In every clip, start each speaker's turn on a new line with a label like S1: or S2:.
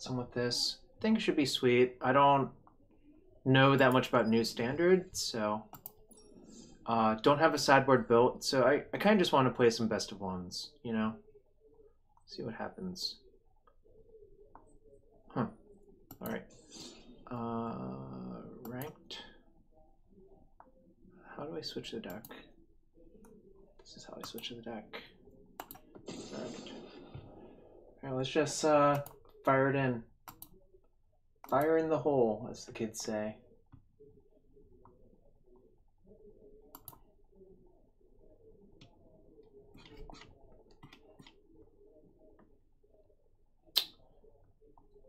S1: some with this. I think it should be sweet. I don't know that much about new standard, so don't have a sideboard built, so I kind of just want to play some best of ones, you know? See what happens. Huh. Alright. Ranked. How do I switch the deck? This is how I switch the deck. Perfect. Alright, let's just fire it in. Fire in the hole, as the kids say.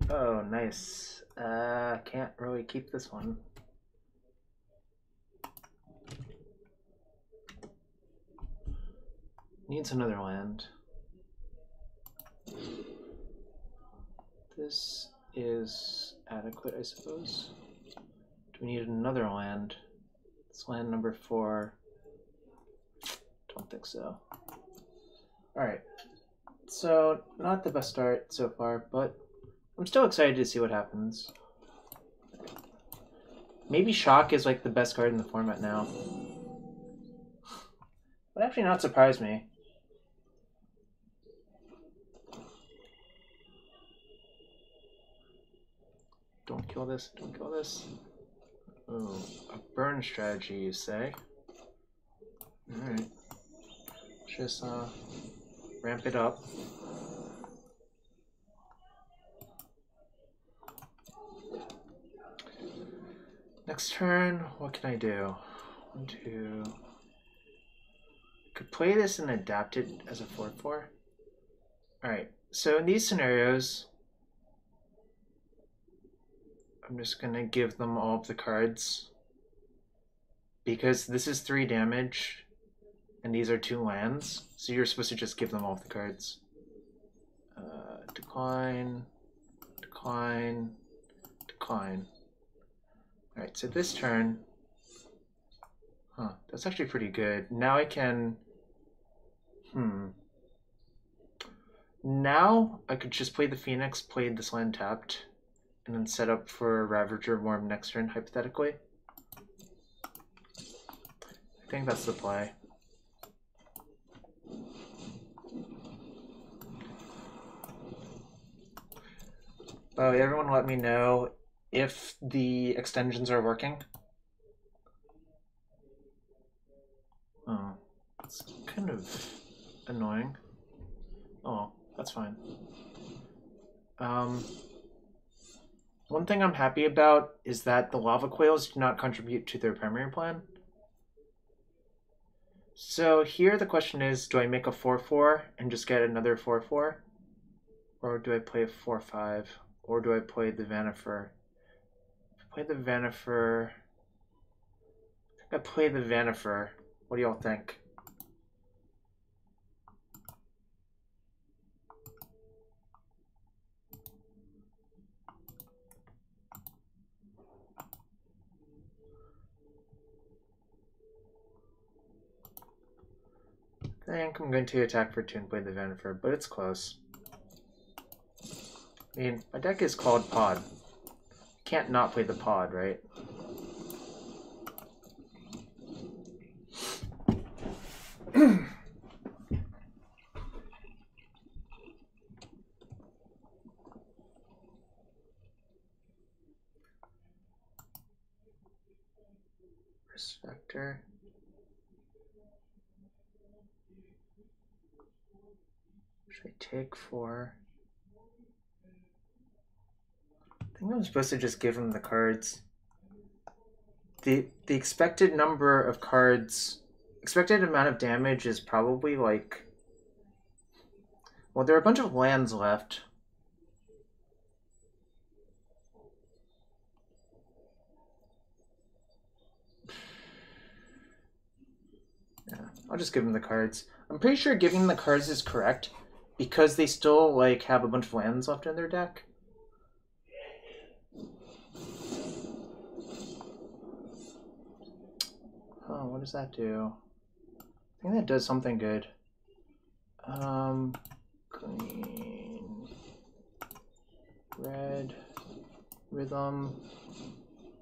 S1: Oh, nice. Can't really keep this one. Needs another land. This is adequate, I suppose. Do we need another land? It's land number 4. Don't think so. Alright. So, not the best start so far, but I'm still excited to see what happens. Maybe Shock is like the best card in the format now. Would actually not surprise me. Don't kill this, don't kill this. Oh, a burn strategy, you say? Alright. Just ramp it up. Next turn, what can I do? 1, 2. Could play this and adapt it as a 4/4. Alright, so in these scenarios, I'm just gonna give them all of the cards. Because this is 3 damage, and these are 2 lands, so you're supposed to just give them all of the cards. Decline, decline, decline. Alright, so this turn, that's actually pretty good. Now I can, now I could just play the Phoenix, play this land tapped, and then set up for Ravager Worm next turn, hypothetically. I think that's the play. Oh, everyone let me know if the extensions are working. Oh, it's kind of annoying. Oh, that's fine. One thing I'm happy about is that the lava quails do not contribute to their primary plan. So here the question is, do I make a 4/4 and just get another 4/4? Or do I play a 4/5? Or do I play the Vannifar? If I play the Vannifar, I think I play the Vannifar. What do y'all think? I think I'm going to attack for 2 and play the Vannifar, but it's close. I mean, my deck is called Pod. Can't not play the Pod, right? Respector. Should I take 4? I think I'm supposed to just give him the cards. The expected number of cards, expected amount of damage is probably like, well, there are a bunch of lands left. Yeah, I'll just give him the cards. I'm pretty sure giving the cards is correct because they still like have a bunch of lands left in their deck. Oh, what does that do? I think that does something good. Clean. Red, rhythm.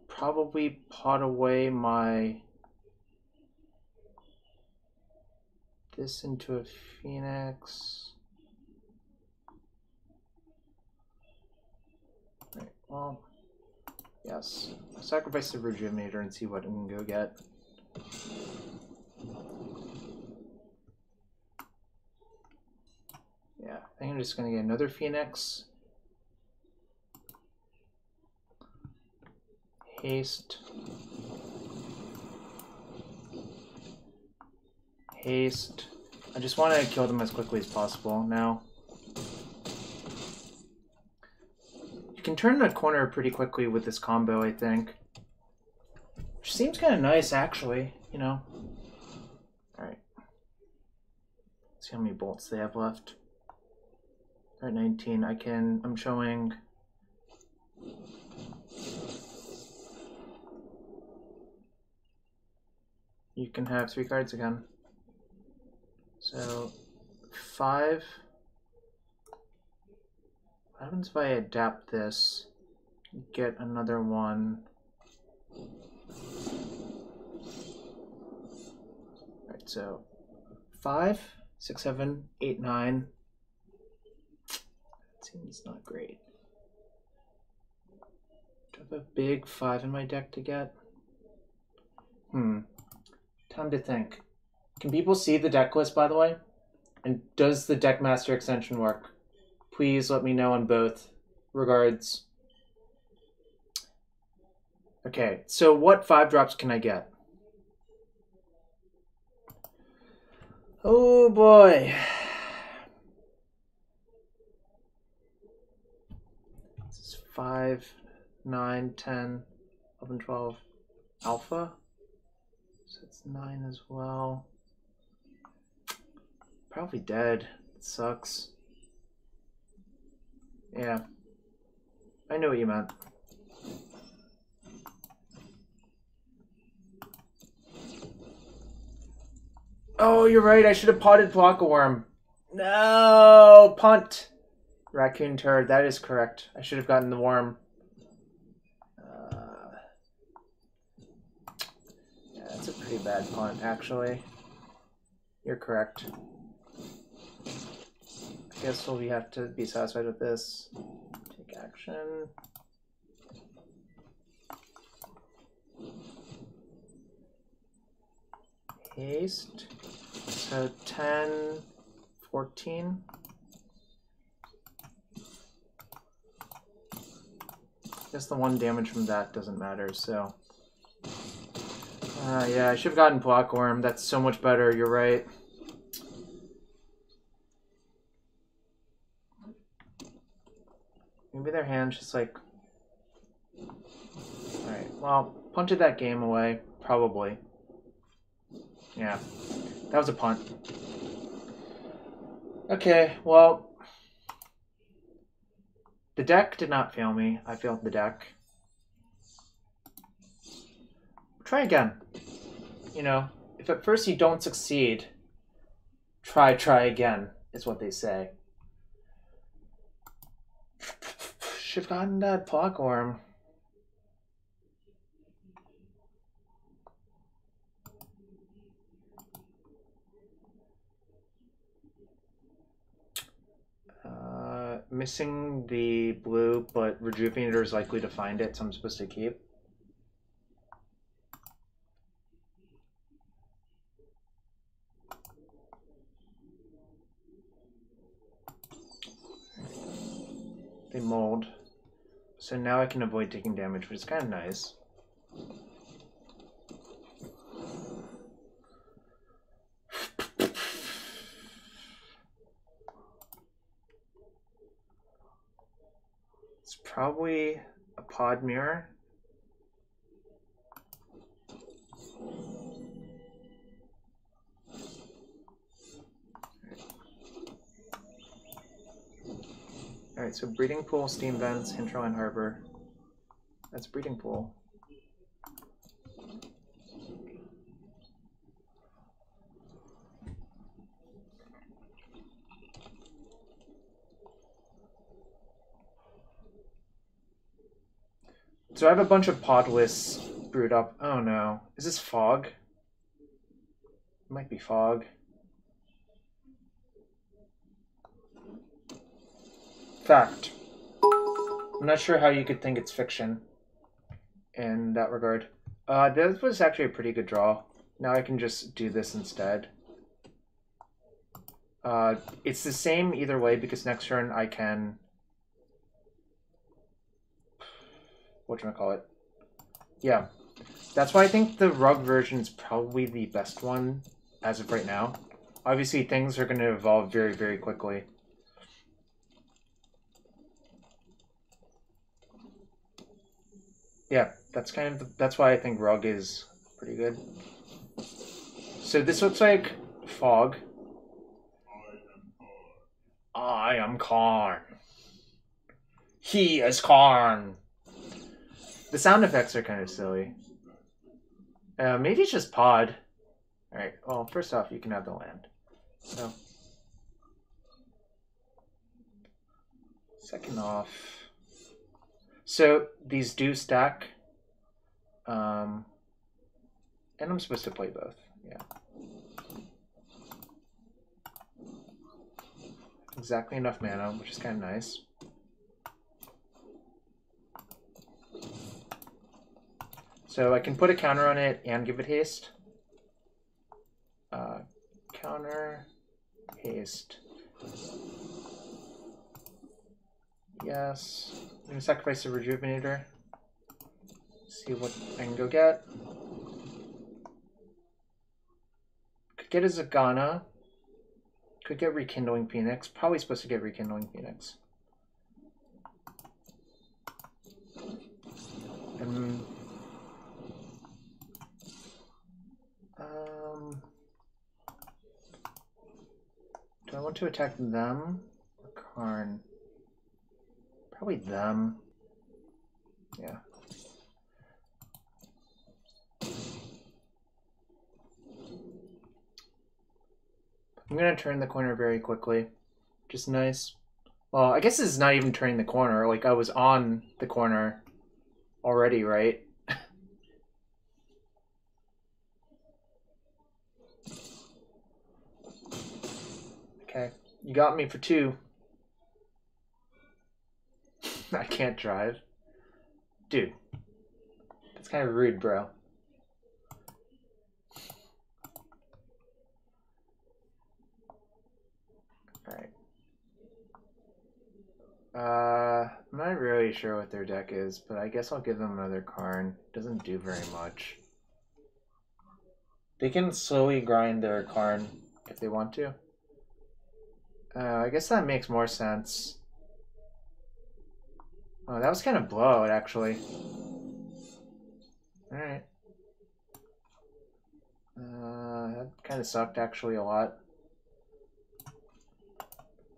S1: Probably pot away my this into a phoenix. Right, well, yes. I'll sacrifice the rejuvenator and see what I can go get. Yeah, I think I'm just gonna get another phoenix. Haste. Haste. I just want to kill them as quickly as possible now. You can turn the corner pretty quickly with this combo, I think. Which seems kind of nice, actually, you know. Alright. See how many bolts they have left. They're at 19. I'm showing... You can have 3 cards again. So, 5. What happens if I adapt this? Get another one. Alright, so 5, 6, 7, 8, 9. That seems not great. Do I have a big 5 in my deck to get? Time to think. Can people see the deck list, by the way? And does the Deckmaster extension work? Please let me know on both. Regards. Okay, so what 5-drops can I get? Oh boy. This is 5, 9, 10, 11, 12. Alpha? So it's 9 as well. Probably dead. It sucks. Yeah. I know what you meant. Oh, you're right. I should have potted Blockaworm. No! Punt! Raccoon Turd. That is correct. I should have gotten the worm. Yeah, that's a pretty bad punt, actually. You're correct. I guess we have to be satisfied with this. Take action. Haste. So 10, 14. I guess the 1 damage from that doesn't matter, so. Yeah, I should have gotten Blockworm. That's so much better, you're right. Maybe their hand's just like... Alright, well, punted that game away, probably. Yeah, that was a punt. Okay, well... The deck did not fail me. I failed the deck. Try again. You know, if at first you don't succeed, try again, is what they say. Should have gotten that Blockworm. Missing the blue, but Rejuvenator is likely to find it, so I'm supposed to keep. They mold. So now I can avoid taking damage, which is kind of nice. It's probably a pod mirror. Alright, so Breeding Pool, Steam Vents, Hinterland Harbor. That's Breeding Pool. So I have a bunch of pod lists brewed up. Oh no. Is this fog? It might be fog. Fact. I'm not sure how you could think it's fiction in that regard. This was actually a pretty good draw. Now I can just do this instead. It's the same either way because next turn I can... Whatchamacallit? Yeah. That's why I think the rug version is probably the best one as of right now. Obviously, things are going to evolve very, very quickly. Yeah, that's kind of that's why I think rug is pretty good. So this looks like fog. I am Karn. He is Karn. The sound effects are kind of silly. Maybe it's just pod. Alright, well, first off, you can have the land. So. Second off. So, these do stack. And I'm supposed to play both, yeah. Exactly enough mana, which is kind of nice. So I can put a counter on it and give it haste. Counter, haste. Yes. I'm going to sacrifice the Rejuvenator. See what I can go get. Could get a Zagana. Could get Rekindling Phoenix. Probably supposed to get Rekindling Phoenix. And do I want to attack them or Karn? Probably them. Yeah. I'm gonna turn the corner very quickly. Just nice. Well, I guess this is not even turning the corner. Like, I was on the corner already, right? Okay. You got me for 2. I can't drive. Dude. That's kind of rude, bro. Alright. I'm not really sure what their deck is, but I guess I'll give them another Karn. Doesn't do very much. They can slowly grind their Karn if they want to. I guess that makes more sense. Oh, that was kind of blowout, actually. Alright. That kind of sucked, actually, a lot.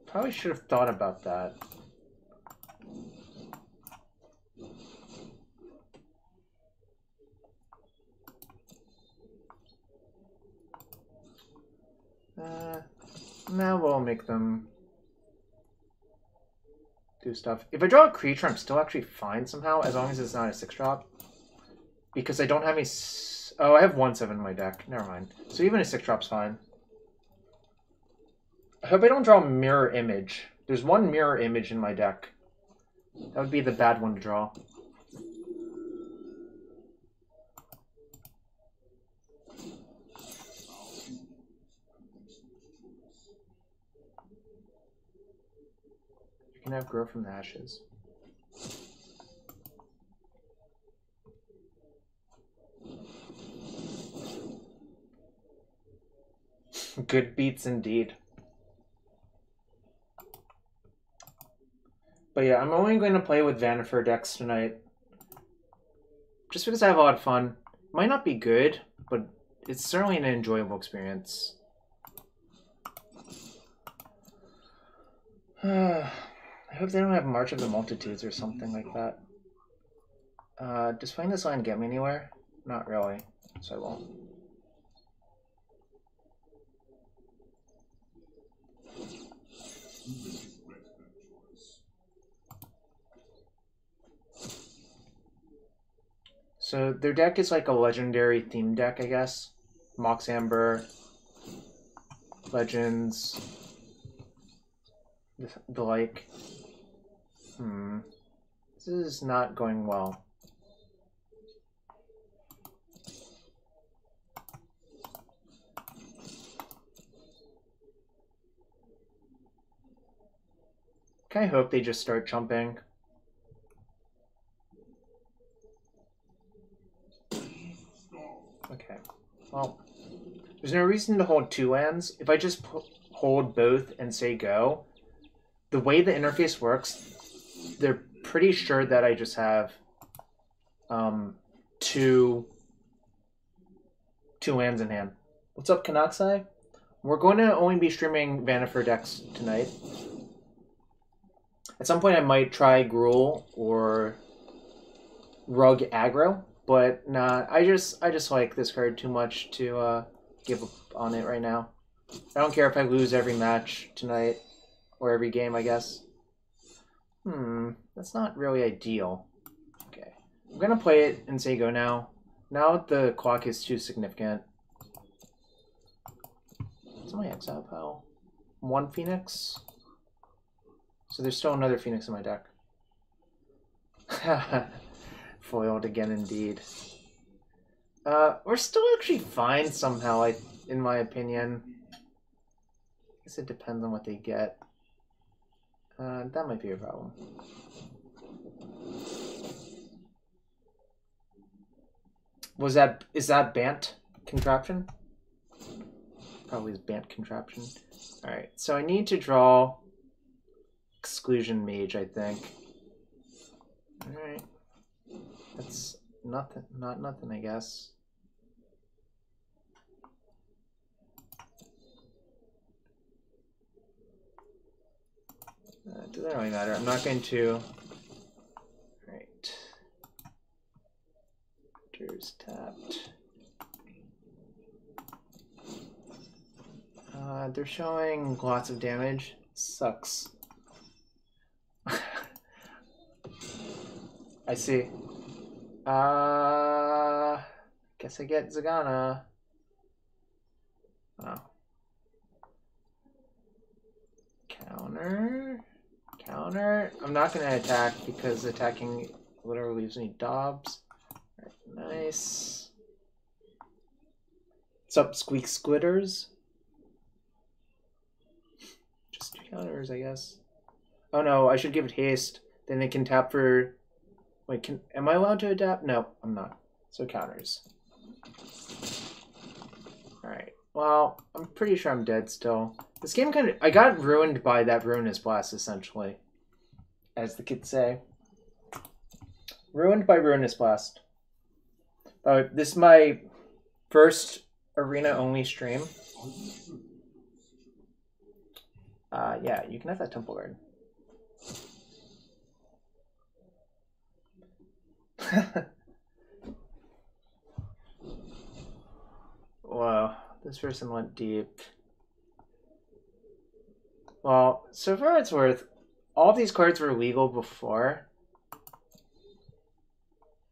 S1: Probably should have thought about that. Now we'll make them do stuff. If I draw a creature, I'm still actually fine somehow, as long as it's not a 6-drop. Because I don't have any... Oh, I have 1/7 in my deck. Never mind. So even a 6-drop's fine. I hope I don't draw Mirror Image. There's one Mirror Image in my deck. That would be the bad one to draw. You can have Grow from the Ashes. Good beats indeed. But yeah, I'm only going to play with Vannifar decks tonight. Just because I have a lot of fun. Might not be good, but it's certainly an enjoyable experience. I hope they don't have March of the Multitudes or something like that. Does playing this line get me anywhere? Not really, so I won't. So their deck is like a legendary theme deck, I guess. Mox Amber, Legends, the like. This is not going well. I hope they just start jumping. Okay. Well, there's no reason to hold 2 lands. If I just hold both and say go, the way the interface works, they're pretty sure that I just have two lands in hand. What's up, Kanaksai? We're going to only be streaming Vannifar decks tonight. At some point I might try Gruul or Rug Aggro, but nah, I just like this card too much to give up on it right now. I don't care if I lose every match tonight or every game, I guess. That's not really ideal. Okay. I'm gonna play it and say go now. Now the clock is too significant. What's my exile pile? 1 Phoenix. So there's still another Phoenix in my deck. Foiled again, indeed. We're still actually fine somehow, in my opinion. I guess it depends on what they get. That might be a problem. Is that Bant contraption? Probably is Bant contraption. Alright, so I need to draw Exclusion Mage, I think. Alright. That's nothing, not nothing, I guess. It doesn't really matter. I'm not going to... Alright. There's tapped. They're showing lots of damage. Sucks. I see. Guess I get Zagana. Oh. Counter. I'm not gonna attack because attacking literally leaves me Dobbs. Right, nice. What's up, Squeak Squitters? Just counters, I guess. Oh no, I should give it haste. Then they can tap for... Wait, am I allowed to adapt? No, I'm not. So counters. Alright, well, I'm pretty sure I'm dead still. This game kind of... I got ruined by that Ruinous Blast, essentially. As the kids say. Ruined by Ruinous Blast. This is my first arena-only stream. Yeah, you can have that Temple Guard. Wow, this person went deep. Well, so far it's worth. All of these cards were legal before.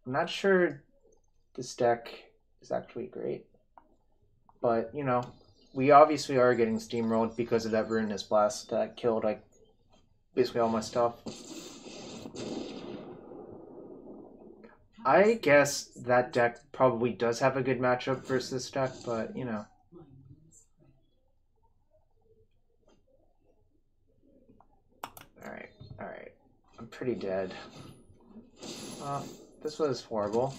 S1: I'm not sure this deck is actually great. But, you know, we obviously are getting steamrolled because of that Ruinous Blast that killed, like, basically all my stuff. I guess that deck probably does have a good matchup versus this deck, but, you know. Alright. I'm pretty dead. This was horrible.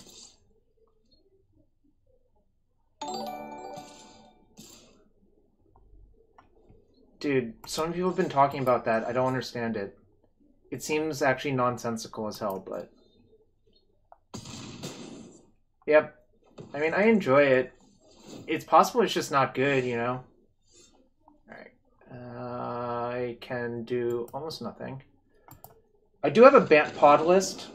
S1: Dude, so many people have been talking about that. I don't understand it. It seems actually nonsensical as hell, but... Yep. I mean, I enjoy it. It's possible it's just not good, you know? Alright. I can do almost nothing. I do have a Bant pod list,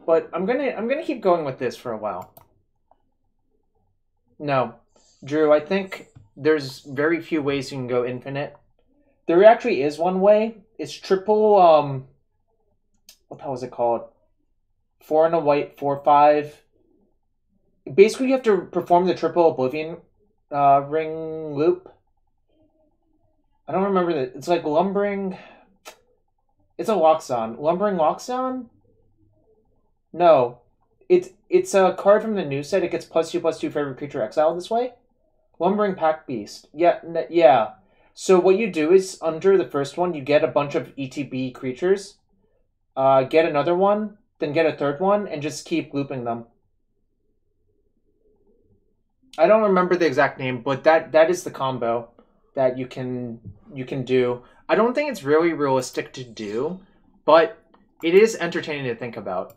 S1: but I'm gonna keep going with this for a while. No. Drew, I think there's very few ways you can go infinite. There actually is one way. It's triple, what the hell is it called? 4 and a white, 4/5, basically you have to perform the triple Oblivion ring loop. I don't remember that. It's like lumbering. It's a lockstone. Lumbering lockstone? No. It's a card from the new set. It gets +2/+2 for every creature exiled this way. Lumbering Pack Beast. Yeah. So what you do is, under the first one, you get a bunch of ETB creatures. Get another one, then get a third one, and just keep looping them. I don't remember the exact name, but that is the combo that you can do. I don't think it's really realistic to do, but it is entertaining to think about.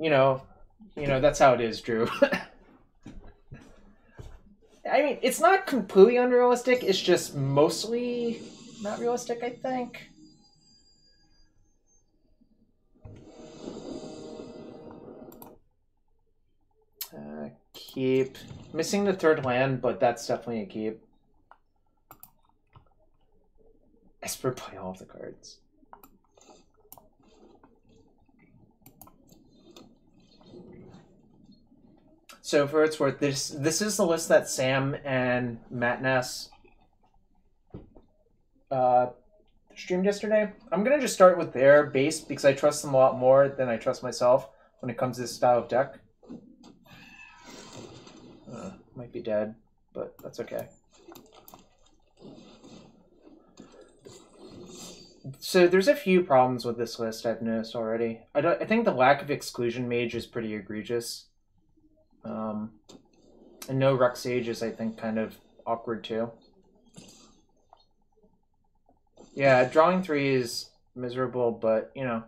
S1: You know, that's how it is, Drew. I mean, it's not completely unrealistic. It's just mostly not realistic, I think. Keep. Missing the third land, but that's definitely a keep. Esper play all of the cards. So for its worth, this is the list that Sam and Matt Ness streamed yesterday. I'm gonna just start with their base because I trust them a lot more than I trust myself when it comes to this style of deck. Might be dead, but that's okay. So there's a few problems with this list I've noticed already. I think the lack of Exclusion Mage is pretty egregious. And no Rec Sage is, I think, kind of awkward too. Yeah, drawing 3 is miserable, but, you know.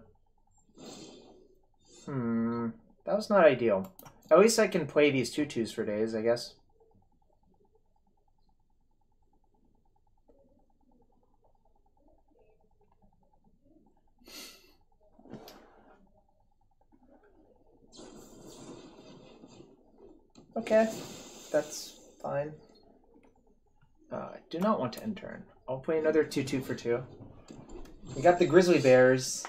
S1: That was not ideal. At least I can play these 2/2s for days, I guess. Okay, that's fine. I do not want to end turn. I'll play another 2/2 for 2. We got the Grizzly Bears.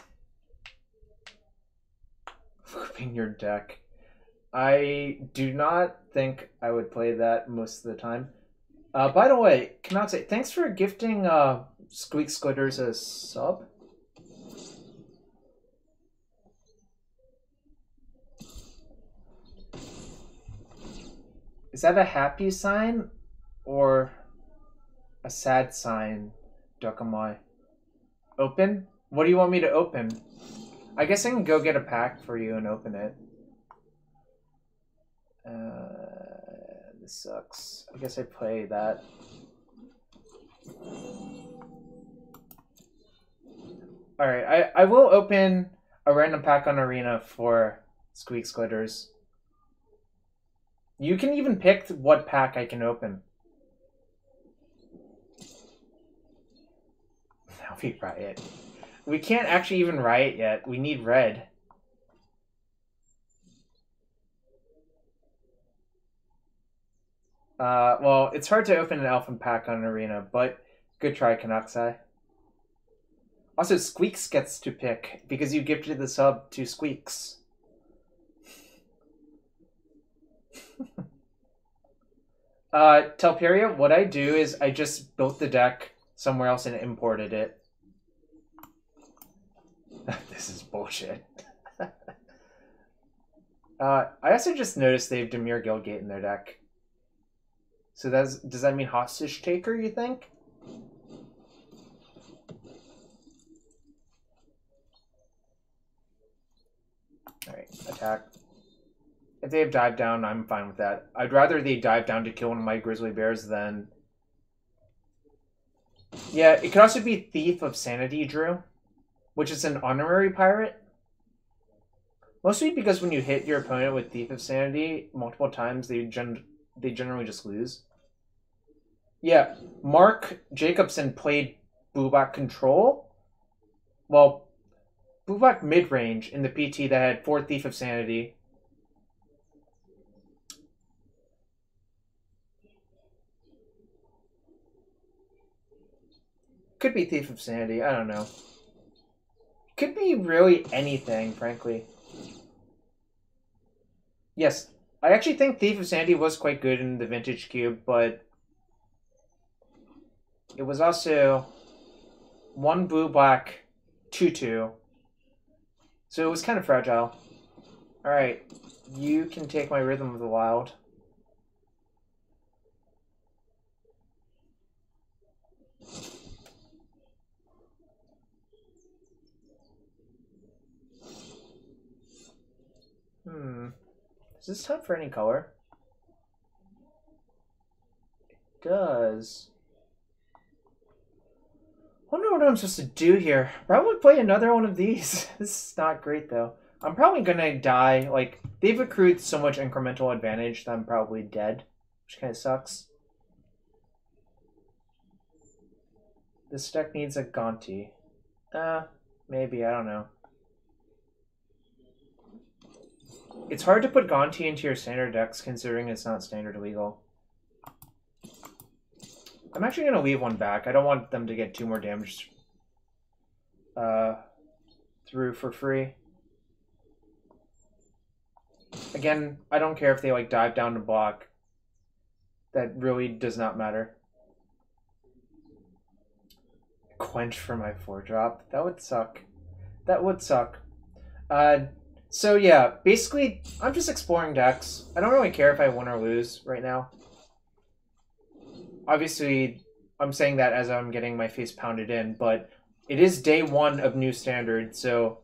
S1: Flipping your deck. I do not think I would play that most of the time. By the way, cannot say thanks for gifting Squeak Splitters a sub. Is that a happy sign or a sad sign, Dokamai? Open? What do you want me to open? I guess I can go get a pack for you and open it. This sucks. I guess I play that. Alright, I will open a random pack on Arena for Squeak Splitters. You can even pick what pack I can open. Now we riot. We can't actually even riot yet. We need red. Well, it's hard to open an Elfin pack on an Arena, but good try, Canucksai. Also, Squeaks gets to pick, because you gifted the sub to Squeaks. Telperia, what I do is I just built the deck somewhere else and imported it. This is bullshit. I also just noticed they have Dimir Guildgate in their deck. So does that mean Hostage Taker, you think? Alright, attack. If they have Dive Down, I'm fine with that. I'd rather they dive down to kill one of my Grizzly Bears than... Yeah, it could also be Thief of Sanity, Drew, which is an honorary pirate. Mostly because when you hit your opponent with Thief of Sanity multiple times, they generally just lose. Yeah, Mark Jacobson played Bubak Control. Well, Bubak mid-range in the PT that had 4 Thief of Sanity. Could be Thief of Sanity, I don't know. Could be really anything, frankly. Yes, I actually think Thief of Sandy was quite good in the Vintage Cube, but it was also 1 blue black 2/2, so it was kind of fragile. All right, you can take my Rhythm of the Wild. Is this time for any color? It does. I wonder what I'm supposed to do here. Probably play another one of these. This is not great though. I'm probably gonna die. Like, they've accrued so much incremental advantage that I'm probably dead, which kind of sucks. This deck needs a Gonti. Maybe, I don't know. It's hard to put Gonti into your standard decks considering it's not standard legal. I'm actually going to leave one back. I don't want them to get 2 more damage through for free. Again, I don't care if they like dive down to block. That really does not matter. Quench for my 4-drop. That would suck. That would suck. So yeah, basically, I'm just exploring decks. I don't really care if I win or lose right now. Obviously, I'm saying that as I'm getting my face pounded in, but it is day 1 of new standard, so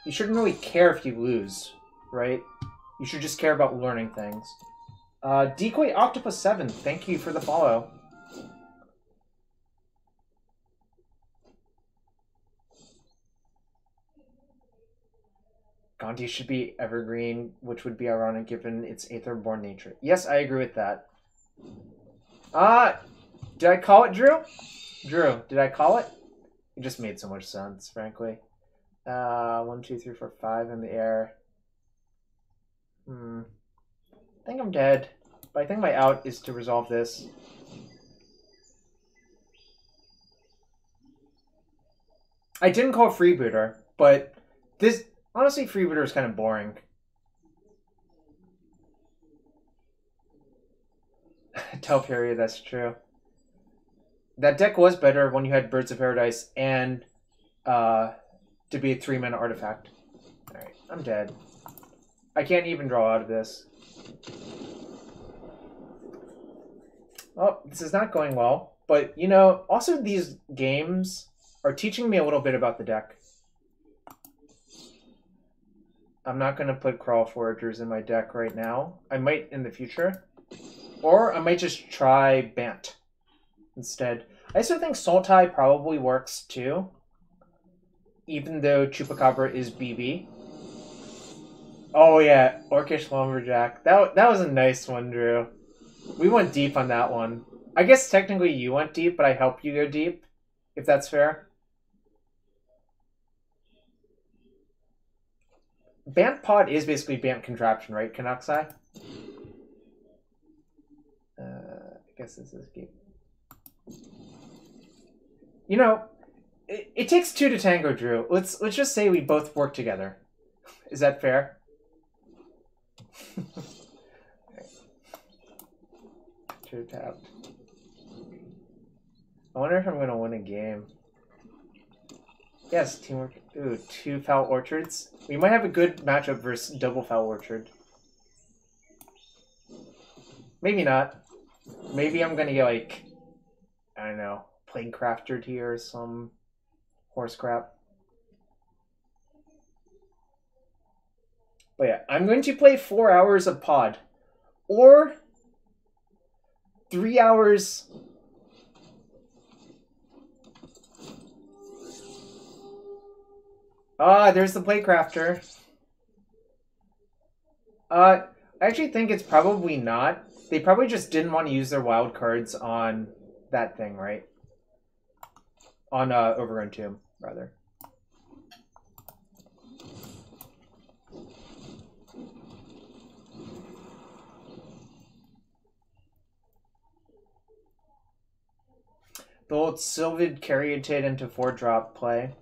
S1: you shouldn't really care if you lose, right? You should just care about learning things. Decoy Octopus 7, thank you for the follow. Gonti should be evergreen, which would be ironic given its Aetherborn nature. Yes, I agree with that. Did I call it, Drew? Drew, did I call it? It just made so much sense, frankly. 1, 2, 3, 4, 5 in the air. I think I'm dead, but I think my out is to resolve this. I didn't call Freebooter, but this honestly, Freebooter is kind of boring. Telperia, that's true. That deck was better when you had Birds of Paradise and to be a 3-mana artifact. Alright, I'm dead. I can't even draw out of this. Oh, this is not going well. But, you know, also these games are teaching me a little bit about the deck. I'm not going to put Crawl Foragers in my deck right now. I might in the future. Or I might just try Bant instead. I also think Sultai probably works too. Even though Chupacabra is BB. Oh yeah, Orcish Lumberjack. That was a nice one, Drew. We went deep on that one. I guess technically you went deep, but I helped you go deep, if that's fair. Bant Pod is basically Bant Contraption, right, Canucksai? I guess this is game. You know, it takes 2 to tango, Drew. Let's just say we both work together. Is that fair? True tapped. I wonder if I'm gonna win a game. Yes, teamwork. Ooh, 2 Foul Orchards. We might have a good matchup versus double Foul Orchard. Maybe not. Maybe I'm gonna get like, I don't know, Plague Crafter here or some horse crap. But yeah, I'm going to play 4 hours of Pod. Or 3 hours... there's the Plague Crafter. I actually think it's probably not. They probably just didn't want to use their wild cards on that thing, right? On Overgrown Tomb, rather. The old Sylvid Caryatid into 4-drop play.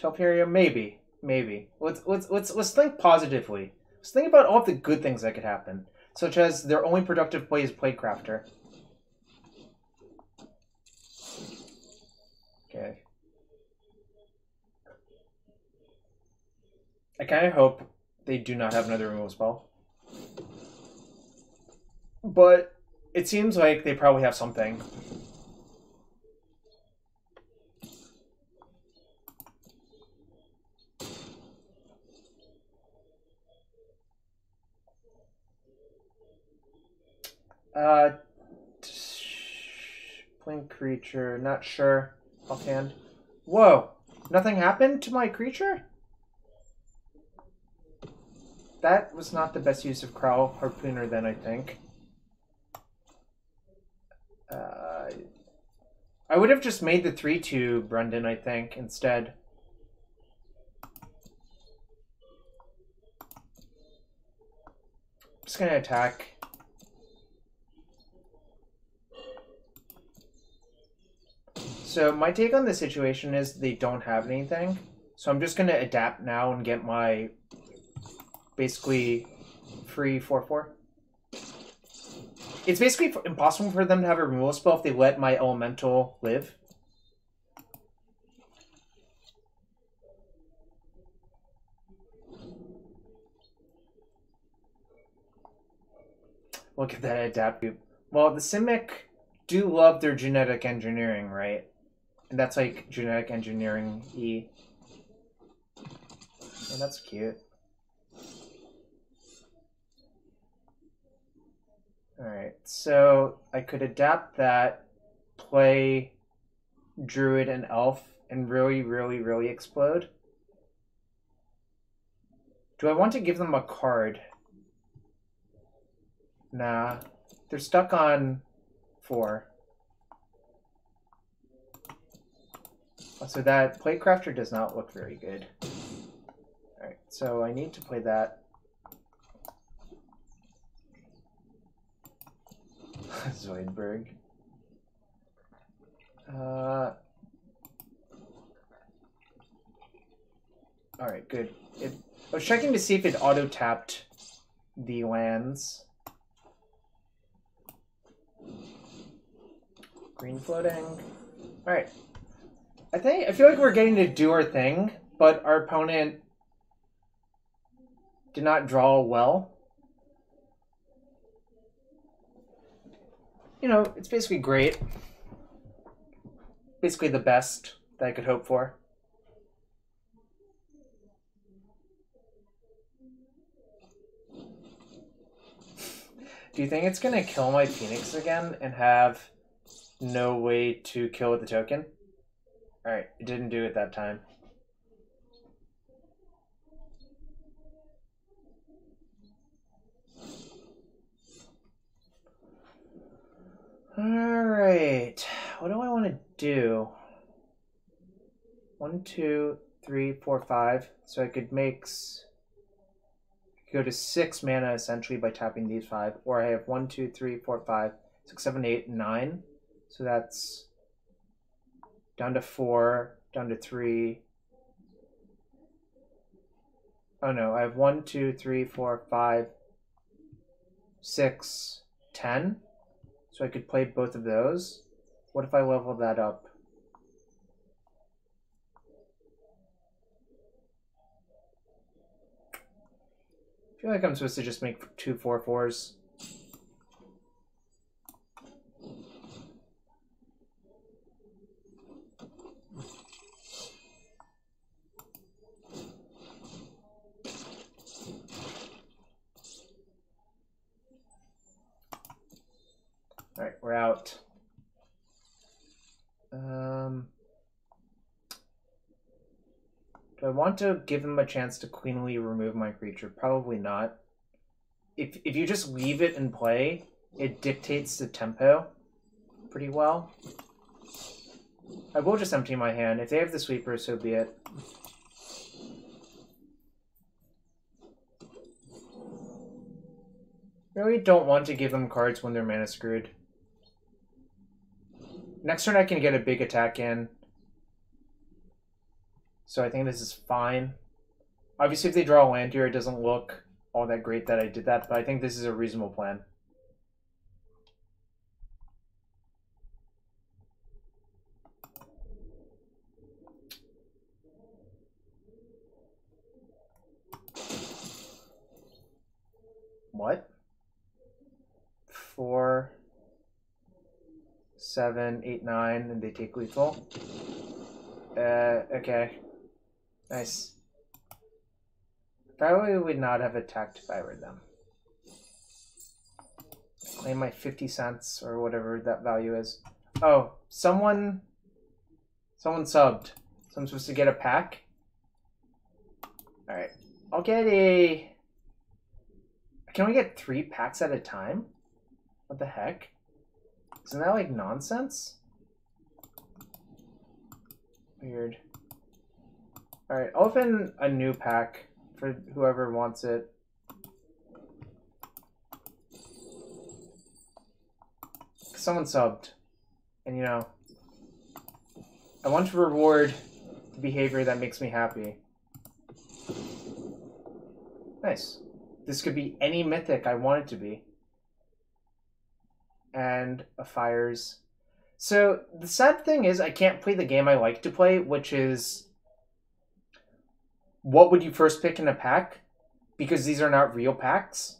S1: Telperia, maybe. Maybe. Let's think positively. Let's think about all of the good things that could happen. Such as their only productive play is Playcrafter. Okay. I kind of hope they do not have another removal spell. But it seems like they probably have something. Blink creature, not sure. Offhand. Whoa! Nothing happened to my creature? That was not the best use of Crow Harpooner then, I think. I would have just made the 3/2 Brendan, I think, instead. Just gonna attack. So my take on the situation is they don't have anything. So I'm just gonna adapt now and get my basically free 4/4. It's basically impossible for them to have a removal spell if they let my elemental live. Look at that adapt. Well, the Simic do love their genetic engineering, right? And that's like genetic engineering E. Oh, that's cute. Alright, so I could adapt that, play Druid and Elf, and really explode. Do I want to give them a card? Nah. They're stuck on 4. So that Playcrafter does not look very good. Alright, so I need to play that. Zoidberg. Alright, good. I was checking to see if it auto-tapped the lands. Green floating. Alright. I feel like we're getting to do our thing, but our opponent did not draw well. You know, it's basically great. Basically the best that I could hope for. Do you think it's gonna kill my Phoenix again and have no way to kill with the token? Alright, it didn't do it that time. Alright, what do I want to do? 1, 2, 3, 4, 5. So I could go to 6 mana essentially by tapping these 5. Or I have 1, 2, 3, 4, 5, 6, 7, 8, 9. So that's down to 4, down to 3. Oh no, I have 1, 2, 3, 4, 5, 6, 10. So I could play both of those. What if I level that up? I feel like I'm supposed to just make 2 4/4s. Alright, we're out. Do I want to give him a chance to cleanly remove my creature? Probably not. If you just leave it in play, it dictates the tempo pretty well. I will just empty my hand. If they have the sweeper, so be it. Really don't want to give them cards when they're mana screwed. Next turn I can get a big attack in. So I think this is fine. Obviously, if they draw a land here, it doesn't look all that great that I did that, but I think this is a reasonable plan. What? 4, 7, 8, 9, and they take lethal. Okay. Nice. Probably would not have attacked if I were them. Claim my 50 cents or whatever that value is. Oh, someone subbed. So I'm supposed to get a pack? Alright. I'll get a... Can we get 3 packs at a time? What the heck? Isn't that like nonsense? Weird. Alright, I'll open a new pack for whoever wants it. Someone subbed. And you know, I want to reward the behavior that makes me happy. Nice. This could be any mythic I want it to be. And a fires. So the sad thing is I can't play the game I like to play, which is what would you first pick in a pack? Because these are not real packs.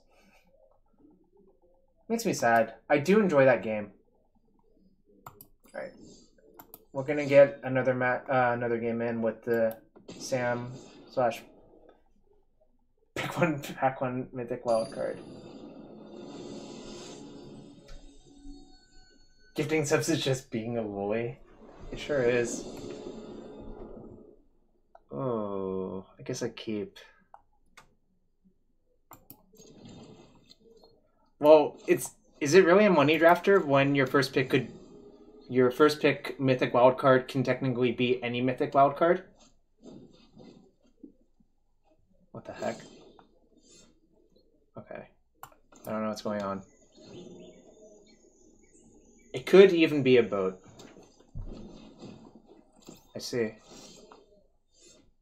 S1: Makes me sad. I do enjoy that game. Alright. We're gonna get another game in with the Sam / pick one pack one mythic wild card. Gifting subs is just being a bully. It sure is. Oh, I guess I keep. Well, is it really a money drafter when your first pick mythic wildcard can technically be any mythic wildcard? What the heck? Okay. I don't know what's going on. It could even be a boat. I see.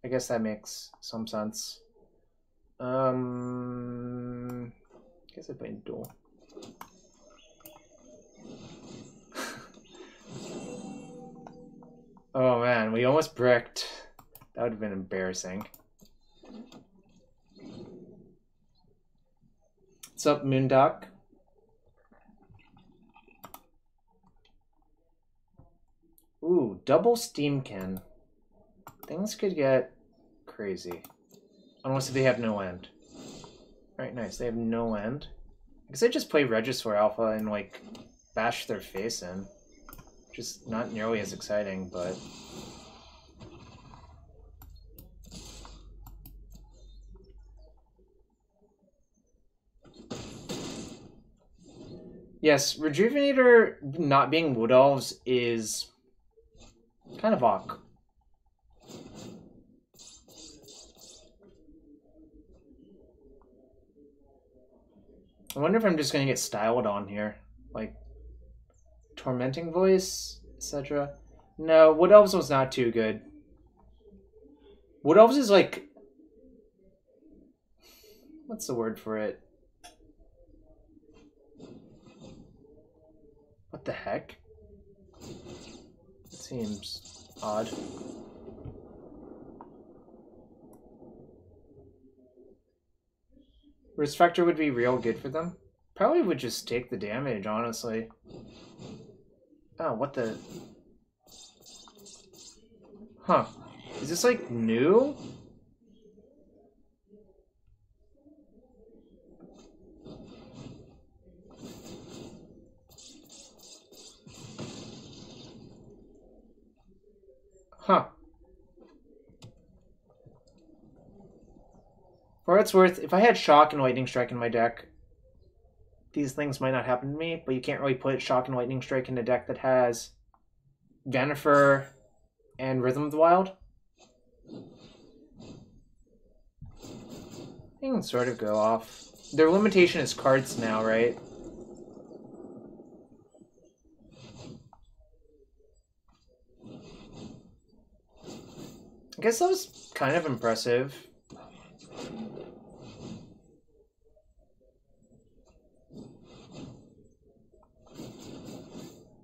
S1: I guess that makes some sense. I guess I played duel. Oh man, we almost bricked. That would have been embarrassing. What's up, Moondoc? Ooh, double steam can. Things could get crazy. Unless they have no end. Alright, nice. They have no end. I guess I just play Regisaur Alpha and, like, bash their face in. Just not nearly as exciting, but... Yes, Rejuvenator not being Wood Elves is kind of awk. I wonder if I'm just going to get styled on here. Like, Tormenting Voice, etc. No, Wood Elves was not too good. Wood Elves is like... What's the word for it? What the heck? It seems odd. Risk Factor would be real good for them. Probably would just take the damage, honestly. Oh, what the... Huh. Is this, like, new? Huh. For what it's worth, if I had Shock and Lightning Strike in my deck, these things might not happen to me, but you can't really put Shock and Lightning Strike in a deck that has Vannifar and Rhythm of the Wild. They can sort of go off. Their limitation is cards now, right? I guess that was kind of impressive.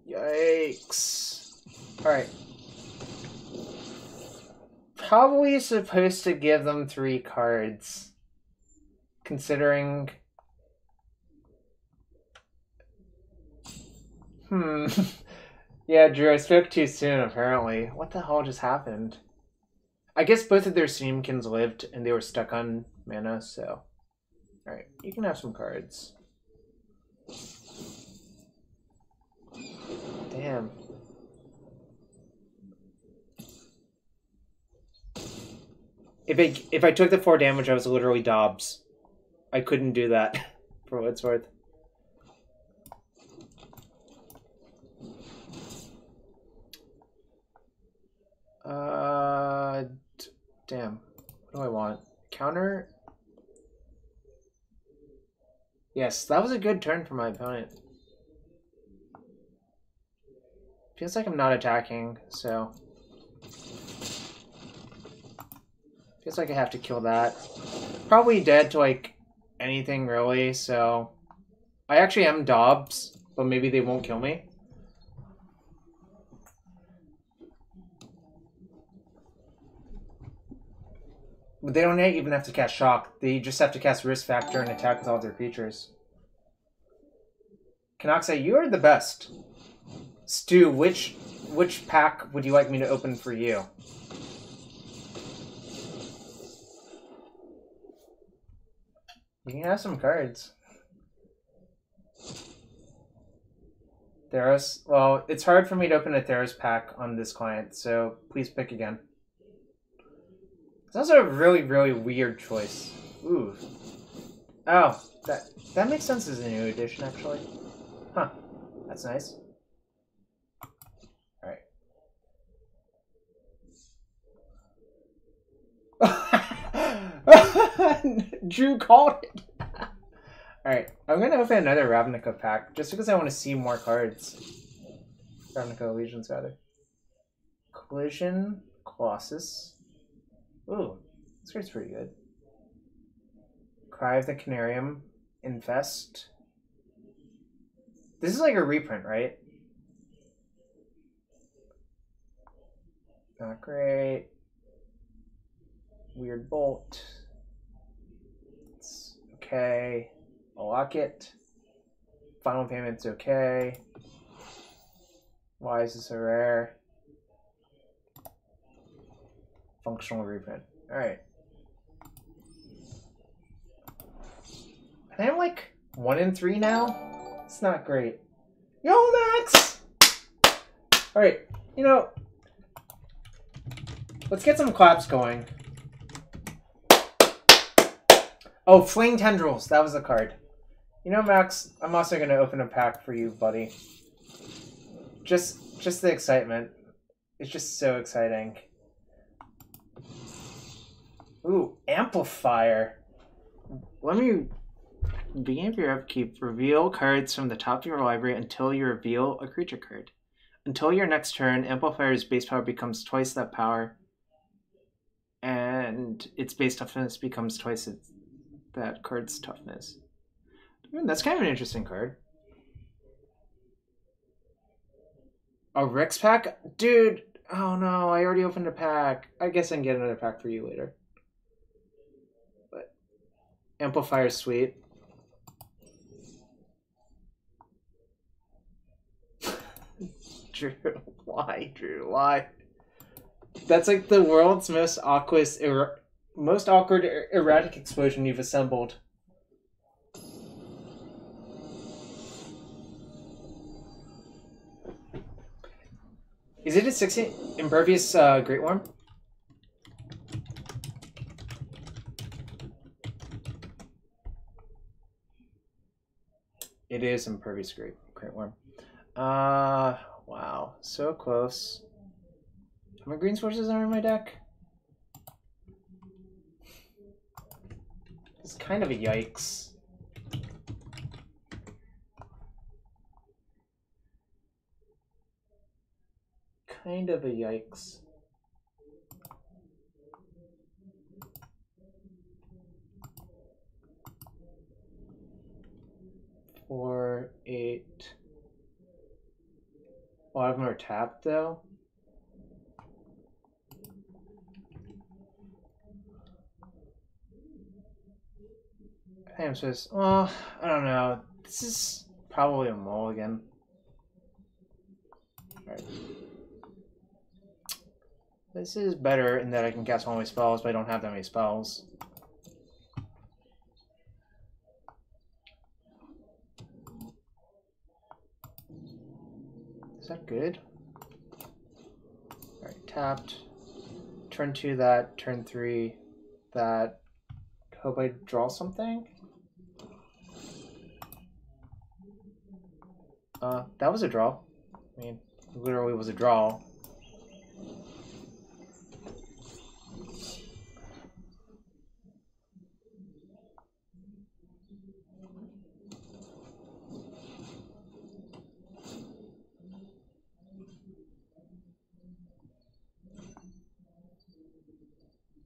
S1: Yikes. Alright. Probably supposed to give them 3 cards. Considering... Yeah, Drew, I spoke too soon, apparently. What the hell just happened? I guess both of their Steamkins lived and they were stuck on mana, so... Alright, you can have some cards. Damn. If I took the 4 damage, I was literally Dobbs. I couldn't do that, for what it's worth. Damn. What do I want? Counter? Yes, that was a good turn for my opponent. Feels like I'm not attacking, so... Feels like I have to kill that. Probably dead to, like, anything, really, so... I actually am Dobbs, but maybe they won't kill me. But they don't even have to cast Shock. They just have to cast Risk Factor and attack with all their creatures. Kanoxa, you are the best. Stu, which pack would you like me to open for you? You can have some cards. Theros. Well, it's hard for me to open a Theros pack on this client, so please pick again. It's also a really, really weird choice. Ooh. Oh, that makes sense as a new edition, actually. Huh. That's nice. Alright. Drew called it. Alright, I'm gonna open another Ravnica pack, just because I want to see more cards. Ravnica Legions, rather. Collision, Colossus. Ooh, this card's pretty good. Cry of the Canarium, Infest. This is like a reprint, right? Not great. Weird Bolt. It's okay. I'll lock it. Final Payment's okay. Why is this so rare? Functional reprint. Alright. I think I'm like 1 in 3 now. It's not great. Yo, Max! Alright, you know, let's get some claps going. Oh, Fling Tendrils. That was the card. You know, Max, I'm also going to open a pack for you, buddy. Just the excitement. It's just so exciting. Ooh, Amplifier. Let me begin your upkeep. Reveal cards from the top of your library until you reveal a creature card. Until your next turn, Amplifier's base power becomes twice that power, and its base toughness becomes twice that card's toughness. That's kind of an interesting card. A Rex pack? Dude, oh no, I already opened a pack. I guess I can get another pack for you later. But Amplifier's sweet. Drew, why, Drew? Why? That's like the world's most awkward erratic explosion you've assembled. Is it a 16 impervious Great Worm? It is impervious Great Worm. Wow, so close. How many green sources are in my deck? It's kind of a yikes. Kind of a yikes. 8. A lot of them are tapped though. I think I'm supposed. Well, I don't know. This is probably a mulligan. Alright. This is better in that I can cast all my spells, but I don't have that many spells. Is that good? Alright, tapped. Turn 2 that, turn 3 that. Hope I draw something? That was a draw. I mean, literally was a draw.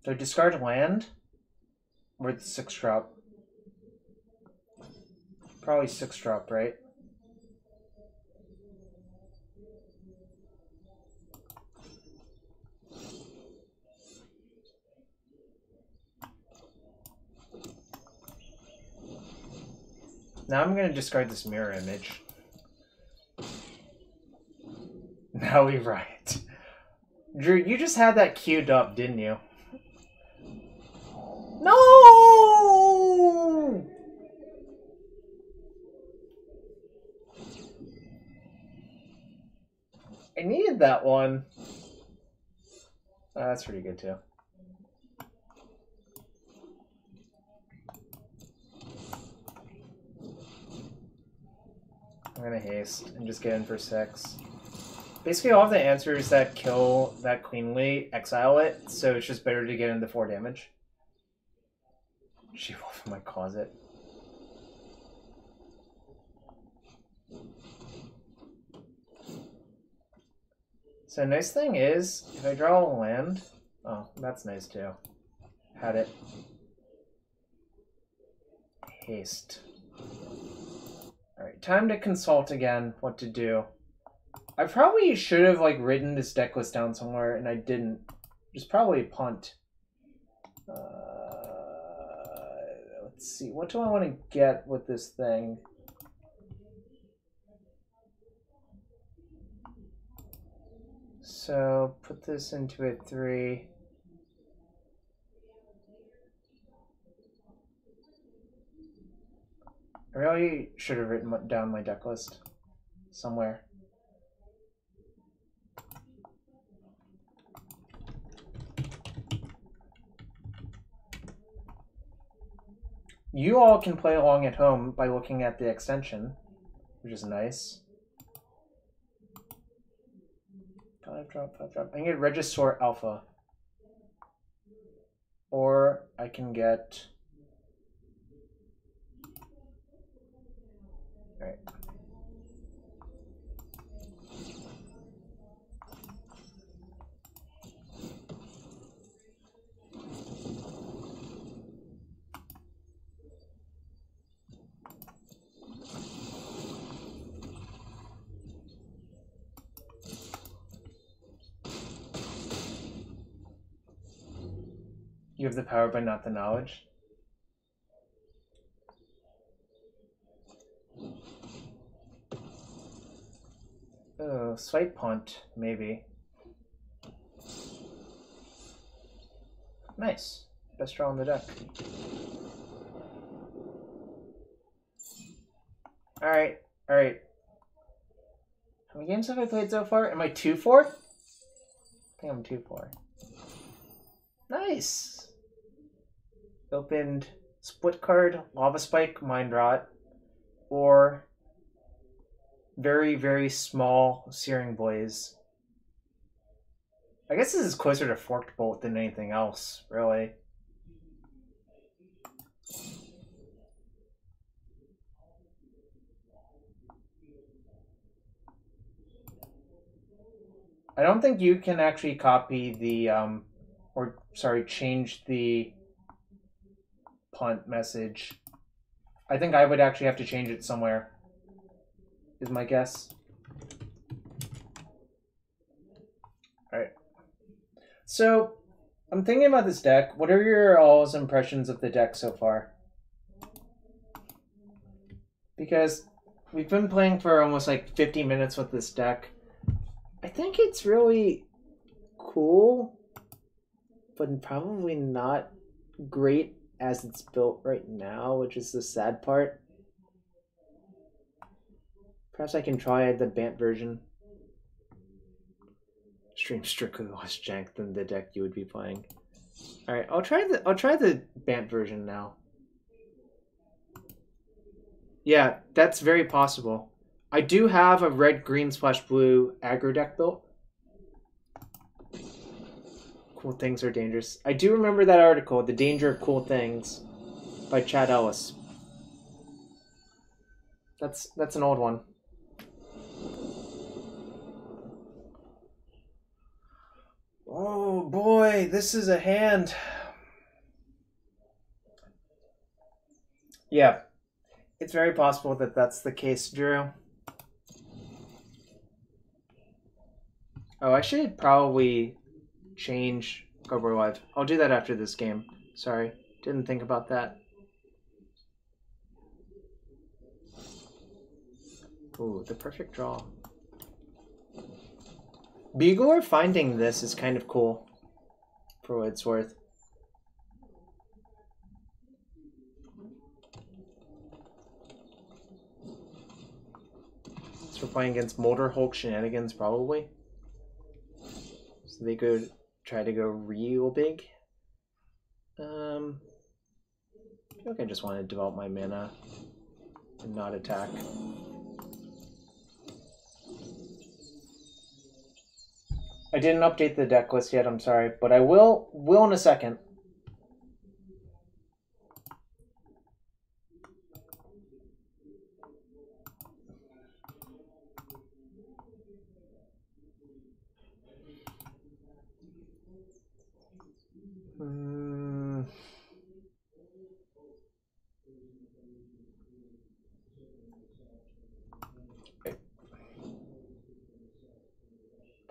S1: Do I discard land? Or the 6-drop? Probably 6-drop, right? Now I'm going to discard this mirror image. Now we riot. Drew, you just had that queued up, didn't you? No! I needed that one. That's pretty good too. I'm gonna haste and just get in for 6. Basically, all of the answers that kill that cleanly exile it, so it's just better to get into 4 damage. She-Wolf in my closet. So nice thing is, if I draw a land... Oh, that's nice too. Had it. Haste. Alright, time to consult again what to do. I probably should have like written this deck list down somewhere, and I didn't. Just probably punt. Let's see, what do I want to get with this thing? So put this into a 3. I really should have written down my deck list somewhere. You all can play along at home by looking at the extension, which is nice. 5-drop, 5-drop. I can get Regisaur Alpha. Or I can get... Alright. You have the power, but not the knowledge. Oh, swipe punt, maybe. Nice. Best draw on the deck. Alright, alright. How many games have I played so far? Am I 2-4? I think I'm 2-4. Nice! Opened Split Card, Lava Spike, Mind Rot, or very, very small Searing Blaze. I guess this is closer to Forked Bolt than anything else, really. I don't think you can actually copy the, change the punt message. I think I would actually have to change it somewhere. is my guess. Alright. So, I'm thinking about this deck. What are your all's impressions of the deck so far? Because we've been playing for almost like 50 minutes with this deck. I think it's really cool, but probably not great as it's built right now, which is the sad part. Perhaps I can try the Bant version. Stream strictly less jank than the deck you would be playing. All right, I'll try the Bant version now. Yeah, that's very possible. I do have a red, green, / blue aggro deck built. Cool things are dangerous. I do remember that article, The Danger of Cool Things, by Chad Ellis. That's an old one. Oh boy, this is a hand. Yeah, it's very possible that that's the case, Drew. Oh, I should probably change Cobra Live. I'll do that after this game. Sorry, didn't think about that. Ooh, the perfect draw. Beagler finding this is kind of cool, for what it's worth. So we're playing against Molder Hulk shenanigans, probably. So they could try to go real big. I feel like I just want to develop my mana and not attack. I didn't update the deck list yet, I'm sorry, but I will in a second.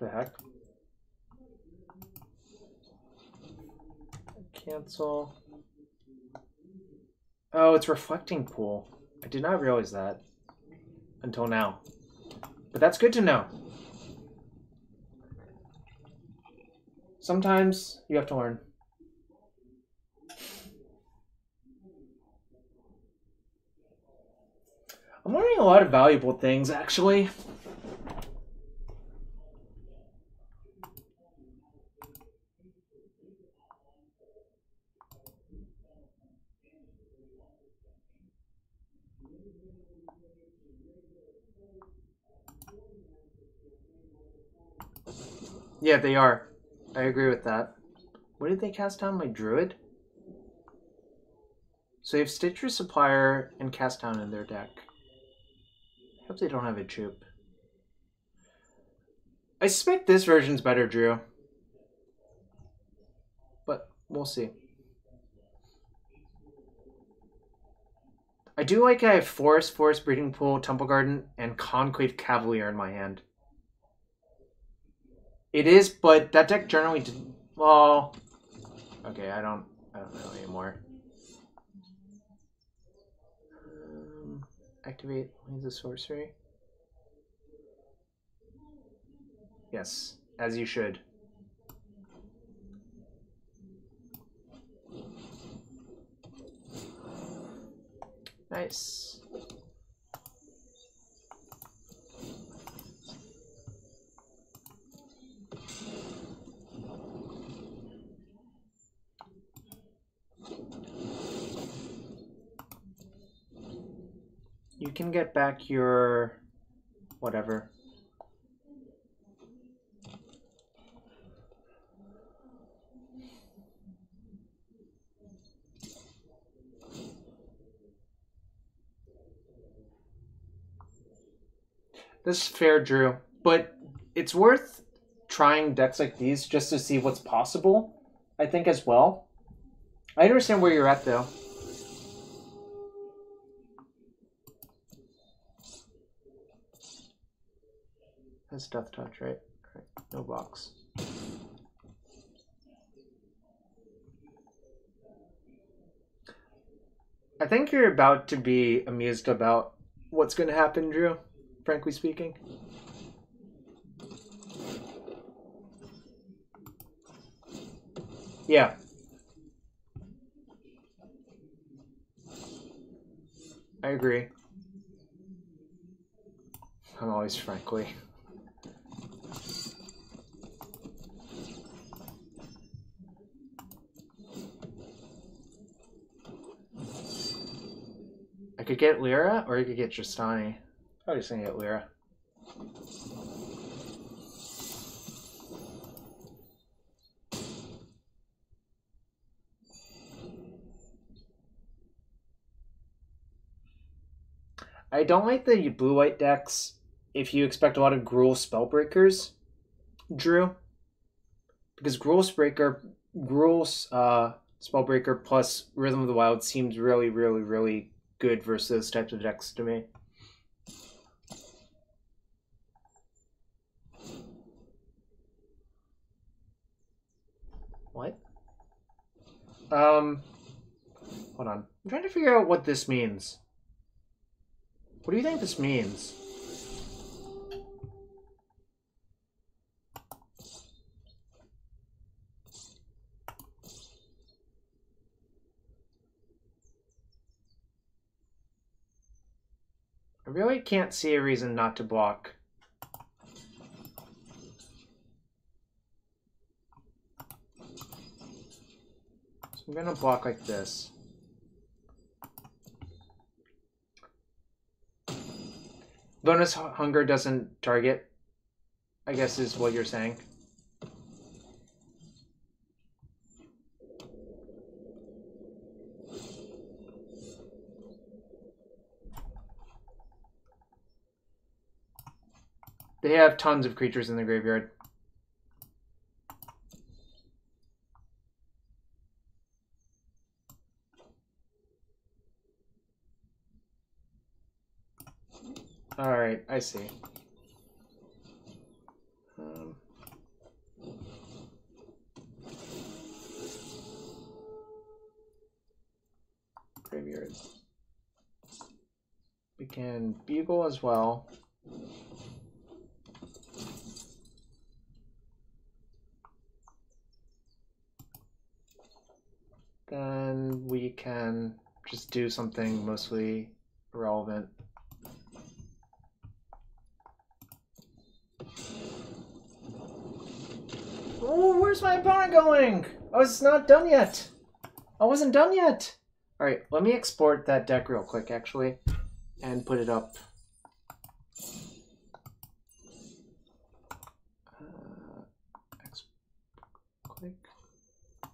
S1: The heck? Cancel. Oh, it's Reflecting Pool. I did not realize that until now. But that's good to know. Sometimes you have to learn. I'm learning a lot of valuable things, actually. Yeah, they are. I agree with that. What did they cast down? My Druid? So they have Stitcher Supplier and Cast Down in their deck. I hope they don't have a Troop. I suspect this version's better, Drew. But we'll see. I do like I have Forest Breeding Pool, Temple Garden, and Conclave Cavalier in my hand. It is, but that deck generally didn't. Well, okay, I don't know anymore. Activate the sorcery. Yes, as you should. Nice. You can get back your whatever. This is fair, Drew, but it's worth trying decks like these just to see what's possible, I think, as well. I understand where you're at, though. That's Death Touch, right? Right. No box. I think you're about to be amused about what's going to happen, Drew, frankly speaking. Yeah. I agree. I'm always frankly. I could get Lyra, or I could get Tristani. I'm just gonna get Lyra. I don't like the blue-white decks if you expect a lot of Gruul Spellbreakers, Drew. Because Gruul's Spellbreaker plus Rhythm of the Wild seems really, really, really good versus those types of decks to me. What? Hold on. I'm trying to figure out what this means. What do you think this means? I really can't see a reason not to block. So I'm gonna block like this. Bonus hunger doesn't target, I guess is what you're saying. They have tons of creatures in the graveyard. Alright, I see. Graveyard. We can Bugle as well. Then we can just do something mostly irrelevant. Oh, where's my opponent going? I was not done yet. I wasn't done yet. All right, let me export that deck real quick, actually, and put it up. Click,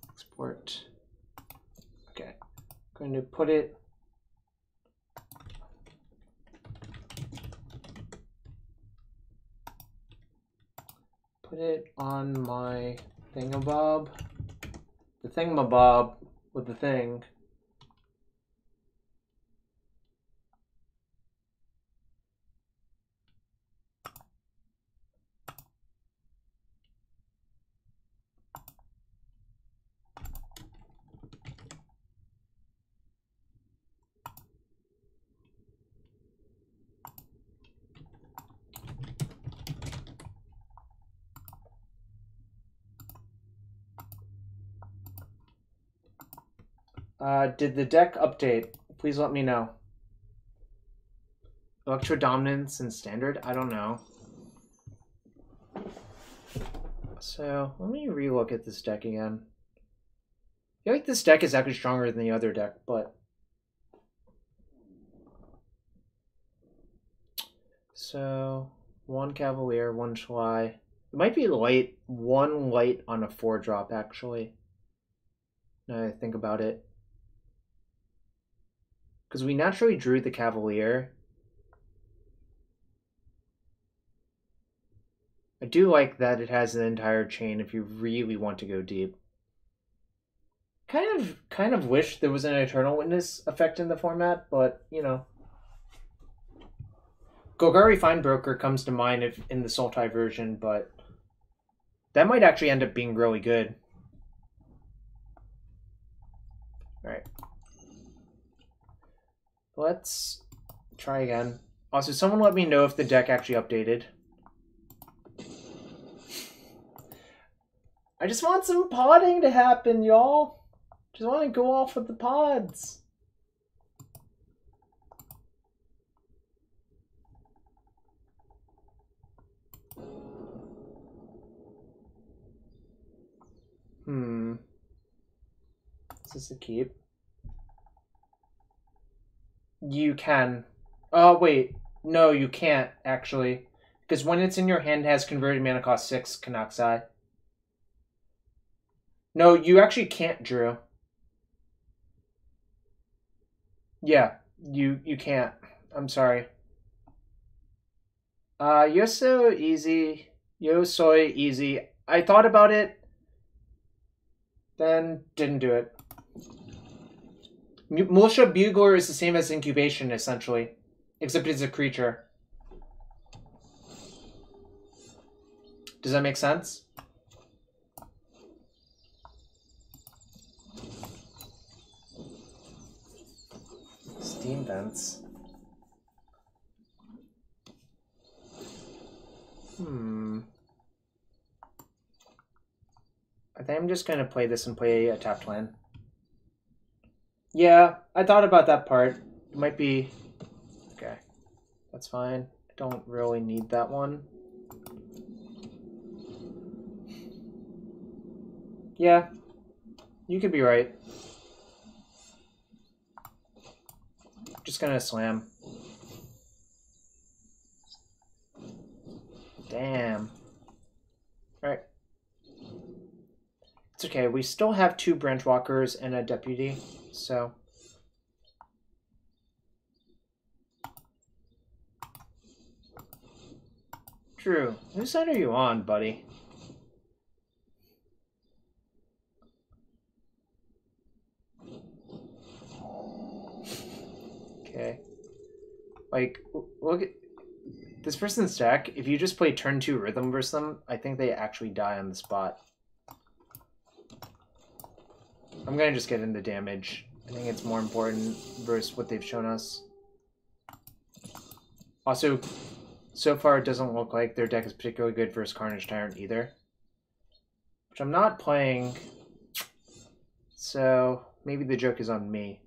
S1: export. Okay, I'm going to put it. Put it on my thingamabob. The thingamabob with the thing. Did the deck update? Please let me know. Electro Dominance and Standard? I don't know. So, let me relook at this deck again. I feel like this deck is actually stronger than the other deck, but... So, 1 Cavalier, 1 Schley. It might be light, 1 light on a 4-drop, actually. Now that I think about it. Because we naturally drew the Cavalier. I do like that it has an entire chain if you really want to go deep. Kind of wish there was an Eternal Witness effect in the format, but, you know. Golgari Finebroker comes to mind if in the Sultai version, but that might actually end up being really good. Alright. Let's try again. Also, someone let me know if the deck actually updated. I just want some podding to happen, y'all. Just want to go off with the pods. Is this a keep? You can. Oh, wait. No, you can't, actually. Because when it's in your hand, it has converted mana cost 6, Kanaksai. No, you actually can't, Drew. Yeah, you can't. I'm sorry. You're so easy. Yo soy easy. I thought about it, then didn't do it. Militia Bugler is the same as Incubation, essentially. Except it's a creature. Does that make sense? Steam vents. I think I'm just going to play this and play a tapped land. Yeah, I thought about that part. It might be... Okay, that's fine. I don't really need that one. Yeah, you could be right. Just gonna slam. Damn. Alright. It's okay, we still have 2 branchwalkers and a deputy, so... Drew, whose side are you on, buddy? Okay. Like, look at... This person's deck, if you just play turn 2 Rhythm versus them, I think they actually die on the spot. I'm gonna just get into damage. I think it's more important versus what they've shown us. Also, so far it doesn't look like their deck is particularly good versus Carnage Tyrant either. Which I'm not playing, so maybe the joke is on me.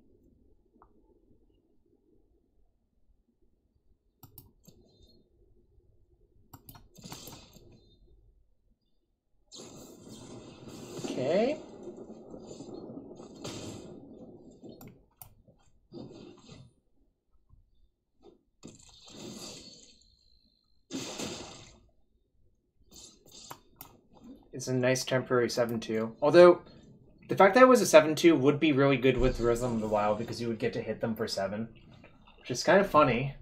S1: Okay. It's a nice temporary 7-2. Although, the fact that it was a 7-2 would be really good with Rhythm of the Wild because you would get to hit them for 7. Which is kind of funny.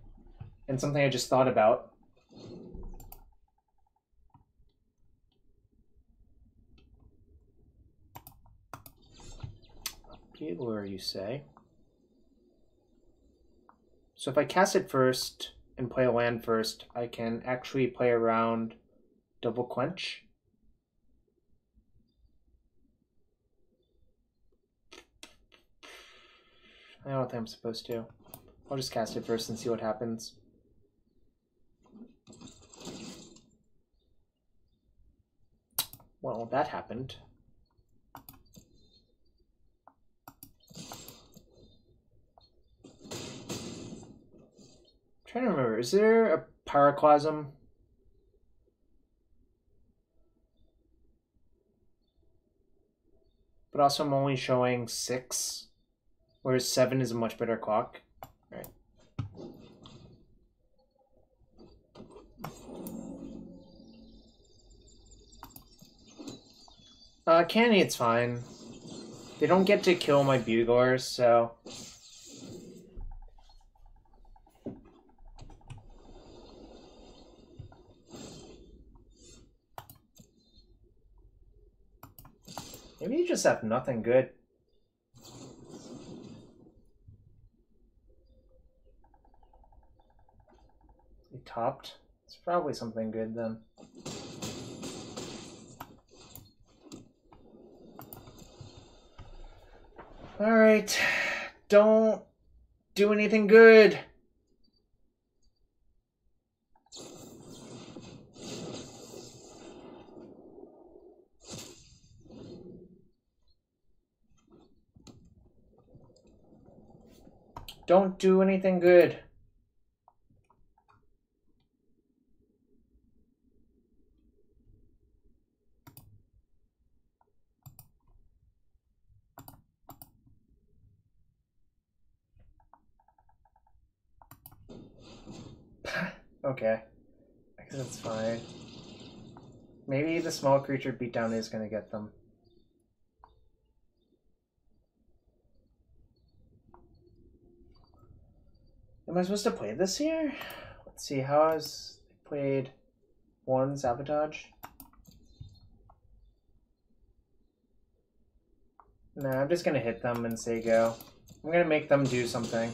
S1: And something I just thought about. Bugler, you say? So if I cast it first and play a land first, I can actually play around Double Quench. I don't think I'm supposed to. I'll just cast it first and see what happens. Well, that happened. I'm trying to remember, is there a Pyroclasm? But also I'm only showing 6, whereas 7 is a much better clock. Right. Canny, it's fine. They don't get to kill my Buglers, so... Maybe you just have nothing good. topped. It's probably something good then. Alright. Don't do anything good. Don't do anything good. Okay. I guess that's fine. Maybe the small creature beatdown is going to get them. Am I supposed to play this here? Let's see, how has it played? 1 sabotage? Nah, I'm just gonna hit them and say go. I'm gonna make them do something.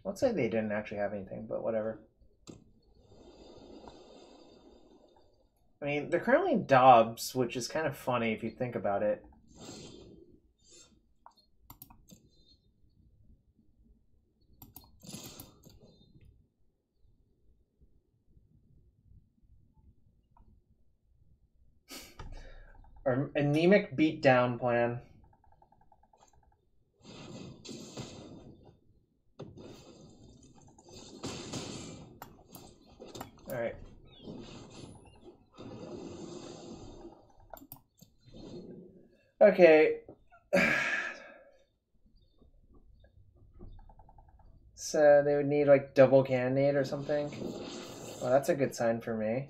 S1: Let's say they didn't actually have anything, but whatever. I mean, they're currently Dobbs, which is kind of funny if you think about it. Our anemic beatdown plan. Alright. Okay. So they would need like double cannonade or something. Well, that's a good sign for me.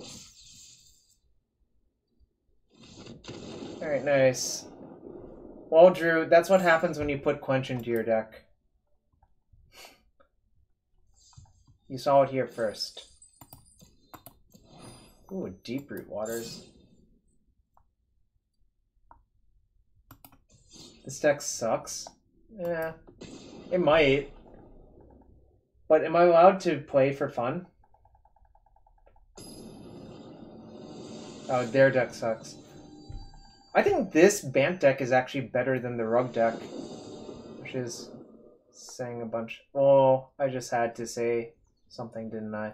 S1: Alright, nice. Well, Drew, that's what happens when you put Quench into your deck. You saw it here first. Ooh, Deep Root Waters. This deck sucks. Yeah, it might. But am I allowed to play for fun? Oh, their deck sucks. I think this Bant deck is actually better than the Rug deck, which is saying a bunch. Well, I just had to say something, didn't I?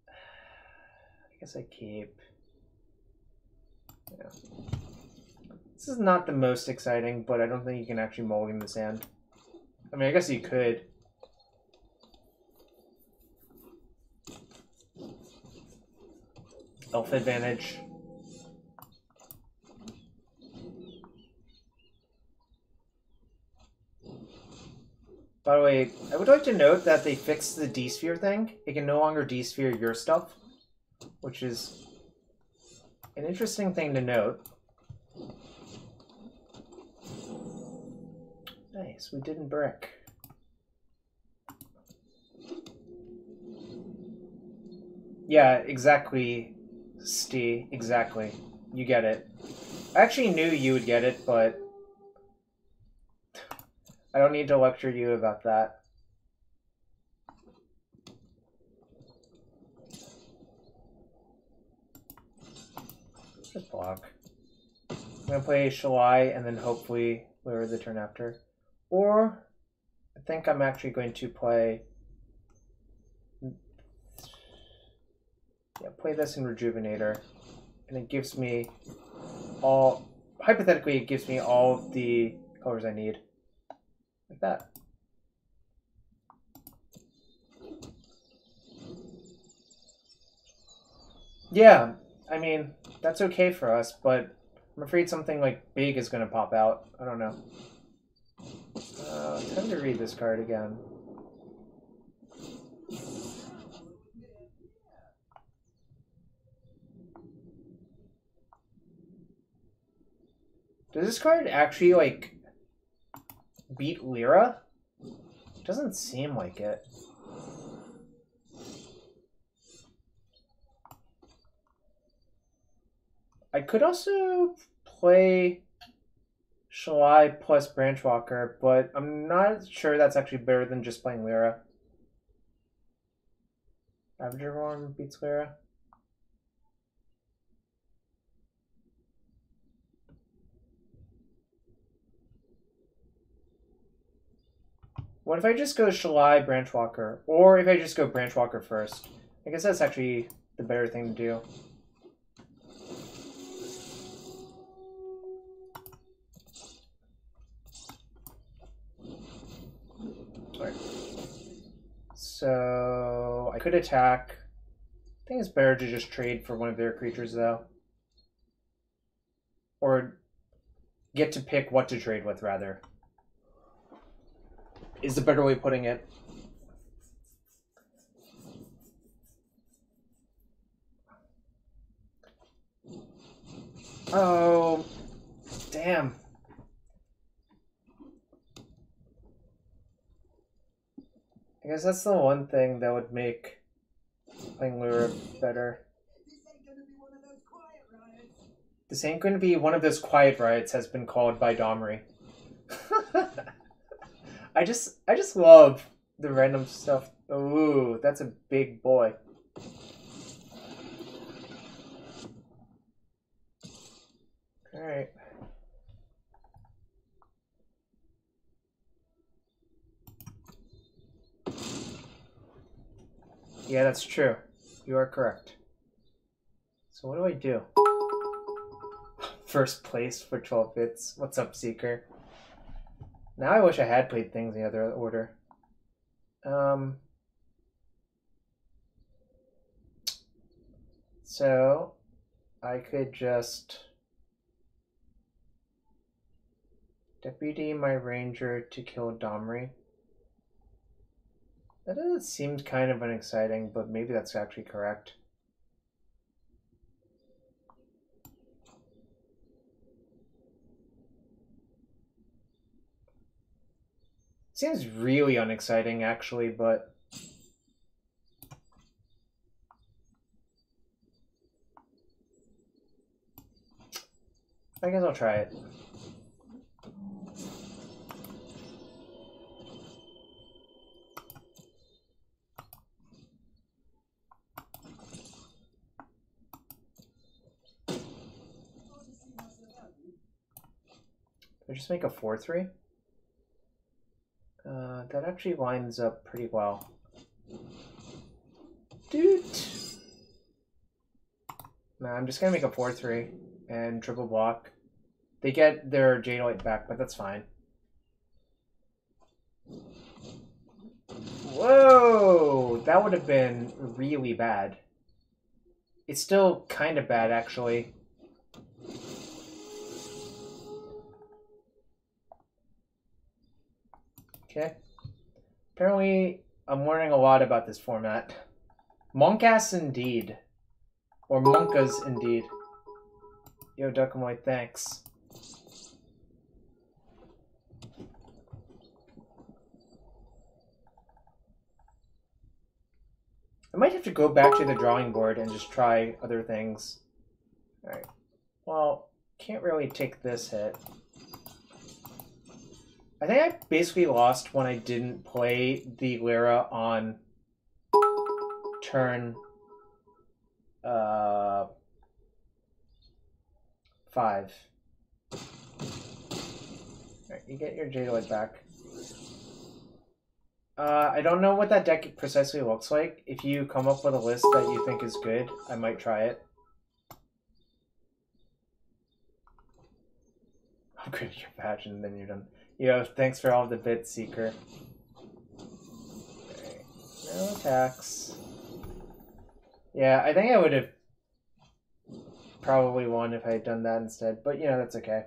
S1: I guess I keep. Yeah. This is not the most exciting, but I don't think you can actually mulligan this hand. I mean, I guess you could. Elf advantage. By the way, I would like to note that they fixed the D-Sphere thing. It can no longer D-Sphere your stuff, which is an interesting thing to note. Nice, we didn't brick. Yeah, exactly, Steve, exactly. You get it. I actually knew you would get it, but I don't need to lecture you about that. Just block. I'm going to play Shalai and then hopefully lure the turn after. Or I think I'm actually going to play... Yeah, play this in Rejuvenator. And it gives me all... Hypothetically, it gives me all of the colors I need. Like that. Yeah, I mean, that's okay for us, but I'm afraid something like big is going to pop out. I don't know. Time to read this card again. Does this card actually, like, beat Lyra? It doesn't seem like it. I could also play Shalai plus Branchwalker, but I'm not sure that's actually better than just playing Lyra. Ravager Worm beats Lyra. What if I just go Shalai, Branchwalker? Or if I just go Branchwalker first? I guess that's actually the better thing to do. Right. So I could attack. I think it's better to just trade for one of their creatures, though. Or get to pick what to trade with, rather. Is the better way of putting it. Oh, damn. I guess that's the one thing that would make playing Lyra better. This ain't going to be one of those quiet riots has been called by Domri. I just love the random stuff. Ooh, that's a big boy. Alright. Yeah, that's true. You are correct. So what do I do? First place for 12 bits. What's up, Seeker? Now I wish I had played things in the other order. So I could just deputy my ranger to kill Domri. That seems kind of unexciting, but maybe that's actually correct. Seems really unexciting, actually, but I guess I'll try it. I just make a 4/3? That actually lines up pretty well. Dude! Nah, I'm just gonna make a 4/3 and triple block. They get their Jadelight back, but that's fine. Whoa! That would have been really bad. It's still kind of bad, actually. Okay. Apparently, I'm learning a lot about this format. Monkass indeed. Or Monkas indeed. Yo, Duckamoy, thanks. I might have to go back to the drawing board and just try other things. Alright. Well, can't really take this hit. I think I basically lost when I didn't play the Lyra on turn 5. Alright, you get your Jadelight back. I don't know what that deck precisely looks like. If you come up with a list that you think is good, I might try it. Upgrade your badge and then you're done. Yo, thanks for all the bits, Seeker. Alright, no attacks. Yeah, I think I would have probably won if I had done that instead, but you know, that's okay.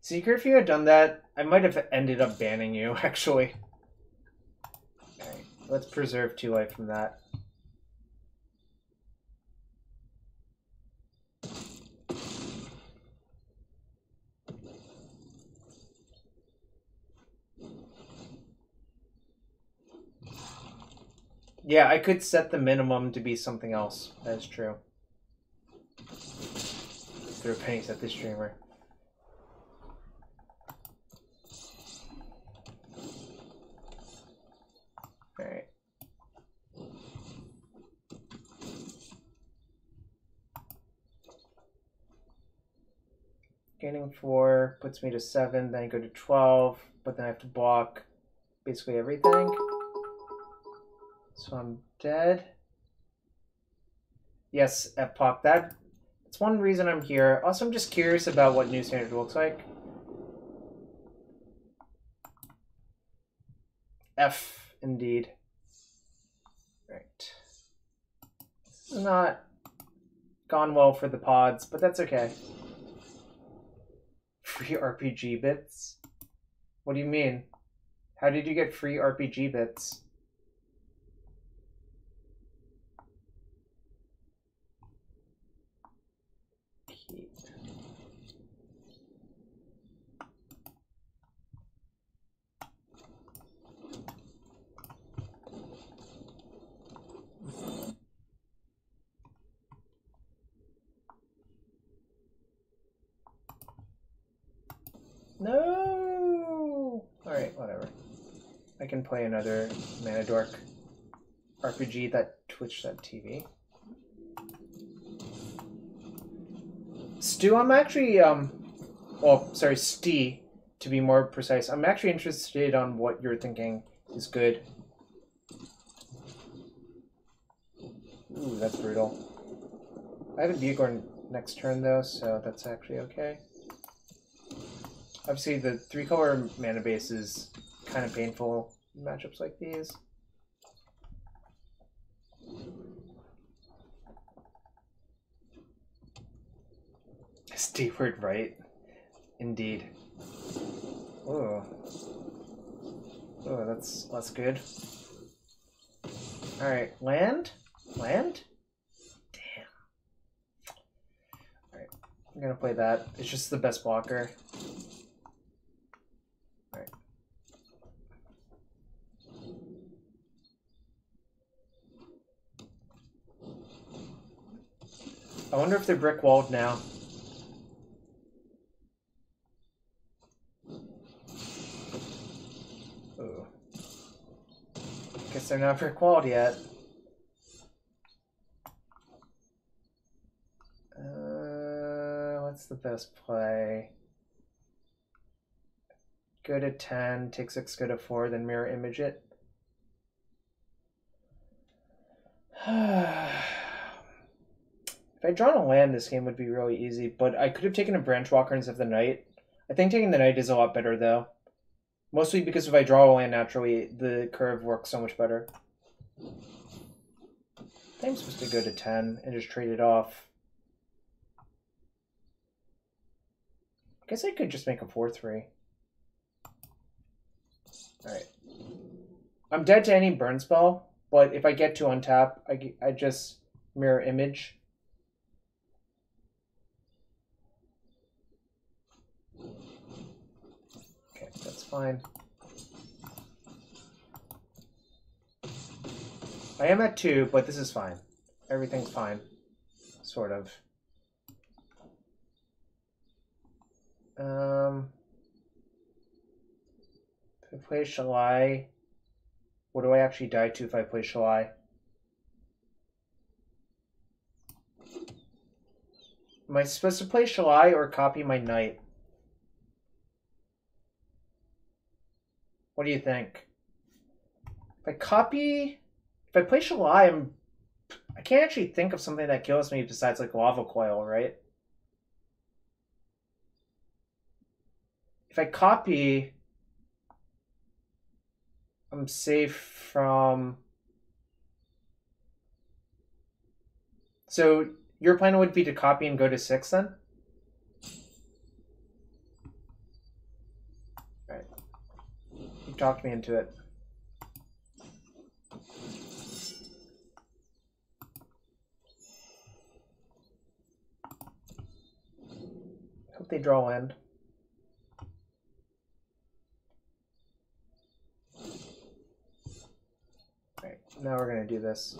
S1: Seeker, if you had done that, I might have ended up banning you, actually. Alright, let's preserve 2 life from that. Yeah, I could set the minimum to be something else. That is true. throw pennies at this streamer. Alright. Gaining 4 puts me to 7, then I go to 12, but then I have to block basically everything. So I'm dead. Yes, F-Pop. That's one reason I'm here. Also, I'm just curious about what New Standard looks like. F, indeed. Right. This is not gone well for the pods, but that's okay. Free RPG bits? What do you mean? How did you get free RPG bits? Keep. No! Alright, whatever. I can play another Mana Dork RPG that Twitch.tv. Stu, I'm actually, well, sorry, Stee, to be more precise. I'm actually interested on what you're thinking is good. Ooh, that's brutal. I have a Vigor next turn, though, so that's actually okay. Obviously, the 3-color mana base is kind of painful in matchups like these. Steward, right? Indeed. Ooh. Ooh, that's good. Alright, land? Land? Damn. Alright, I'm gonna play that. It's just the best blocker. Alright. I wonder if they're brick-walled now. Ooh. Guess they're not brick-walled yet. What's the best play? Go to 10, take 6, go to 4, then mirror image it. If I'd drawn a land, this game would be really easy, but I could have taken a Branch Walker instead of the Knight. I think taking the Knight is a lot better, though. Mostly because if I draw a land naturally, the curve works so much better. I think I'm supposed to go to 10 and just trade it off. I guess I could just make a 4-3. Alright. I'm dead to any burn spell, but if I get to untap, I just mirror image. Okay, that's fine. I am at 2, but this is fine. Everything's fine. Sort of. If I play Shalai, what do I actually die to if I play Shalai? Am I supposed to play Shalai or copy my Knight? What do you think? If I play Shalai, I can't actually think of something that kills me besides like Lava Coil, right? If I copy, I'm safe from... So your plan would be to copy and go to 6 then? Alright. You talked me into it. Hope they draw land. Alright, now we're gonna do this.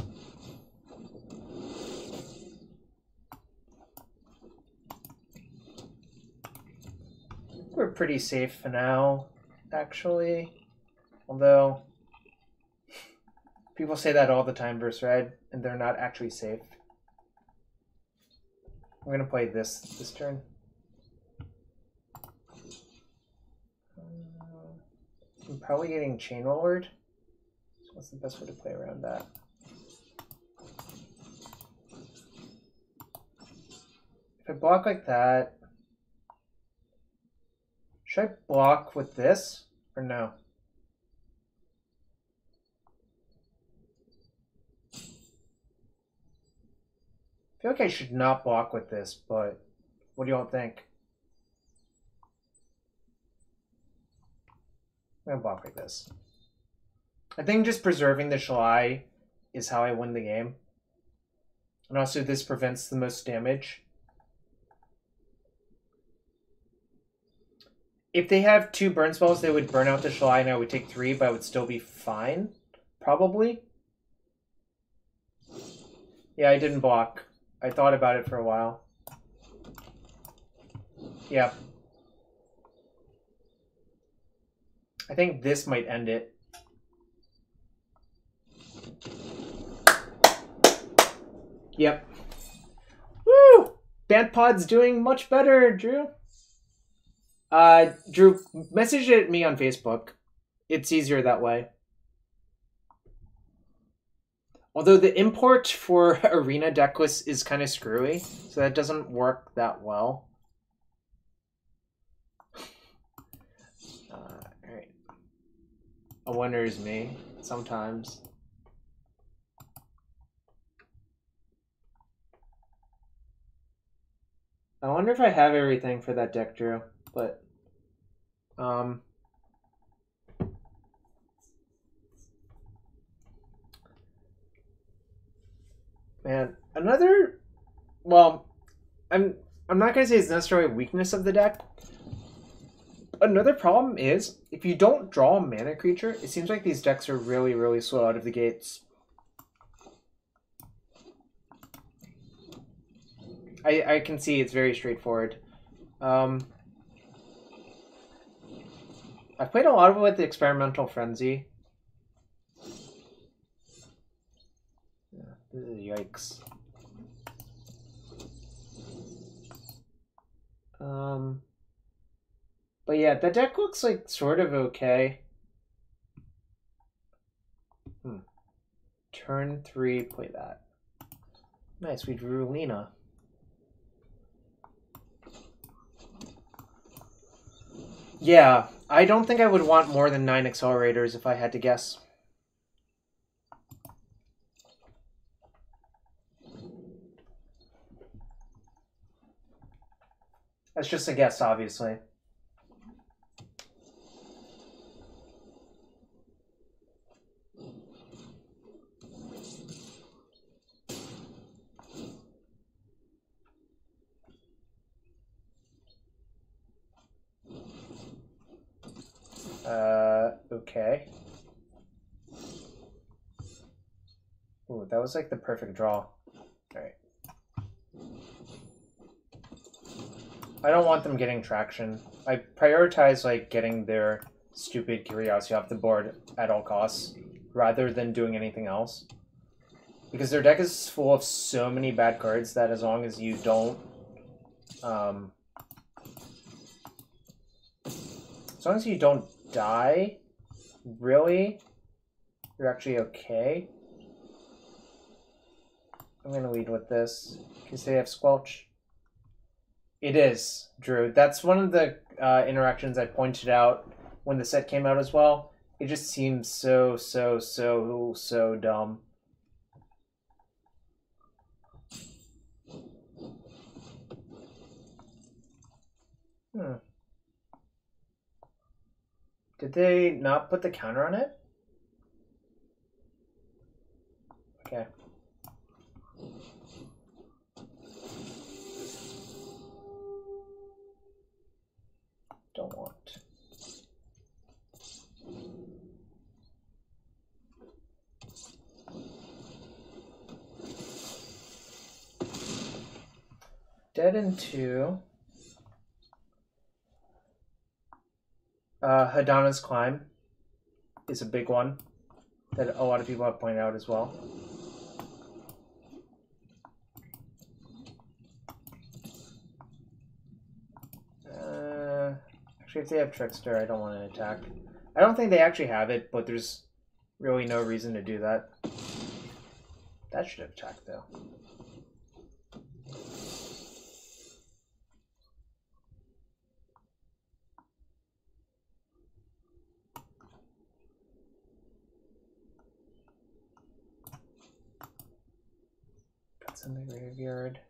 S1: pretty safe for now, actually. Although, people say that all the time versus red, and they're not actually safe. I'm gonna play this turn. I'm probably getting Chain Rollered. So what's the best way to play around that? If I block like that, should I block with this or no? I feel like I should not block with this, but what do you all think? I'm gonna block like this. I think just preserving the Shalai is how I win the game. And also this prevents the most damage. If they have 2 burn spells, they would burn out the Shalai and I would take 3, but I would still be fine. Probably. Yeah, I didn't block. I thought about it for a while. Yeah. I think this might end it. Yep. Woo! Bant Pod's doing much better, Drew. Drew, message it me on Facebook. It's easier that way. Although the import for Arena Decklist is kind of screwy, so that doesn't work that well. Alright. A wonder is me, sometimes. I wonder if I have everything for that deck, Drew, but man, another, well, I'm not gonna say it's necessarily a weakness of the deck. Another problem is if you don't draw a mana creature, it seems like these decks are really, really slow out of the gates. I can see it's very straightforward. I've played a lot of it with the Experimental Frenzy. Yikes. But yeah, the deck looks like sort of okay. Turn 3, play that. Nice, we drew Lena. Yeah, I don't think I would want more than 9 accelerators if I had to guess. That's just a guess, obviously. Okay. Ooh, that was like the perfect draw. Alright. I don't want them getting traction. I prioritize like getting their stupid curiosity off the board at all costs, rather than doing anything else. Because their deck is full of so many bad cards that as long as you don't as long as you don't die, really, you're actually okay. I'm gonna lead with this because they have Squelch. It is, Drew. That's one of the interactions I pointed out when the set came out as well. It just seems so dumb. Did they not put the counter on it? Okay. Don't want. Dead in 2. Hadana's Climb is a big one that a lot of people have pointed out as well. Actually, if they have Trickster, I don't want to attack. I don't think they actually have it, but there's really no reason to do that. That should have attacked, though. That's in the graveyard.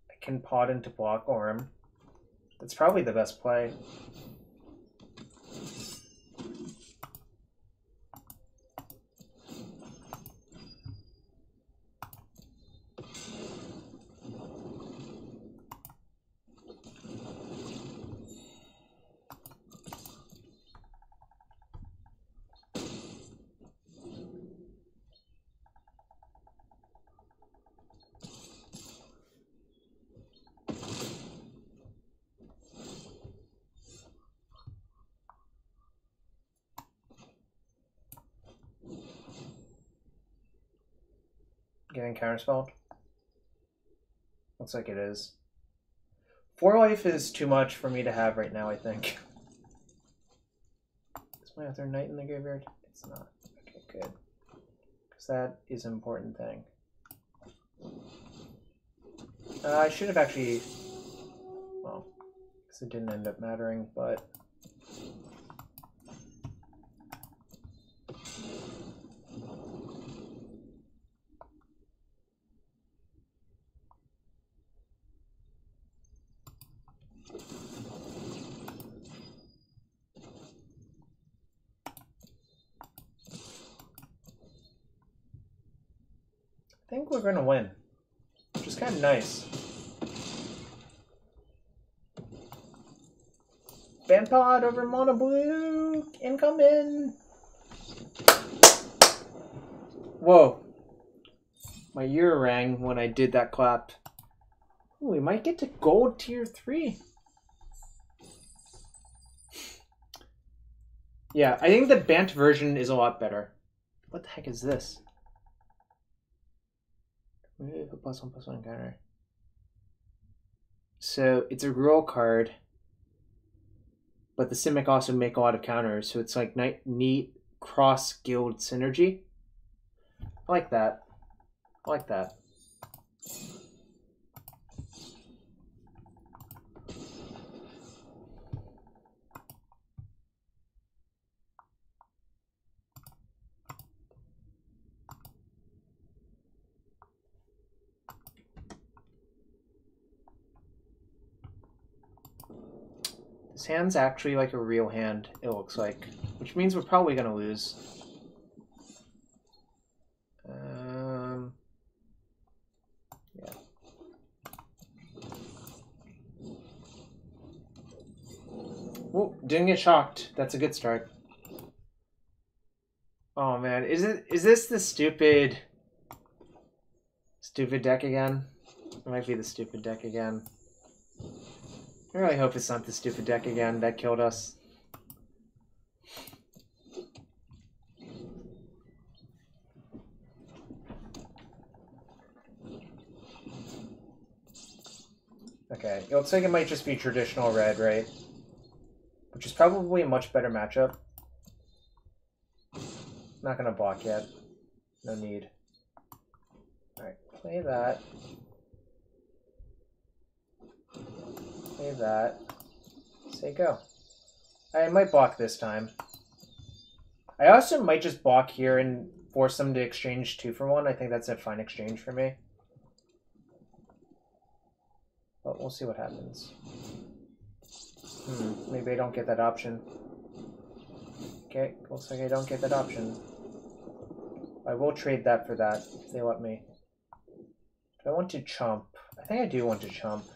S1: I can pot into block Orm. That's probably the best play. Getting counterspelled? Looks like it is. 4 life is too much for me to have right now, I think. Is my other knight in the graveyard? It's not. Okay, good. Because that is an important thing. I should have actually... Well, because it didn't end up mattering, but... I think we're going to win, which is kind of nice. Bant pod over mono blue, incoming! Whoa. My ear rang when I did that clap. Ooh, we might get to gold tier 3. Yeah, I think the Bant version is a lot better. What the heck is this? +1/+1 counter. So it's a rule card, but the Simic also make a lot of counters, so it's like neat cross guild synergy. I like that. I like that. This hand's actually like a real hand, it looks like. Which means we're probably going to lose. Yeah. Whoa, didn't get shocked. That's a good start. Oh man, is this the stupid deck again? It might be the stupid deck again. I really hope it's not the stupid deck again that killed us. Okay, it looks like it might just be traditional red, right? Which is probably a much better matchup. Not gonna block yet. No need. Alright, play that. Play that. Say go. I might block this time. I also might just block here and force them to exchange 2 for 1. I think that's a fine exchange for me. But we'll see what happens. Maybe I don't get that option. Okay, looks like I don't get that option. I will trade that for that, if they let me. Do I want to chump? I think I do want to chump.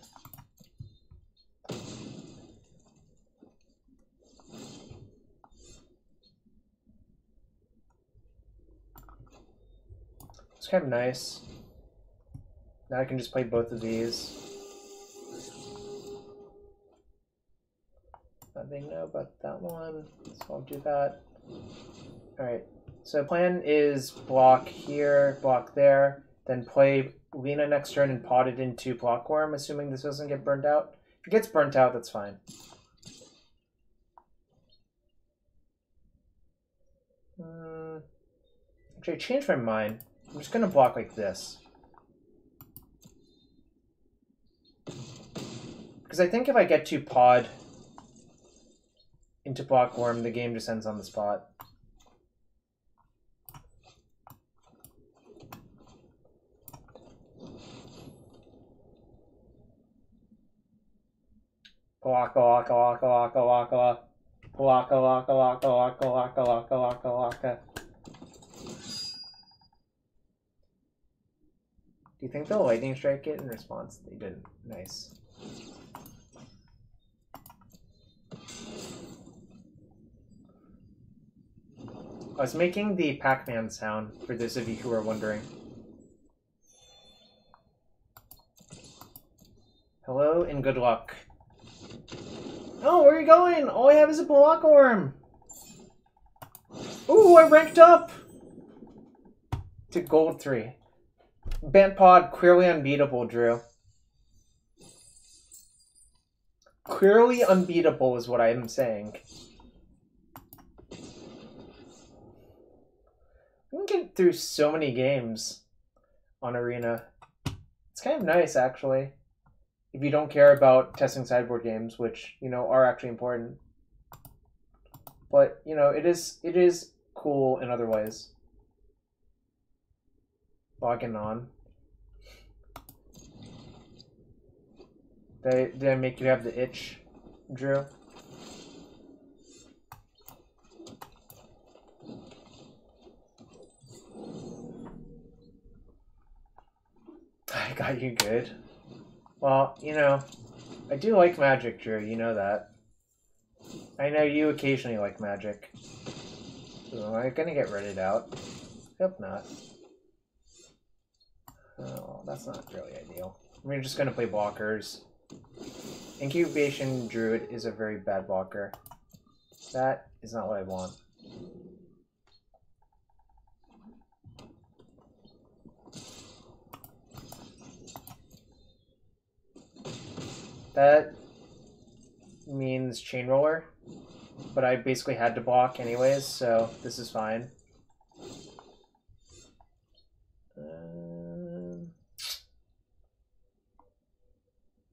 S1: It's kind of nice. Now I can just play both of these. that one, so I'll do that. Alright, so the plan is block here, block there, then play Lena next turn and pot it into Blockworm, assuming this doesn't get burnt out. If it gets burnt out, that's fine. Actually, I changed my mind. I'm just going to block like this. Because I think if I get to pod into Blockworm, the game just ends on the spot. Waka waka waka waka waka waka waka waka waka waka waka waka waka. Do you think they'll lightning strike it in response? They didn't. Nice. I was making the Pac-Man sound for those of you who are wondering. Hello and good luck. Oh, where are you going? All I have is a Blockworm. Ooh, I ranked up to Gold 3. Bant pod, clearly unbeatable, Drew. Clearly unbeatable is what I am saying. We can get through so many games on Arena. It's kind of nice, actually. If you don't care about testing sideboard games, which, you know, are actually important. But, you know, it is cool in other ways. Logging on. Did I make you have the itch, Drew? I got you good. Well, you know, I do like Magic, Drew. You know that. I know you occasionally like Magic. So am I gonna get redded out? Hope not. Oh, that's not really ideal. We're just gonna play blockers. Incubation Druid is a very bad blocker. That is not what I want. That means Chain Roller, but I basically had to block anyways, so this is fine.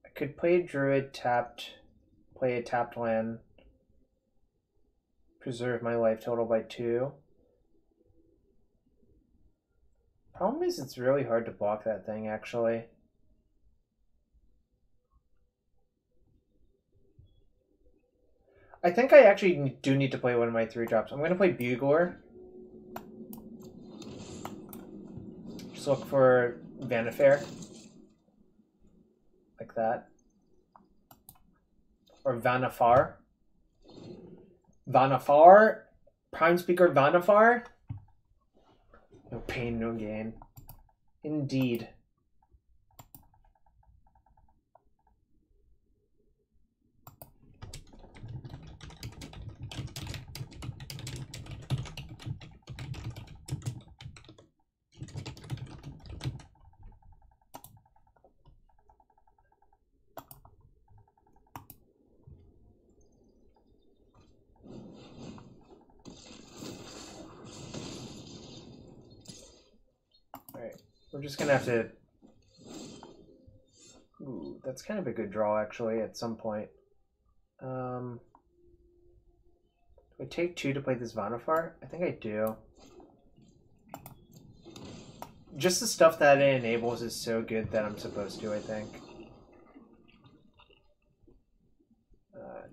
S1: I could play Druid tapped, play a tapped land, preserve my life total by 2. Problem is it's really hard to block that thing, actually. I think I actually do need to play one of my 3-drops. I'm going to play Bugler. Just look for Vannifar. Like that. Or Vannifar. Vannifar? Prime Speaker Vannifar? No pain, no gain. Indeed. We're just gonna have to... Ooh, that's kind of a good draw, actually, at some point. Do I take 2 to play this Vannifar? I think I do. Just the stuff that it enables is so good that I'm supposed to, I think.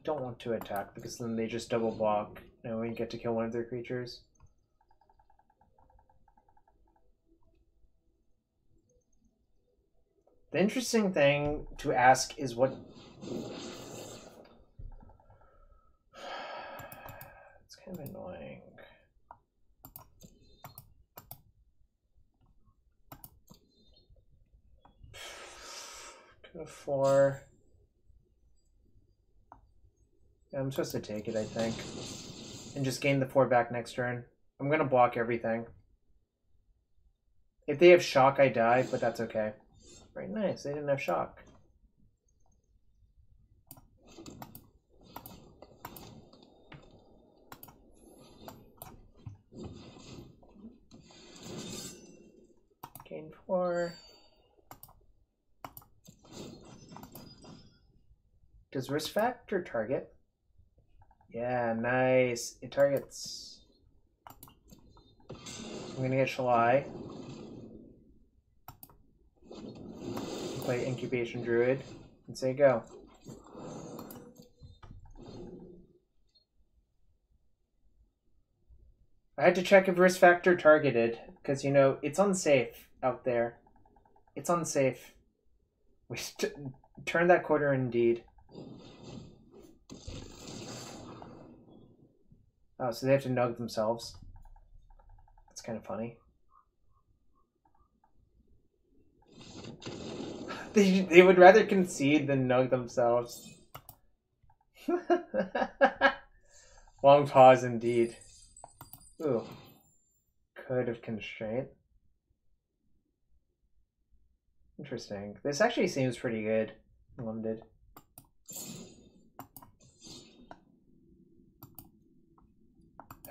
S1: Don't want to attack, because then they just double block, and we get to kill one of their creatures. The interesting thing to ask is what... It's kind of annoying. Go 4. I'm supposed to take it, I think. And just gain the 4 back next turn. I'm gonna block everything. If they have shock, I die, but that's okay. Right, nice. They didn't have shock. Gain 4. Does risk factor target? Yeah, nice. It targets. I'm gonna get Shalai. Play Incubation Druid and say go. I had to check if risk factor targeted because, you know, it's unsafe out there. It's unsafe. We turn that quarter indeed. Oh, so they have to nug themselves. That's kind of funny. They would rather concede than nug themselves. Long pause indeed. Ooh. Could have constraint. Interesting. This actually seems pretty good. Limited.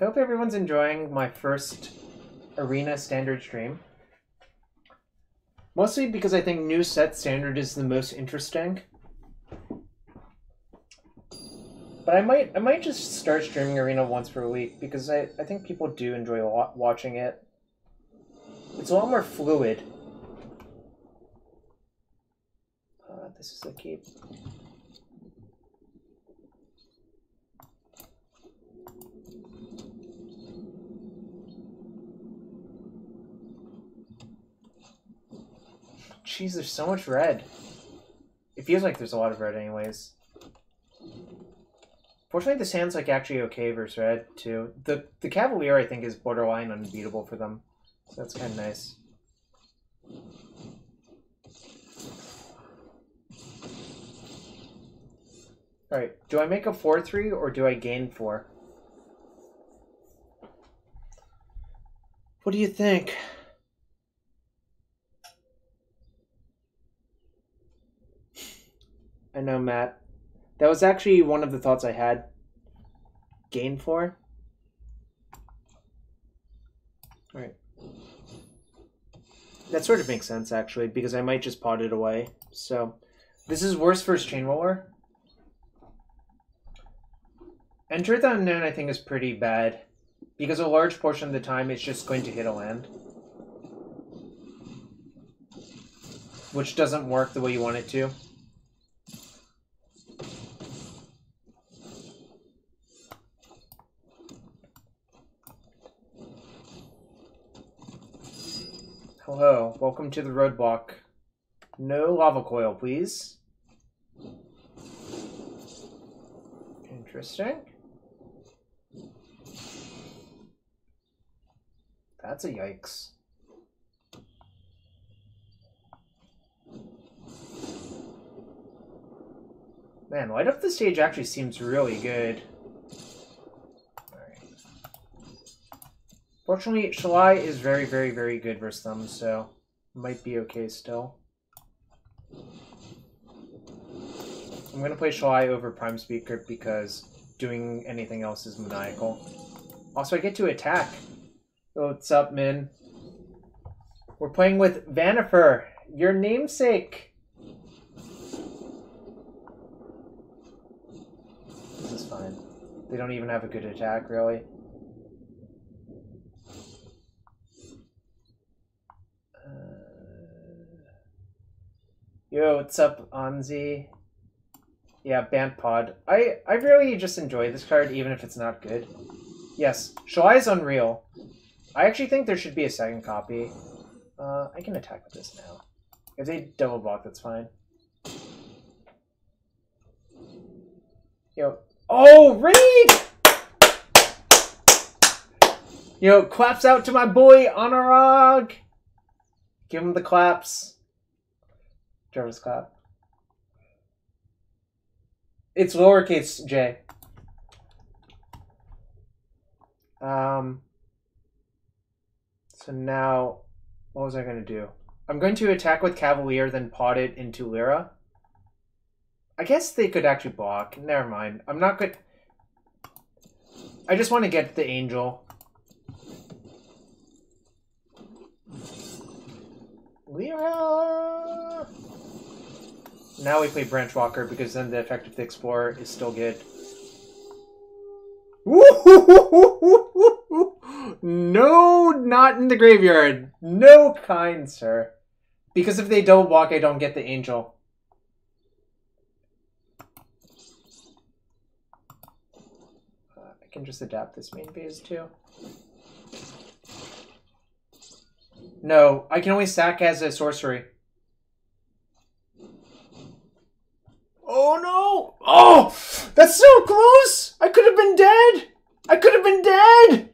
S1: I hope everyone's enjoying my first Arena Standard stream. Mostly because I think new set standard is the most interesting. But I might just start streaming Arena once per week because I think people do enjoy watching it. It's a lot more fluid. This is a keep. Jeez, there's so much red. It feels like there's a lot of red anyways. Fortunately, this hand's like actually okay versus red too. The Cavalier I think is borderline unbeatable for them. So that's kind of nice. Alright, do I make a 4-3 or do I gain 4? What do you think? I know, Matt. That was actually one of the thoughts I had. Gain 4? Alright. That sort of makes sense, actually, because I might just pot it away. So, this is worse for his Chain Roller. Enter the Unknown, I think, is pretty bad. Because a large portion of the time, it's just going to hit a land. Which doesn't work the way you want it to. Hello, welcome to the roadblock. No lava coil, please. Interesting. That's a yikes. Man, light up the stage actually seems really good. Alright. Fortunately, Shalai is very, very, very good versus them, so might be okay still. I'm gonna play Shalai over Prime Speaker because doing anything else is maniacal. Also, I get to attack. Oh, what's up, Min? We're playing with Vannifar, your namesake. This is fine. They don't even have a good attack, really. Yo, what's up, Anzi? Yeah, Bant Pod. I really just enjoy this card, even if it's not good. Yes, Shalai is unreal. I actually think there should be a second copy. I can attack with this now. If they double block, that's fine. Yo. Oh, Reed! Yo, claps out to my boy, Anurag! Give him the claps. Jarvis clap. It's lowercase j. So now, what was I going to do? I'm going to attack with Cavalier, then pot it into Lyra. I guess they could actually block. Never mind. I'm not good. I just want to get the Angel. Lyra! Now we play Branch Walker because then the effect of the Explorer is still good. No, not in the graveyard. No, kind sir. Because if they double block, I don't get the Angel. I can just adapt this main phase too. No, I can only sack as a sorcery. Oh no! Oh! That's so close! I could have been dead! I could have been dead!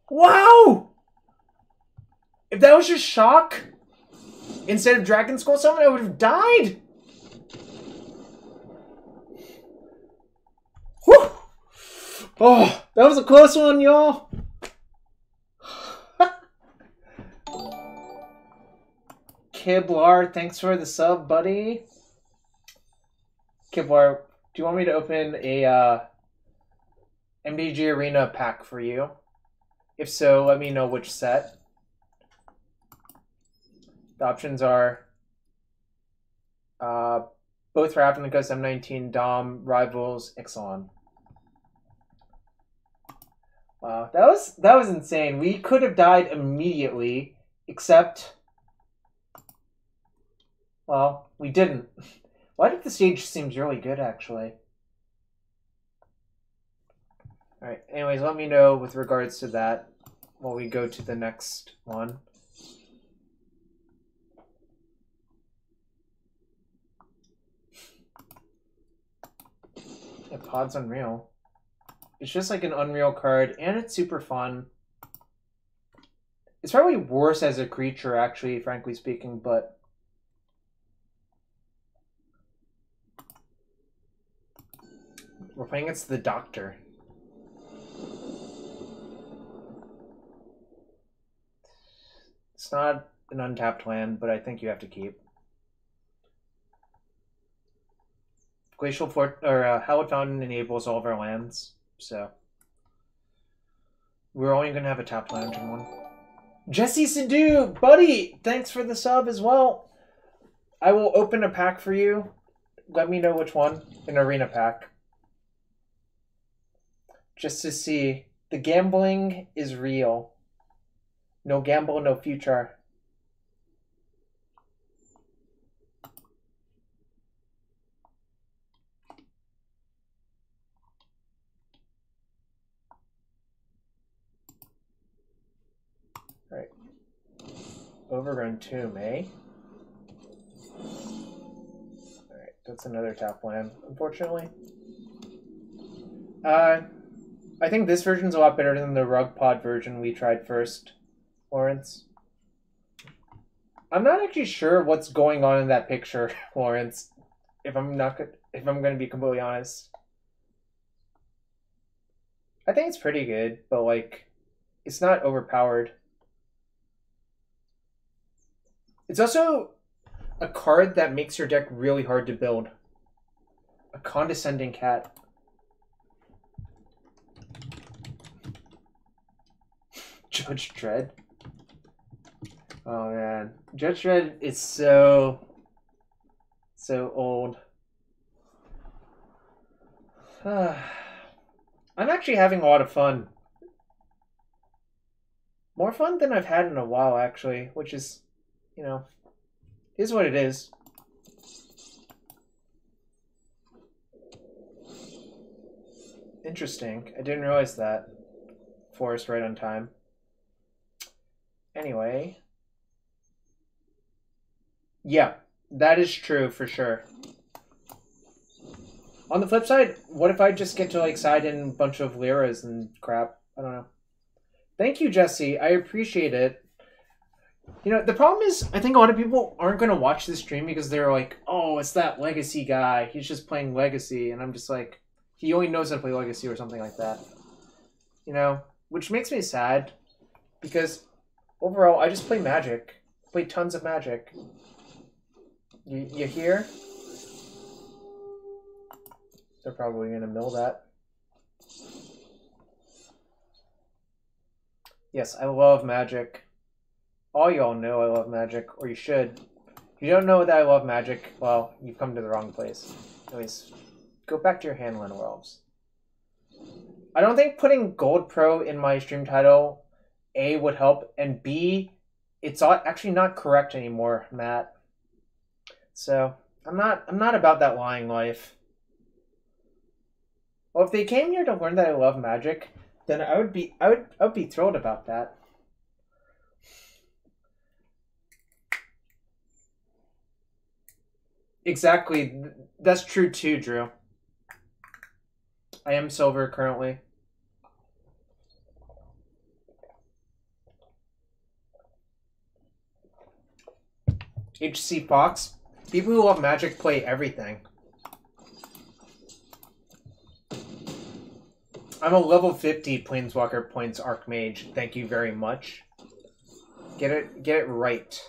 S1: Wow! If that was just shock, instead of Dragon Skull Summon, I would have died! Whew! Oh, that was a close one, y'all! Kiblar, thanks for the sub, buddy. Kiblar, do you want me to open a MDG Arena pack for you? If so, let me know which set. The options are both Ravnicus, M19, Dom, Rivals, Ixalan. Wow, that was insane. We could have died immediately, except, well, we didn't. Why did the stage seems really good, actually? Alright, anyways, let me know with regards to that while we go to the next one. Yeah, Pod's Unreal. It's just like an Unreal card, and it's super fun. It's probably worse as a creature, actually, frankly speaking, but... We're playing against the Doctor. It's not an untapped land, but I think you have to keep. Glacial Fort or Hallowed Fountain enables all of our lands, so we're only gonna have a tapped land in one. Jesse Sadu, buddy, thanks for the sub as well. I will open a pack for you. Let me know which one. An arena pack. Just to see. The gambling is real. No gamble, no future. Alright. Overrun Tomb, eh? Alright, that's another tap land, unfortunately. I think this version's a lot better than the Rug Pod version we tried first, Lawrence. I'm not actually sure what's going on in that picture, Lawrence. If I'm going to be completely honest. I think it's pretty good, but like, it's not overpowered. It's also a card that makes your deck really hard to build. A Condescending Cat. Judge Dredd. Oh man, Judge Dredd is so old. I'm actually having a lot of fun. More fun than I've had in a while, actually, which is, you know, is what it is. Interesting. I didn't realize that. Forest right on time. Anyway. Yeah, that is true for sure. On the flip side, what if I just get to like side in a bunch of Lyras and crap? I don't know. Thank you, Jesse. I appreciate it. You know, the problem is, I think a lot of people aren't going to watch this stream because they're like, oh, it's that Legacy guy. He's just playing Legacy. And I'm just like, he only knows how to play Legacy or something like that. You know, which makes me sad because overall I just play Magic. Play tons of Magic. You hear? They're probably gonna mill that. Yes, I love Magic. All y'all know I love Magic, or you should. If you don't know that I love Magic, well, you've come to the wrong place. Anyways, go back to your hand, Elves. I don't think putting Gold Pro in my stream title, A, would help, and B, it's actually not correct anymore, Matt. So I'm not about that lying life. Well, if they came here to learn that I love Magic, then I would be thrilled about that. Exactly. That's true too, Drew. I am silver currently. HC Fox. People who love Magic play everything. I'm a level 50 Planeswalker Points Archmage. Thank you very much. Get it right.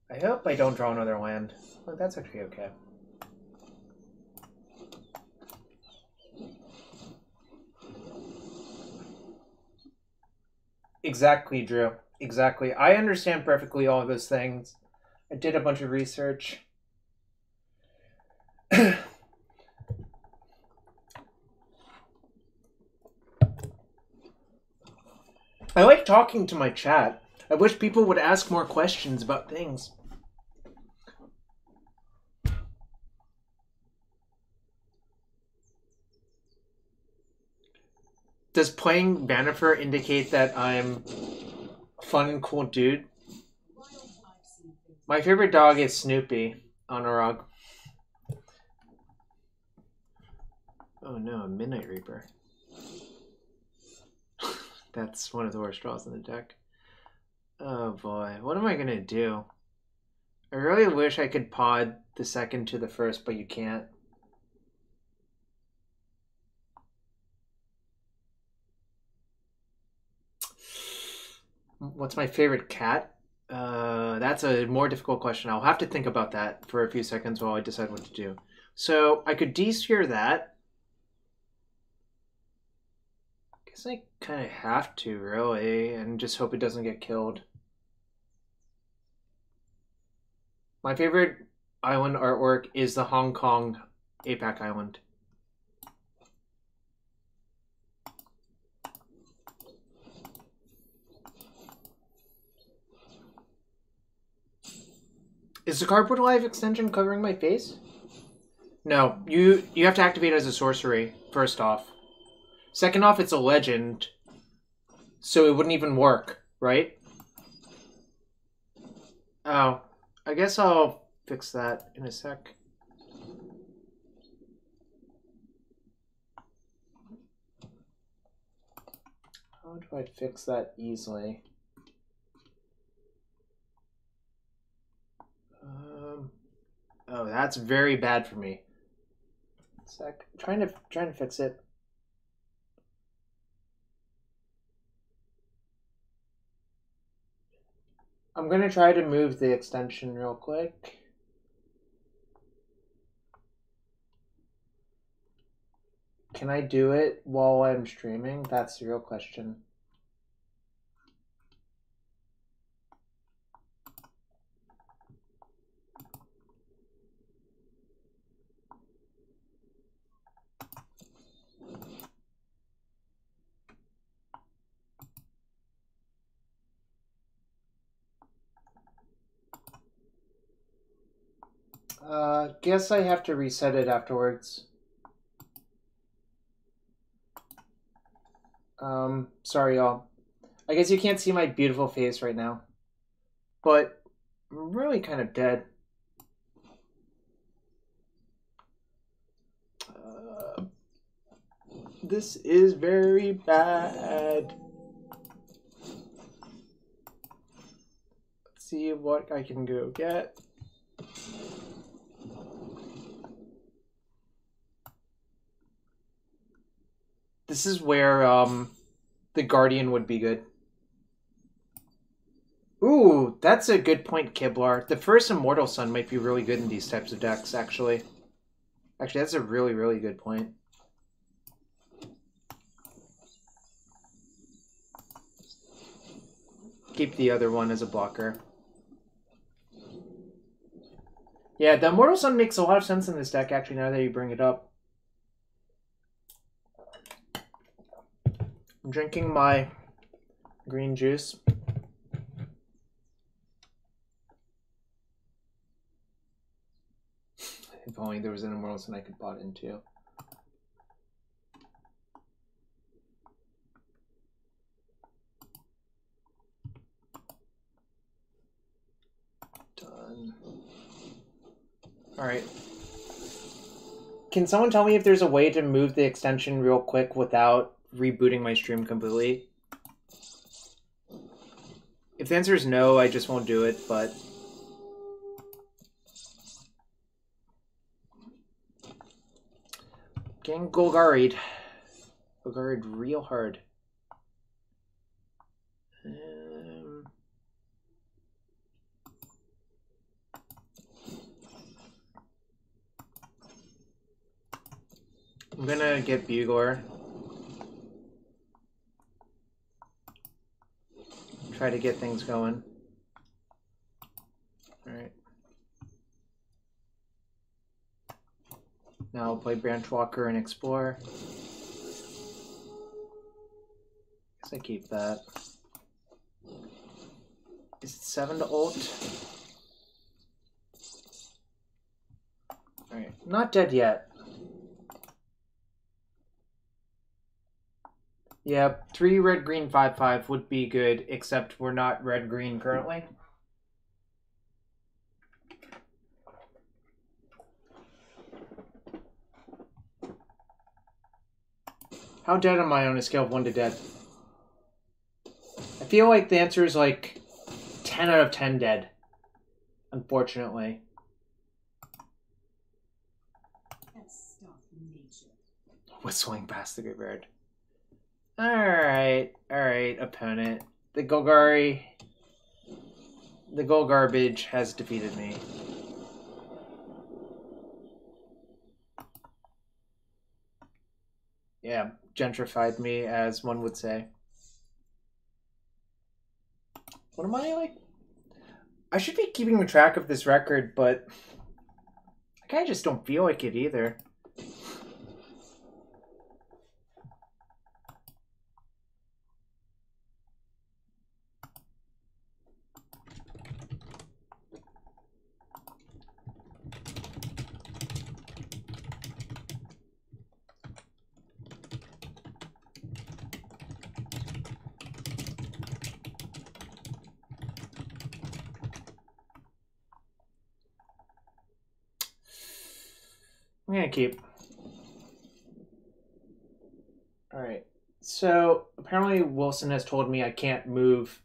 S1: I hope I don't draw another land. Oh, that's actually okay. Exactly, Drew. Exactly. I understand perfectly all of those things. I did a bunch of research. I like talking to my chat. I wish people would ask more questions about things. Does playing Vannifar indicate that I'm a fun and cool dude? My favorite dog is Snoopy on a rug. Oh no, a Midnight Reaper. That's one of the worst draws in the deck. Oh boy, what am I gonna do? I really wish I could pod the second to the first, but you can't. What's my favorite cat? That's a more difficult question. I'll have to think about that for a few seconds while I decide what to do. So I could de-sphere that. I guess I kind of have to, really, and just hope it doesn't get killed. My favorite island artwork is the Hong Kong APAC island. Is the Cardboard Live extension covering my face? No, you have to activate it as a sorcery, first off. Second off, it's a legend, so it wouldn't even work, right? Oh, I guess I'll fix that in a sec. How do I fix that easily? Oh, that's very bad for me. Sec. Trying to fix it. I'm gonna try to move the extension real quick. Can I do it while I'm streaming? That's the real question. Guess I have to reset it afterwards. Sorry, y'all. I guess you can't see my beautiful face right now. But I'm really kind of dead. This is very bad. Let's see what I can go get. This is where The Guardian would be good. Ooh, that's a good point, Kiblar. The first Immortal Sun might be really good in these types of decks, actually. Actually, that's a really, really good point. Keep the other one as a blocker. Yeah, the Immortal Sun makes a lot of sense in this deck, actually, now that you bring it up. I'm drinking my green juice. If only there was an Immortal Sun I could bot into. Done. Alright. Can someone tell me if there's a way to move the extension real quick without rebooting my stream completely? If the answer is no, I just won't do it, but... Getting Golgari'd. Golgari'd real hard. I'm gonna get Bugler. Try to get things going. Alright. Now I'll play Branchwalker and Explore. Guess I keep that. Is it 7 to ult? Alright, not dead yet. Yeah, 3 red, green, 5/5 would be good, except we're not red, green currently. How dead am I on a scale of 1 to dead? I feel like the answer is like 10 out of 10 dead, unfortunately. Whistling past the graveyard. Alright, opponent. The Golgarbage has defeated me. Yeah, gentrified me, as one would say. What am I like? I should be keeping track of this record, but I kind of just don't feel like it either. I'm gonna keep. Alright. So, apparently Wilson has told me I can't move.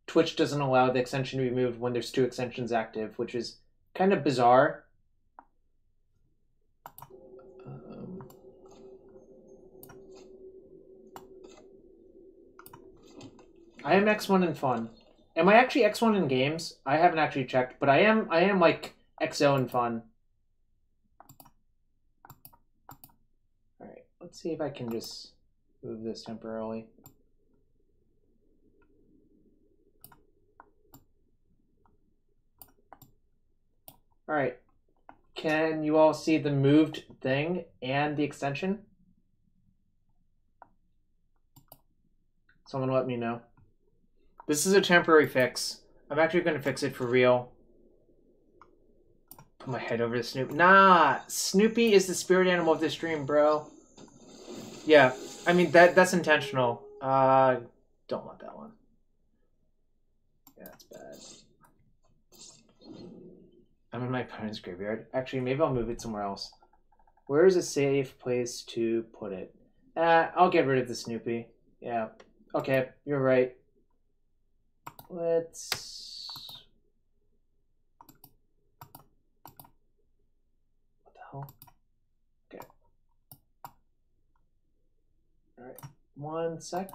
S1: Twitch doesn't allow the extension to be moved when there's 2 extensions active, which is kind of bizarre. I am X1 in fun. Am I actually X1 in games? I haven't actually checked, but I am like XO in fun. Alright, let's see if I can just move this temporarily. Alright. Can you all see the moved thing and the extension? Someone let me know. This is a temporary fix. I'm actually going to fix it for real. Put my head over to Snoop. Nah! Snoopy is the spirit animal of this stream, bro. Yeah, I mean, that's intentional. Don't want that one. Yeah, that's bad. I'm in my parents' graveyard. Actually, maybe I'll move it somewhere else. Where is a safe place to put it? I'll get rid of the Snoopy. Yeah. Okay, you're right. Let's... What the hell? Okay. Alright, one sec.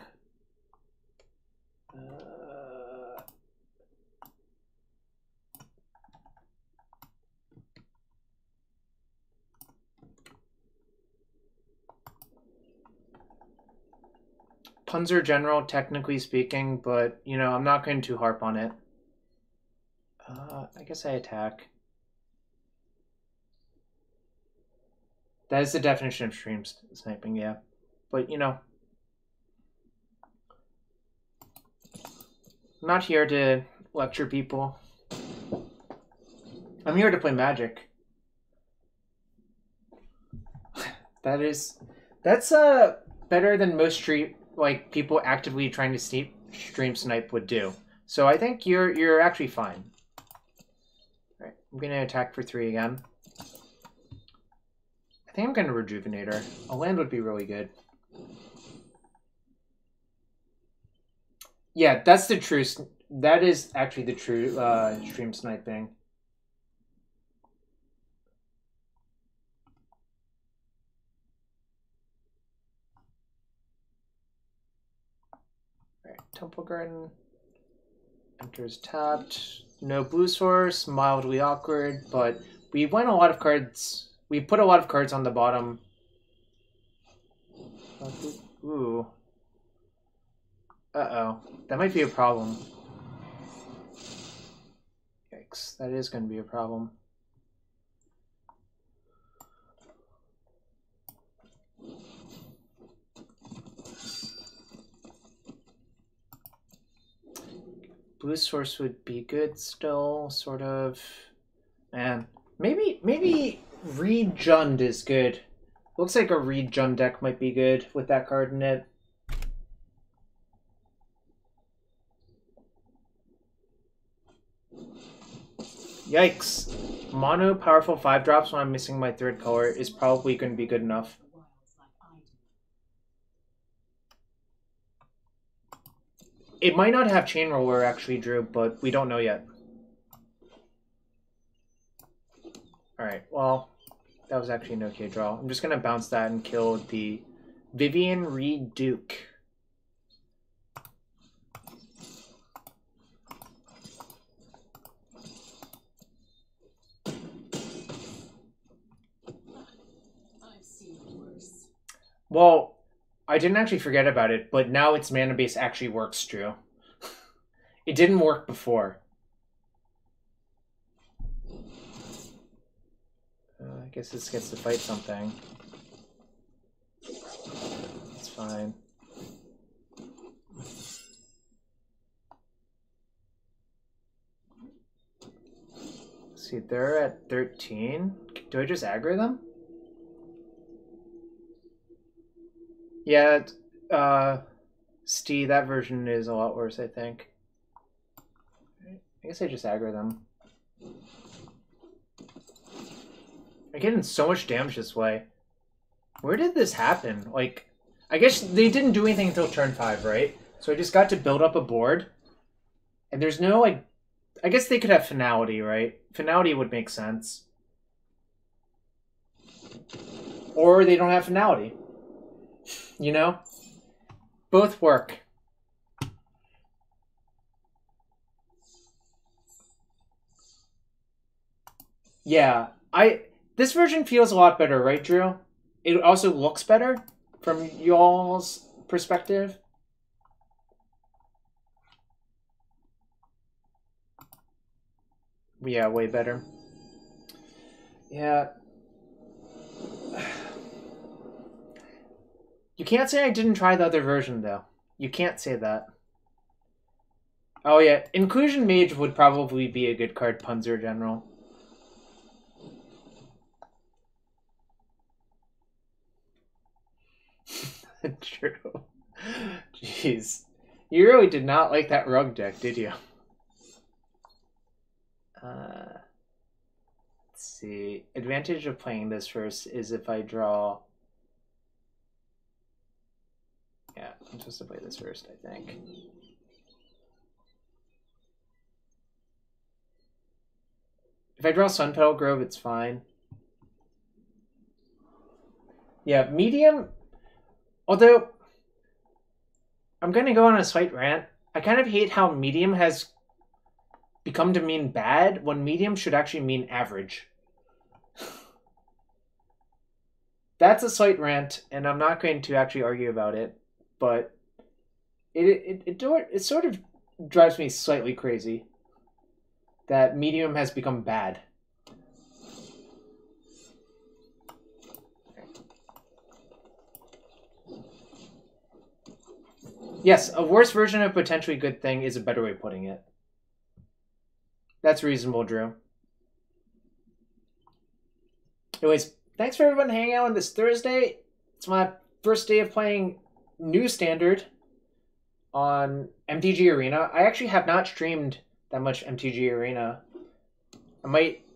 S1: Panzer General, technically speaking, but, you know, I'm not going to harp on it. I guess I attack. That is the definition of stream sniping, yeah. But, you know, I'm not here to lecture people. I'm here to play Magic. That's better than most people actively trying to stream snipe would do. So I think you're actually fine. All right, I'm gonna attack for 3 again. I think I'm gonna Rejuvenator. A land would be really good. Yeah, that's the true. That is actually the true stream sniping. Alright, Temple Garden enters tapped. No blue source, mildly awkward, but we went a lot of cards. We put a lot of cards on the bottom. Ooh. Uh-oh. That might be a problem. Yikes. That is going to be a problem. Blue source would be good still, sort of. Man, maybe Reed Jund is good. Looks like a Reed Jund deck might be good with that card in it. Yikes. Mono powerful 5-drops when I'm missing my 3rd color is probably going to be good enough. It might not have Chain Roller actually, Drew, but we don't know yet. Alright, well, that was actually an okay draw. I'm just going to bounce that and kill the Vivian Reed Duke. Well, I didn't actually forget about it, but now its mana base actually works, Drew. It didn't work before. I guess this gets to fight something. It's fine. Let's see, they're at 13. Do I just aggro them? Yeah, Steve, that version is a lot worse, I think. I guess I just aggro them. I'm getting so much damage this way. Where did this happen? Like, I guess they didn't do anything until turn 5, right? So I just got to build up a board. And there's no, like... I guess they could have Finality, right? Finality would make sense. Or they don't have Finality. You know? Both work. Yeah, this version feels a lot better, right, Drew? It also looks better from y'all's perspective. Yeah, way better. Yeah. You can't say I didn't try the other version, though. You can't say that. Oh, yeah. Inclusion Mage would probably be a good card, Panzer General. True. Jeez. You really did not like that rug deck, did you? Let's see. Advantage of playing this first is if I draw... Yeah, I'm supposed to play this first, I think. If I draw Sun Petal Grove, it's fine. Yeah, medium... Although, I'm going to go on a slight rant. I kind of hate how medium has become to mean bad when medium should actually mean average. That's a slight rant, and I'm not going to actually argue about it, but It sort of drives me slightly crazy that medium has become bad. Yes, a worse version of potentially good thing is a better way of putting it. That's reasonable, Drew. Anyways, thanks for everyone hanging out on this Thursday. It's my first day of playing New Standard on MTG Arena. I actually have not streamed that much MTG Arena. I might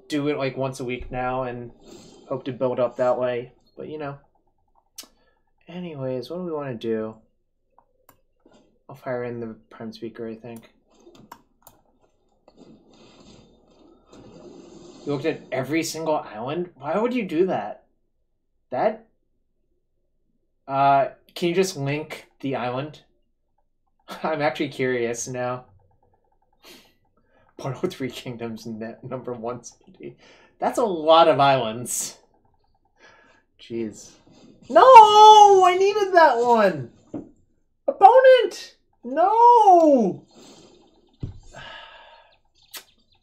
S1: do it like once a week now and hope to build up that way. But, you know. Anyways, what do we want to do? I'll fire in the Prime Speaker, I think. You looked at every single island? Why would you do that? That? Can you just link the island? I'm actually curious now. Portal 3 Kingdoms number 1 city. That's a lot of islands. Jeez. No! I needed that one! Opponent! No!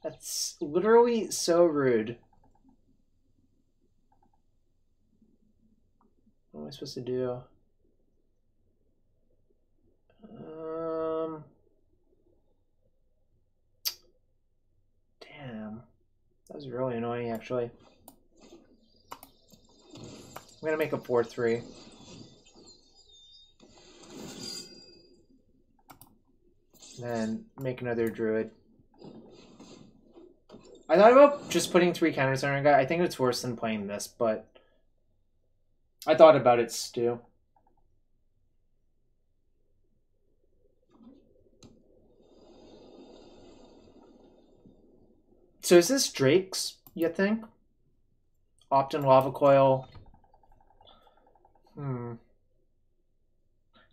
S1: That's literally so rude. What am I supposed to do? Damn. That was really annoying, actually. I'm gonna make a 4-3. Then make another druid. I thought about just putting 3 counters on our guy. I think it's worse than playing this, but I thought about it, Stu. So is this Drake's, you think? Opt-in Lava Coil.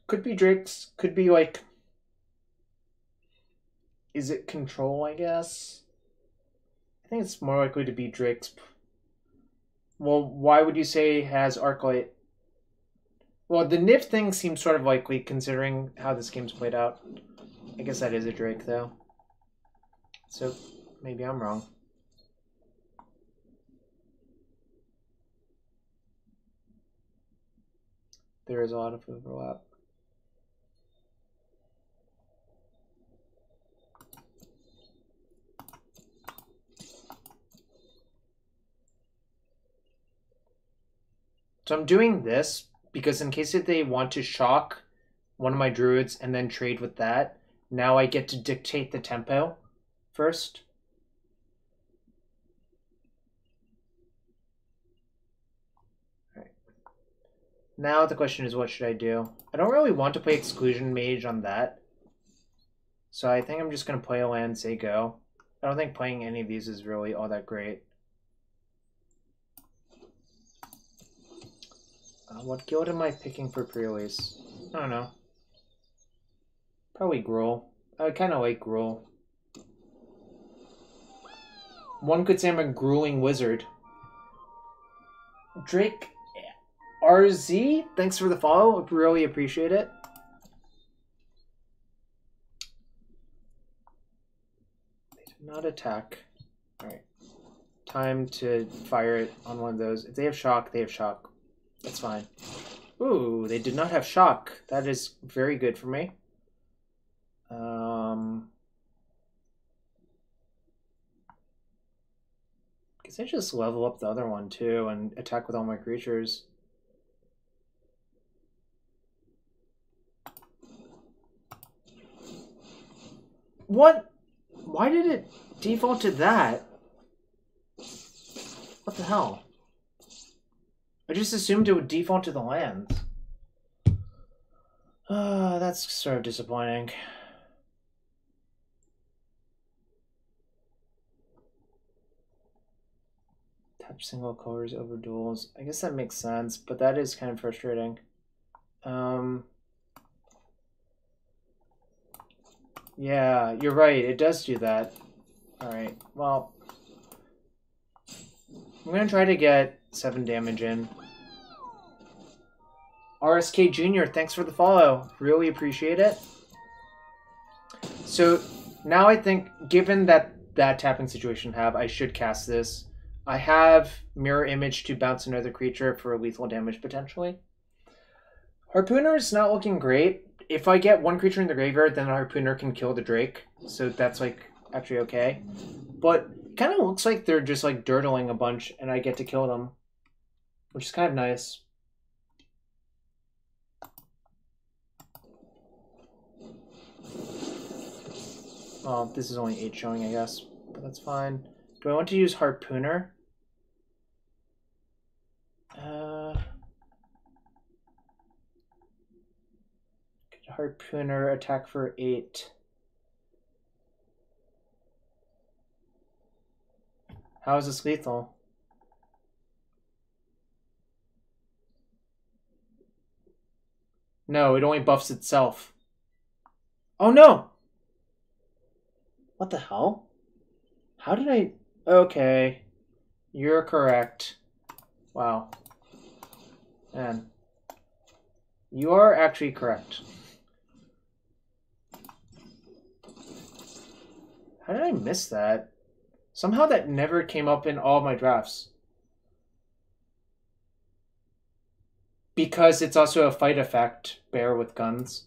S1: Could be Drake's. Could be like... Is it Control, I guess? I think it's more likely to be Drake's. Well, why would you say has Arclight? Well, the Nib thing seems sort of likely considering how this game's played out. I guess that is a Drake, though. So, maybe I'm wrong. There is a lot of overlap. So I'm doing this because in case if they want to shock one of my druids and then trade with that, now I get to dictate the tempo first. All right. Now the question is, what should I do? I don't really want to play Exclusion Mage on that. So I think I'm just going to play a land, say go. I don't think playing any of these is really all that great. What guild am I picking for pre-release? I don't know. Probably Gruul. I kind of like Gruul. One could say I'm a grueling wizard. Drake RZ, thanks for the follow. Really appreciate it. They did not attack. Alright. Time to fire it on one of those. If they have shock, they have shock. That's fine. Ooh, they did not have shock. That is very good for me. Guess I just level up the other one too and attack with all my creatures. What? Why did it default to that? What the hell? I just assumed it would default to the lands. That's sort of disappointing. Tap single colors over duels. I guess that makes sense, but that is kind of frustrating. Yeah, you're right. It does do that. Alright, well... I'm gonna try to get 7 damage in. RSK Jr., thanks for the follow. Really appreciate it. So now I think, given that tapping situation I should cast this. I have Mirror Image to bounce another creature for lethal damage potentially. Harpooner is not looking great. If I get one creature in the graveyard, then the Harpooner can kill the Drake. So that's like actually okay. But it kind of looks like they're just like dirtling a bunch and I get to kill them, which is kind of nice. Oh, this is only 8 showing, I guess, but that's fine. Do I want to use Harpooner? Harpooner, attack for 8. How is this lethal? No, it only buffs itself. Oh no! What the hell? How did I... Okay. You're correct. Wow. Man. You are actually correct. How did I miss that? Somehow that never came up in all my drafts. Because it's also a fight effect, bear with guns.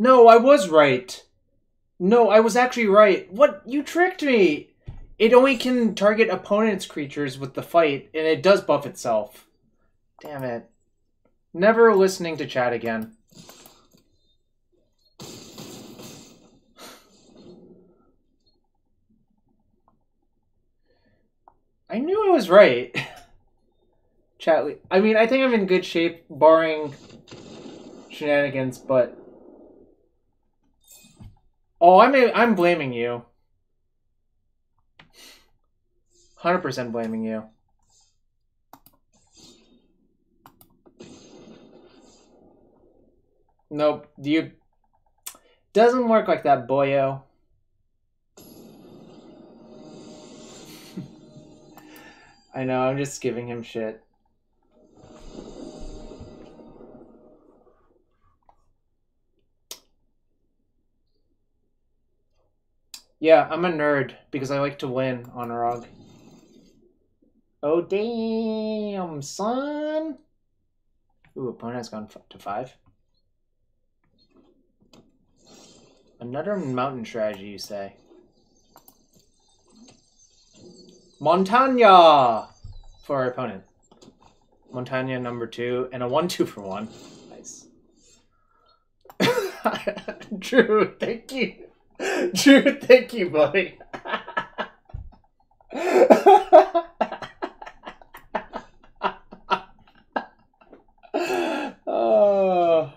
S1: No, I was right. No, I was actually right. What? You tricked me! It only can target opponent's creatures with the fight, and it does buff itself. Damn it. Never listening to chat again. I knew I was right. Chat. I mean, I think I'm in good shape, barring shenanigans, but... Oh, I'm blaming you. 100% blaming you. Nope. Doesn't work like that, boyo. I know, I'm just giving him shit. Yeah, I'm a nerd because I like to win on ROG. Oh, damn, son. Ooh, opponent has gone to 5. Another mountain strategy, you say? Montagna for our opponent. Montagna number 2 and a 1/2 for 1. Nice. Drew, thank you. Drew, thank you, buddy. Oh,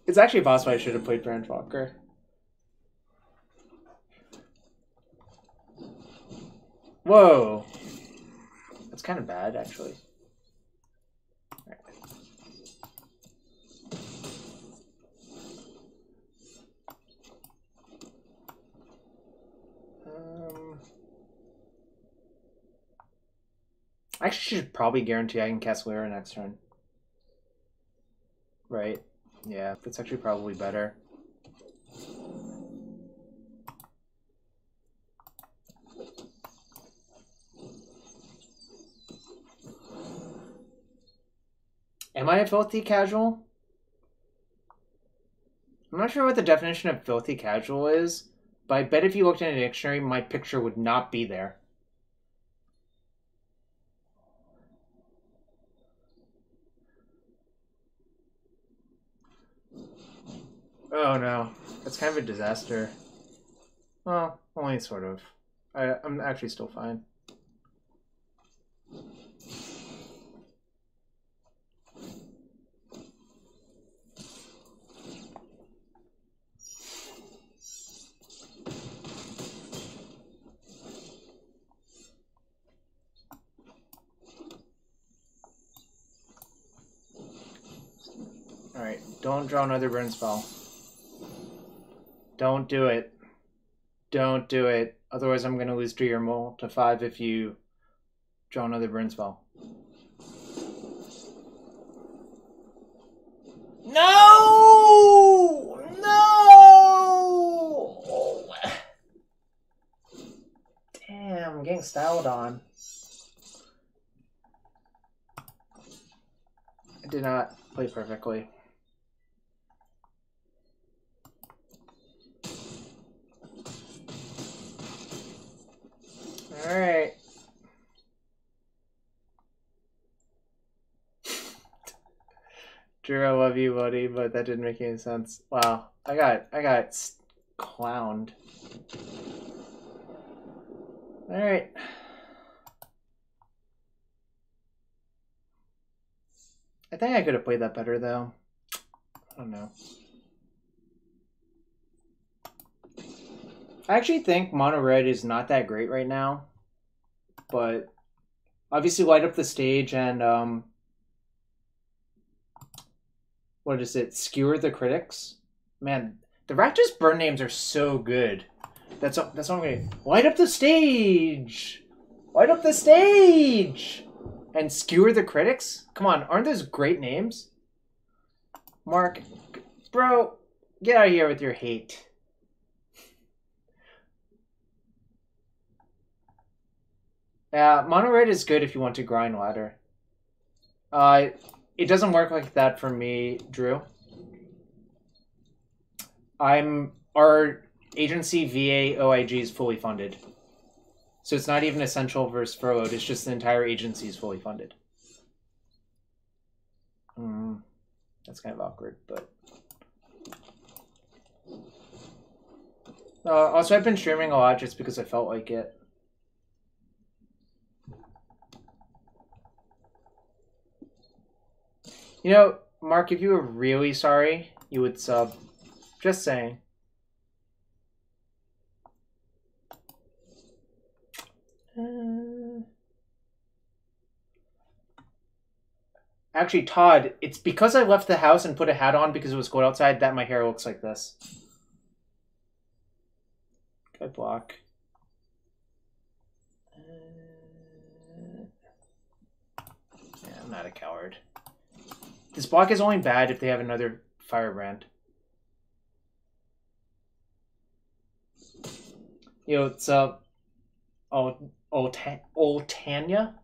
S1: it's actually a boss fight. I should have played Branch Walker. Whoa. That's kind of bad, actually. Right. I actually should probably guarantee I can cast Lyra next turn. Right. Yeah, that's actually probably better. Am I a filthy casual? I'm not sure what the definition of filthy casual is, but I bet if you looked in a dictionary, my picture would not be there. Oh no, that's kind of a disaster. Well, only sort of. I'm actually still fine. Alright, don't draw another burn spell. Don't do it. Don't do it. Otherwise, I'm going to lose Dreamer Mole to 5 if you draw another burn spell. No! No! Damn, I'm getting styled on. I did not play perfectly. Alright. Drew, I love you, buddy, but that didn't make any sense. Wow. I got clowned. Alright. I think I could have played that better, though. I don't know. I actually think mono red is not that great right now. But obviously light up the stage and what is it? Skewer the critics? Man, the Raptors burn names are so good. That's what I'm gonna light up the stage! Light up the stage! And skewer the critics? Come on, aren't those great names? Mark, bro, get out of here with your hate. Yeah, mono red is good if you want to grind ladder. It doesn't work like that for me, Drew. Our agency VA OIG is fully funded. So it's not even essential versus furloughed, it's just the entire agency is fully funded. That's kind of awkward, but... also, I've been streaming a lot just because I felt like it. You know, Mark, if you were really sorry, you would sub. Just saying. Actually, Todd, it's because I left the house and put a hat on because it was cold outside that my hair looks like this. Good block. Yeah, I'm not a coward. This block is only bad if they have another Firebrand. Yo, it's old Tanya?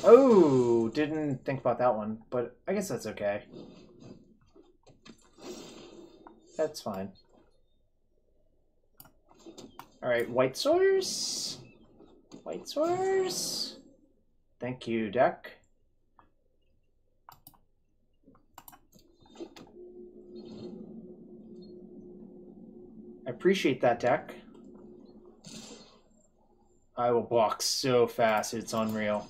S1: Oh, didn't think about that one, but I guess that's okay. That's fine. Alright, white source. White source. Thank you, deck. I appreciate that, deck. I will block so fast, it's unreal.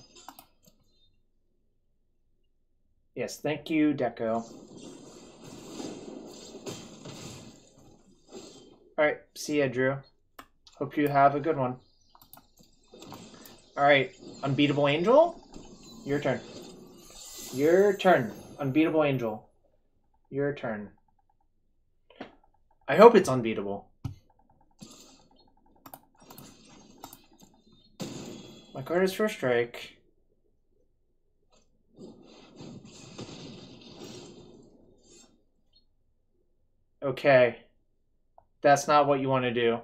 S1: Yes, thank you, Deco. Alright, see ya, Drew. Hope you have a good one. Alright, Unbeatable Angel, your turn. Your turn, Unbeatable Angel. Your turn. I hope it's unbeatable. My card is first strike. Okay. That's not what you want to do.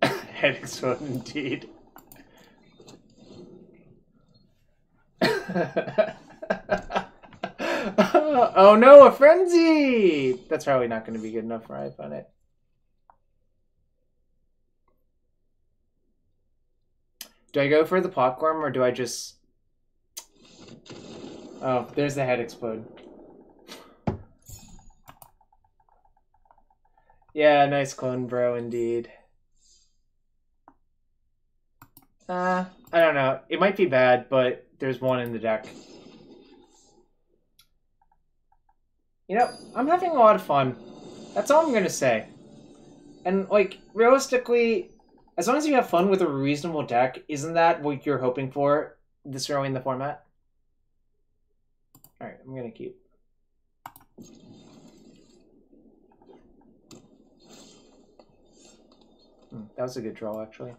S1: Head explode indeed. Oh no, a frenzy! That's probably not going to be good enough for my opponent. Do I go for the popcorn or do I just... Oh, there's the head explode. Yeah, nice clone, bro, indeed. I don't know. It might be bad, but there's one in the deck. You know, I'm having a lot of fun. That's all I'm going to say. And, like, realistically, As long as you have fun with a reasonable deck, isn't that what you're hoping for this early in the format? Alright, I'm gonna keep. That was a good draw, actually.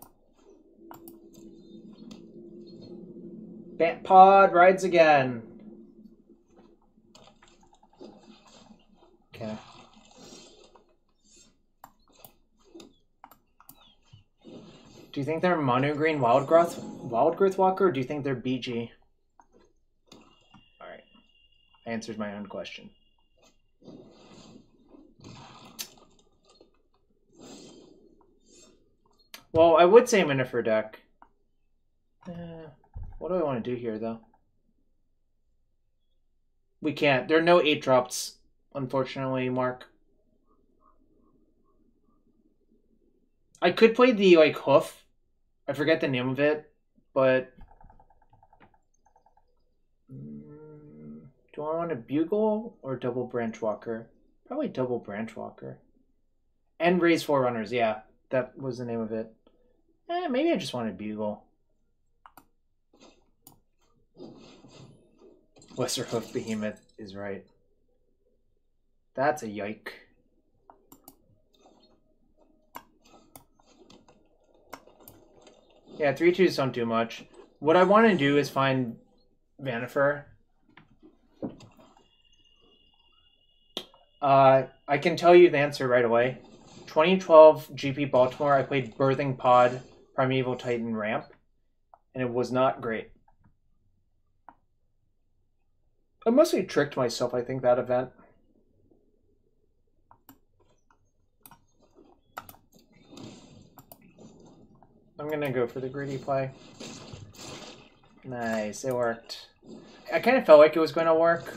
S1: Bant pod rides again. Okay. Do you think they're mono green wild growth walker, or do you think they're BG? Alright. I answered my own question. Well, I would say Vannifar deck. What do I want to do here, though? We can't. There are no 8-drops, unfortunately, Mark. I could play the, like, hoof. I forget the name of it, but... do I want a bugle or double branch walker? Probably double branch walker. And raise forerunners, yeah. That was the name of it. Maybe I just want a bugle. Lesser Hoof Behemoth is right. That's a yike. Yeah, 3/2s don't do much. What I want to do is find Vannifar. I can tell you the answer right away. 2012 GP Baltimore, I played Birthing Pod, Primeval Titan Ramp, and it was not great. I mostly tricked myself, I think, that event. I'm gonna go for the greedy play. Nice, it worked. I kind of felt like it was going to work.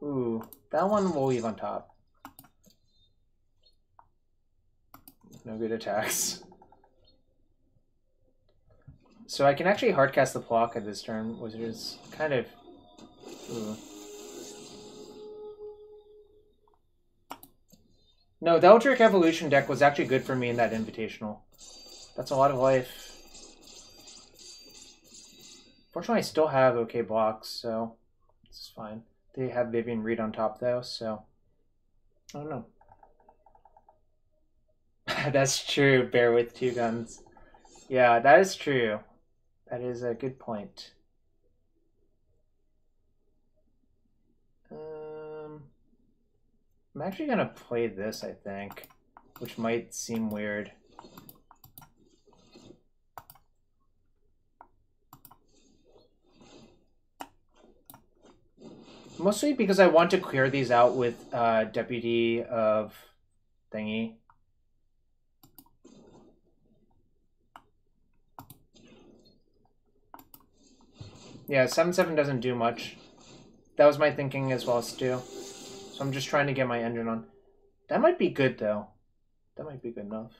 S1: Ooh, that one we'll leave on top. No good attacks. So I can actually hardcast the block at this turn, which is kind of... Ooh. No, the Eldritch Evolution deck was actually good for me in that Invitational. That's a lot of life. Fortunately, I still have okay blocks, so this is fine. They have Vivian Reed on top, though, so... I don't know. That's true, bear with 2 guns. Yeah, that is true. That is a good point. I'm actually going to play this, I think, which might seem weird. Mostly because I want to clear these out with Deputy of Thingy. Yeah, 7/7 doesn't do much. That was my thinking as well, Stu. So I'm just trying to get my engine on. That might be good, though. That might be good enough.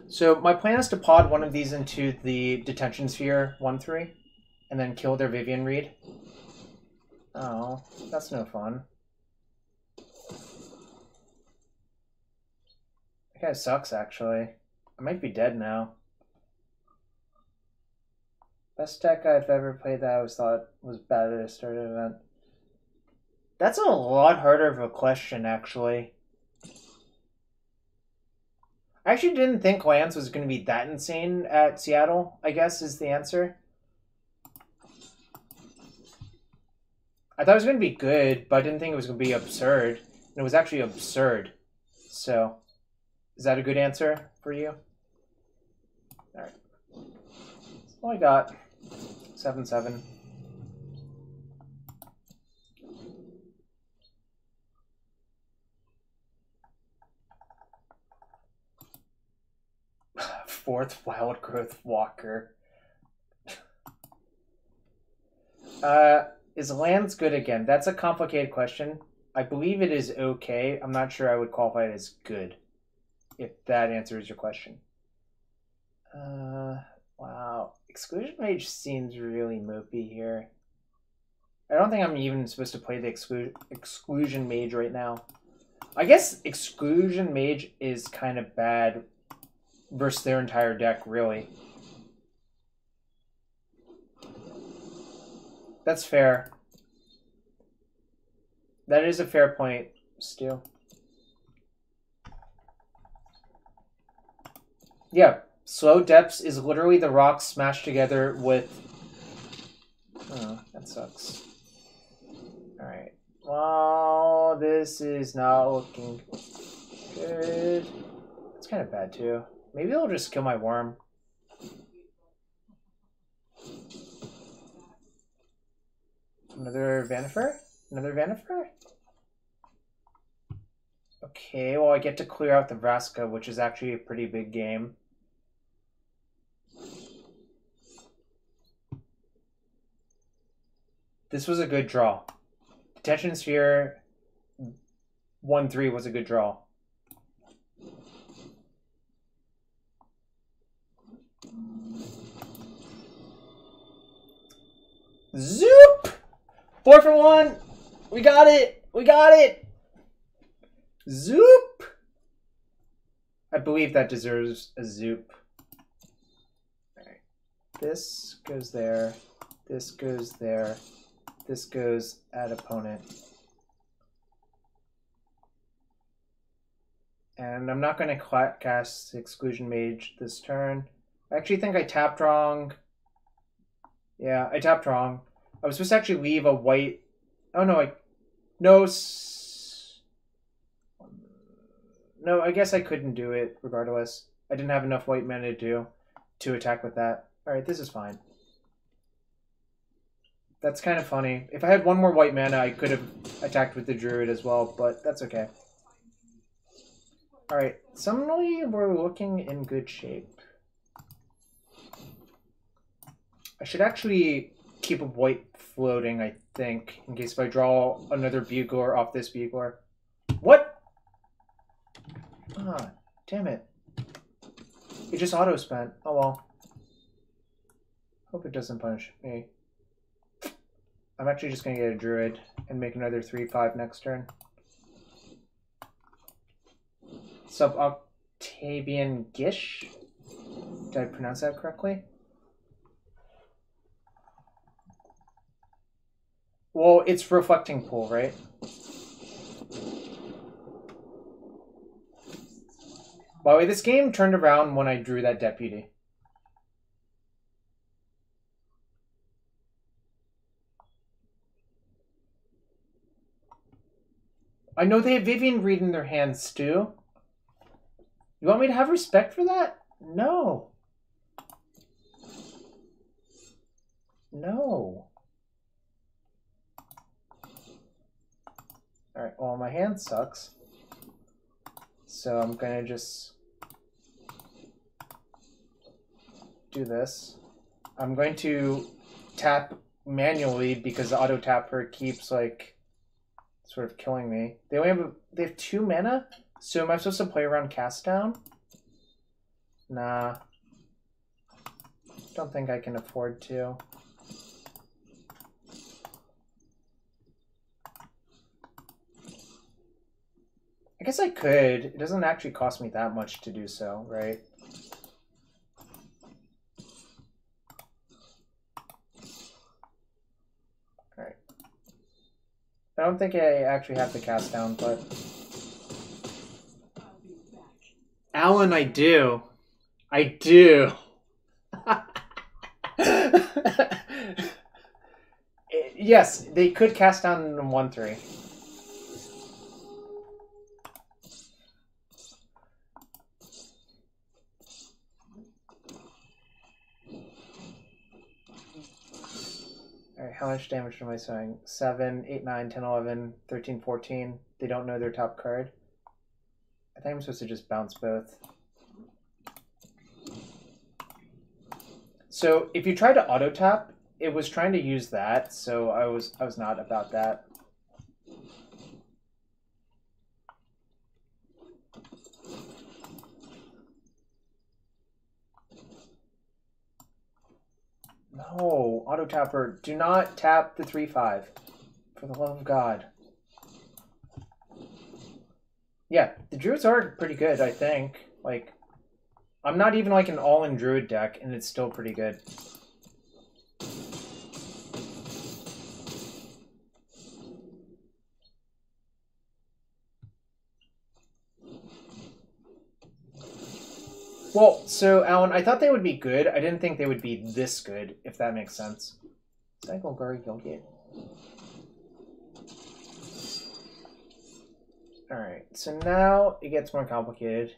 S1: So my plan is to pod one of these into the Detention Sphere 1/3, and then kill their Vivian Reed. Oh, that's no fun. That guy sucks, actually. I might be dead now. Best deck I've ever played that I always thought was bad at a starter event. That's a lot harder of a question, actually. I actually didn't think Lance was going to be that insane at Seattle, I guess, is the answer. I thought it was going to be good, but I didn't think it was going to be absurd. And it was actually absurd. So, is that a good answer for you? Alright. That's all I got. 7/7. Fourth Wild Growth Walker. Is lands good again? That's a complicated question. I believe it is okay. I'm not sure I would qualify it as good. if that answers your question. Wow. Exclusion Mage seems really mopey here. I don't think I'm even supposed to play the Exclusion Mage right now. I guess Exclusion Mage is kind of bad versus their entire deck, really. That's fair. That is a fair point, Stu. Yeah, Slow Depths is literally the rocks smashed together with... Oh, that sucks. Alright. Well, this is not looking good. It's kind of bad, too. Maybe I'll just kill my worm. Another Vannifar? Another Vannifar? Okay, well I get to clear out the Vraska, which is actually a pretty big game. This was a good draw. Detention Sphere 1-3 was a good draw. Zoop! 4 for 1! We got it! We got it! Zoop! I believe that deserves a zoop. Alright. This goes there. This goes there. This goes at opponent. And I'm not going to cast Exclusion Mage this turn. I actually think I tapped wrong. Yeah, I tapped wrong. I was supposed to actually leave a white... Oh, no, No, I guess I couldn't do it regardless. I didn't have enough white mana to attack with that. Alright, this is fine. That's kind of funny. If I had one more white mana, I could have attacked with the Druid as well, but that's okay. Alright, suddenly we're looking in good shape. I should actually keep a white floating, I think, in case if I draw another Bugler off this Bugler. What? Ah, damn it. It just auto-spent. Oh well. Hope it doesn't punish me. I'm actually just going to get a Druid and make another 3/5 next turn. Sub-Octavian Gish? Did I pronounce that correctly? Well, it's Reflecting Pool, right? By the way, this game turned around when I drew that Deputy. I know they have Vivian Reed in their hands, Stu. You want me to have respect for that? No. No. Alright, well, my hand sucks. So I'm gonna just do this. I'm going to tap manually because the auto tapper keeps like sort of killing me. They have 2 mana, so am I supposed to play around cast down? Nah. Don't think I can afford to. I guess I could. It doesn't actually cost me that much to do so, right? Alright. I don't think I actually have to cast down, but... Alan, I do. I do. Yes, they could cast down in 1/3. Alright, how much damage am I saying? 7, 8, 9, 10, 11, 13, 14. They don't know their top card. I think I'm supposed to just bounce both. So if you try to auto tap, it was trying to use that, so I was not about that. No, auto tapper. Do not tap the 3/5. For the love of God. Yeah, the druids are pretty good, I think. Like, I'm not even like an all-in druid deck, and it's still pretty good. Well, so, Alan, I thought they would be good. I didn't think they would be this good, if that makes sense. Cycle Gary Guildgate. Alright, so now it gets more complicated.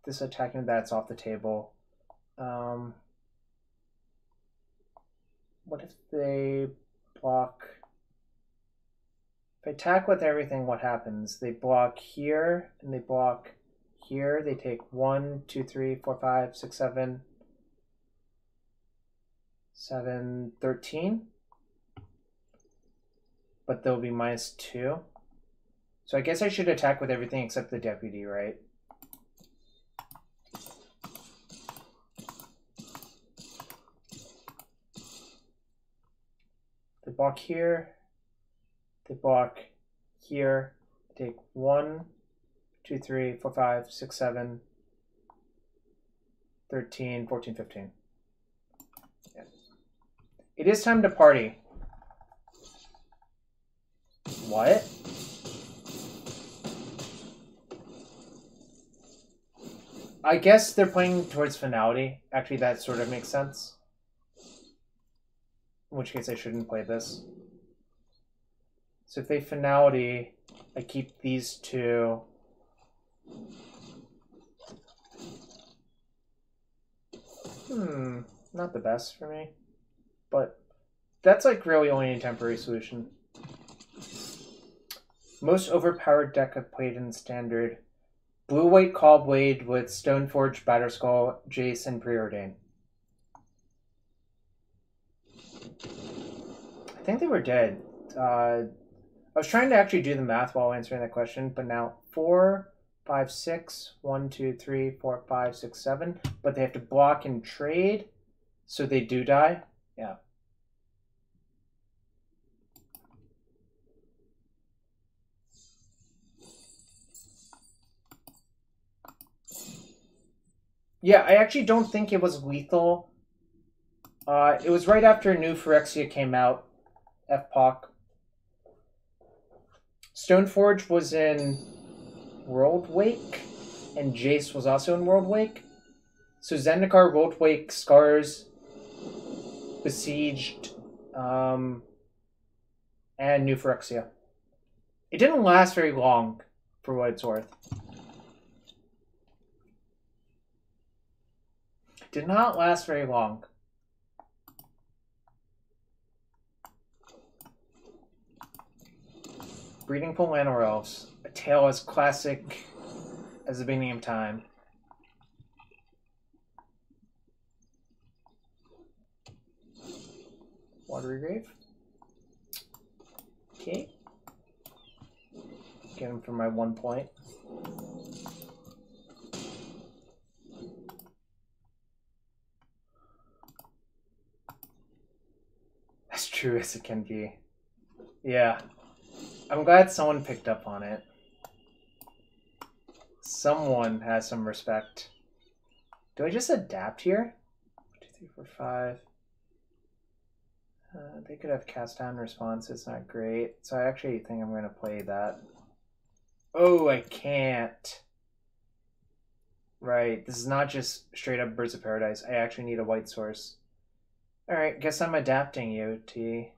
S1: This attacking that's off the table. What if they block... If I attack with everything, what happens? They block here, and they block here. They take 1, 2, 3, 4, 5, 6, 7, 7, 13. But they'll be -2. So I guess I should attack with everything except the deputy, right? They block here. They block here. Take 1, 2, 3, 4, 5, 6, 7, 13, 14, 15. Yeah. It is time to party. What? I guess they're playing towards finality. Actually, that sort of makes sense. In which case I shouldn't play this. So if they finality, I keep these two. Not the best for me. But that's like really only a temporary solution. Most overpowered deck I've played in Standard. Blue-white Callblade with Stoneforge, Batterskull, Jace, and Preordain. I think they were dead. I was trying to actually do the math while answering that question, but now 4, 5, 6, 1, 2, 3, 4, 5, 6, 7. But they have to block and trade, so they do die. Yeah. Yeah, I actually don't think it was lethal. It was right after New Phyrexia came out. FPOC. Stoneforge was in World Wake, and Jace was also in World Wake. So Zendikar, World Wake, Scars, Besieged, and New Phyrexia. It didn't last very long, for what it's worth. It did not last very long. Breeding Pool Manor Elves. A tale as classic as the beginning of time. Watery Grave. Okay. Get him for my 1 point. As true as it can be. Yeah. I'm glad someone picked up on it. Someone has some respect. Do I just adapt here? 1, 2, 3, 4, 5. They could have cast down response. It's not great. So I actually think I'm going to play that. Oh, I can't. Right. This is not just straight up Birds of Paradise. I actually need a white source. Alright, guess I'm adapting you, T.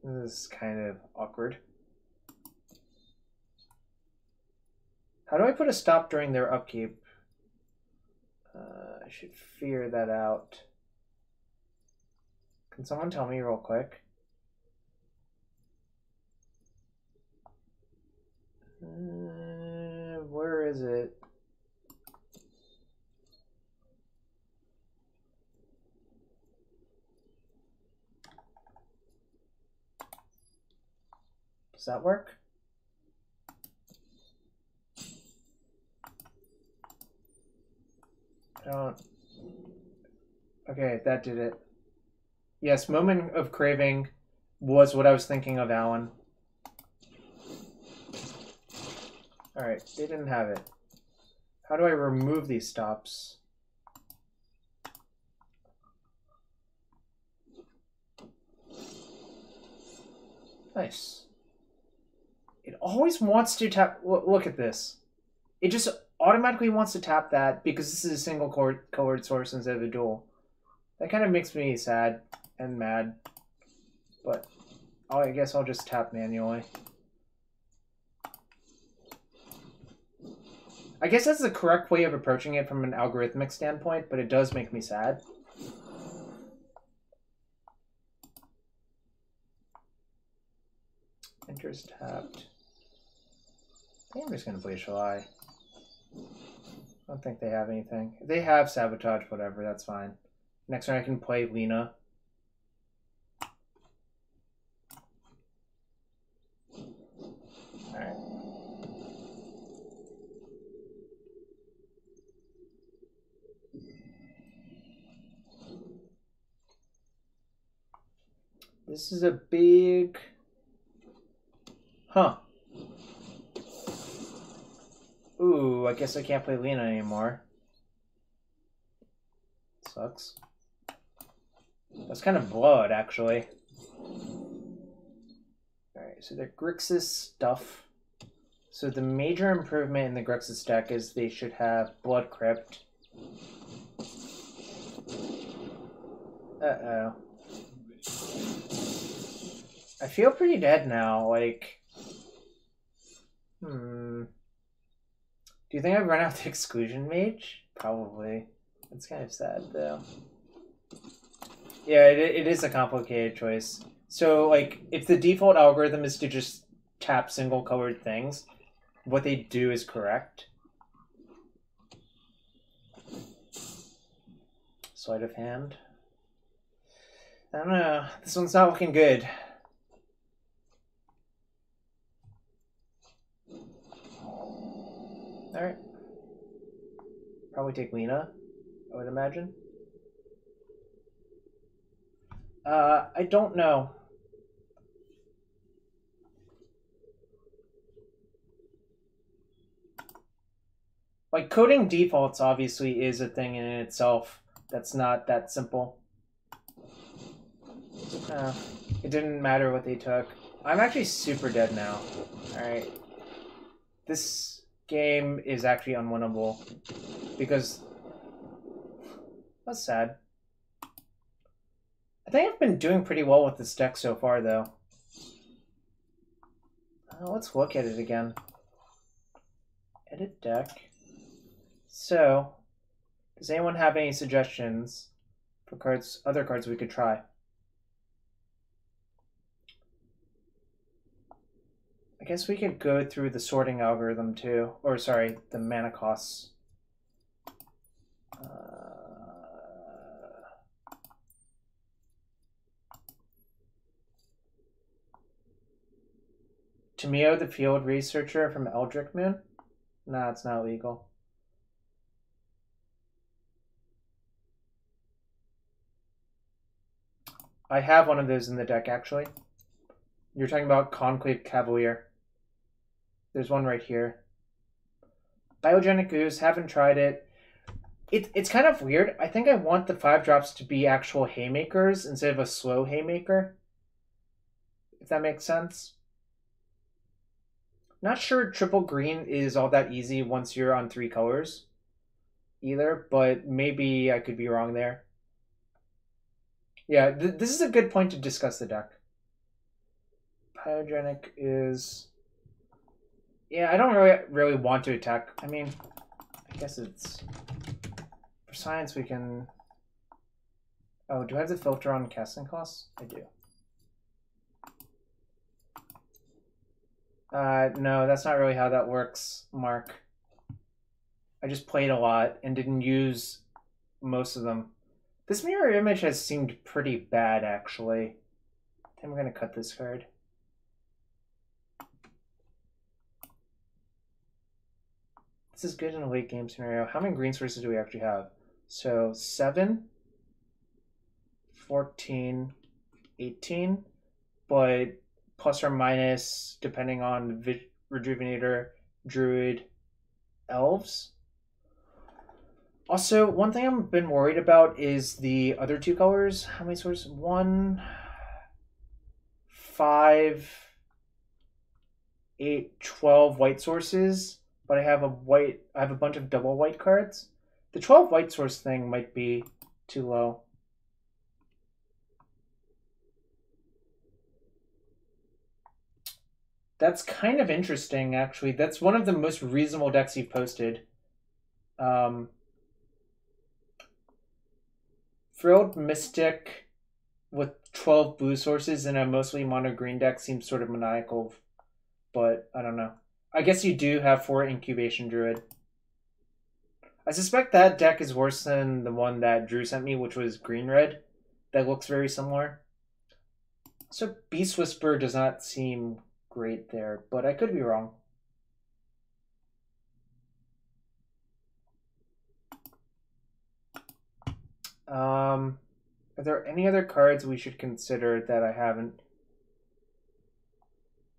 S1: This is kind of awkward. How do I put a stop during their upkeep? I should figure that out. Can someone tell me real quick? Where is it? Does that work? I don't... Okay, that did it. Yes, Moment of Craving was what I was thinking of, Alan. Alright, they didn't have it. How do I remove these stops? Nice. It always wants to tap... Look at this. It just automatically wants to tap that because this is a single colored source instead of a dual. That kind of makes me sad and mad. But I guess I'll just tap manually. I guess that's the correct way of approaching it from an algorithmic standpoint, but it does make me sad. Enter's tapped. I think I'm just going to play Shalai. I don't think they have anything. If they have Sabotage, whatever, that's fine. Next turn I can play Lena. Alright. This is a big... Huh. Ooh, I guess I can't play Lena anymore. Sucks. That's kind of blood, actually. Alright, so they're Grixis stuff. So the major improvement in the Grixis deck is they should have Blood Crypt. Uh-oh. I feel pretty dead now, like... Do you think I've run out the Exclusion Mage? Probably. It's kind of sad, though. Yeah, it is a complicated choice. So, like, if the default algorithm is to just tap single-colored things, what they do is correct. Sleight of hand. I don't know. This one's not looking good. Alright. Probably take Lena, I would imagine. I don't know. Like, coding defaults obviously is a thing in itself. That's not that simple. It didn't matter what they took. I'm actually super dead now. Alright. This game is actually unwinnable. Because... That's sad. I think I've been doing pretty well with this deck so far, though. Let's look at it again. Edit deck. So, does anyone have any suggestions for cards, other cards we could try? I guess we could go through the sorting algorithm too. Or sorry, the mana costs. Tamio, the field researcher from Eldritch Moon? Nah, it's not legal. I have one of those in the deck, actually. You're talking about Conclave Cavalier. There's one right here. Biogenic Ooze, haven't tried it. It's kind of weird. I think I want the 5-drops to be actual haymakers instead of a slow haymaker. If that makes sense. Not sure triple green is all that easy once you're on 3 colors either, but maybe I could be wrong there. Yeah, this is a good point to discuss the deck. Biogenic is... Yeah, I don't really want to attack. I mean, I guess it's... For science, we can... Oh, do I have the filter on casting costs? I do. No, that's not really how that works, Mark. I just played a lot and didn't use most of them. This mirror image has seemed pretty bad, actually. I think I'm going to cut this card. This is good in a late game scenario. How many green sources do we actually have? So 7, 14, 18, but plus or minus depending on Rejuvenator, Druid, Elves. Also, one thing I've been worried about is the other two colors. How many sources? 1, 5, 8, 12 white sources, but I have a bunch of double white cards. The 12 white source thing might be too low. That's kind of interesting, actually. That's one of the most reasonable decks you've posted. Frilled Mystic with 12 blue sources in a mostly mono green deck seems sort of maniacal, but I don't know. I guess you do have 4 Incubation Druid. I suspect that deck is worse than the one that Drew sent me, which was green-red. That looks very similar. So Beast Whisper does not seem great there, but I could be wrong. Are there any other cards we should consider that I haven't?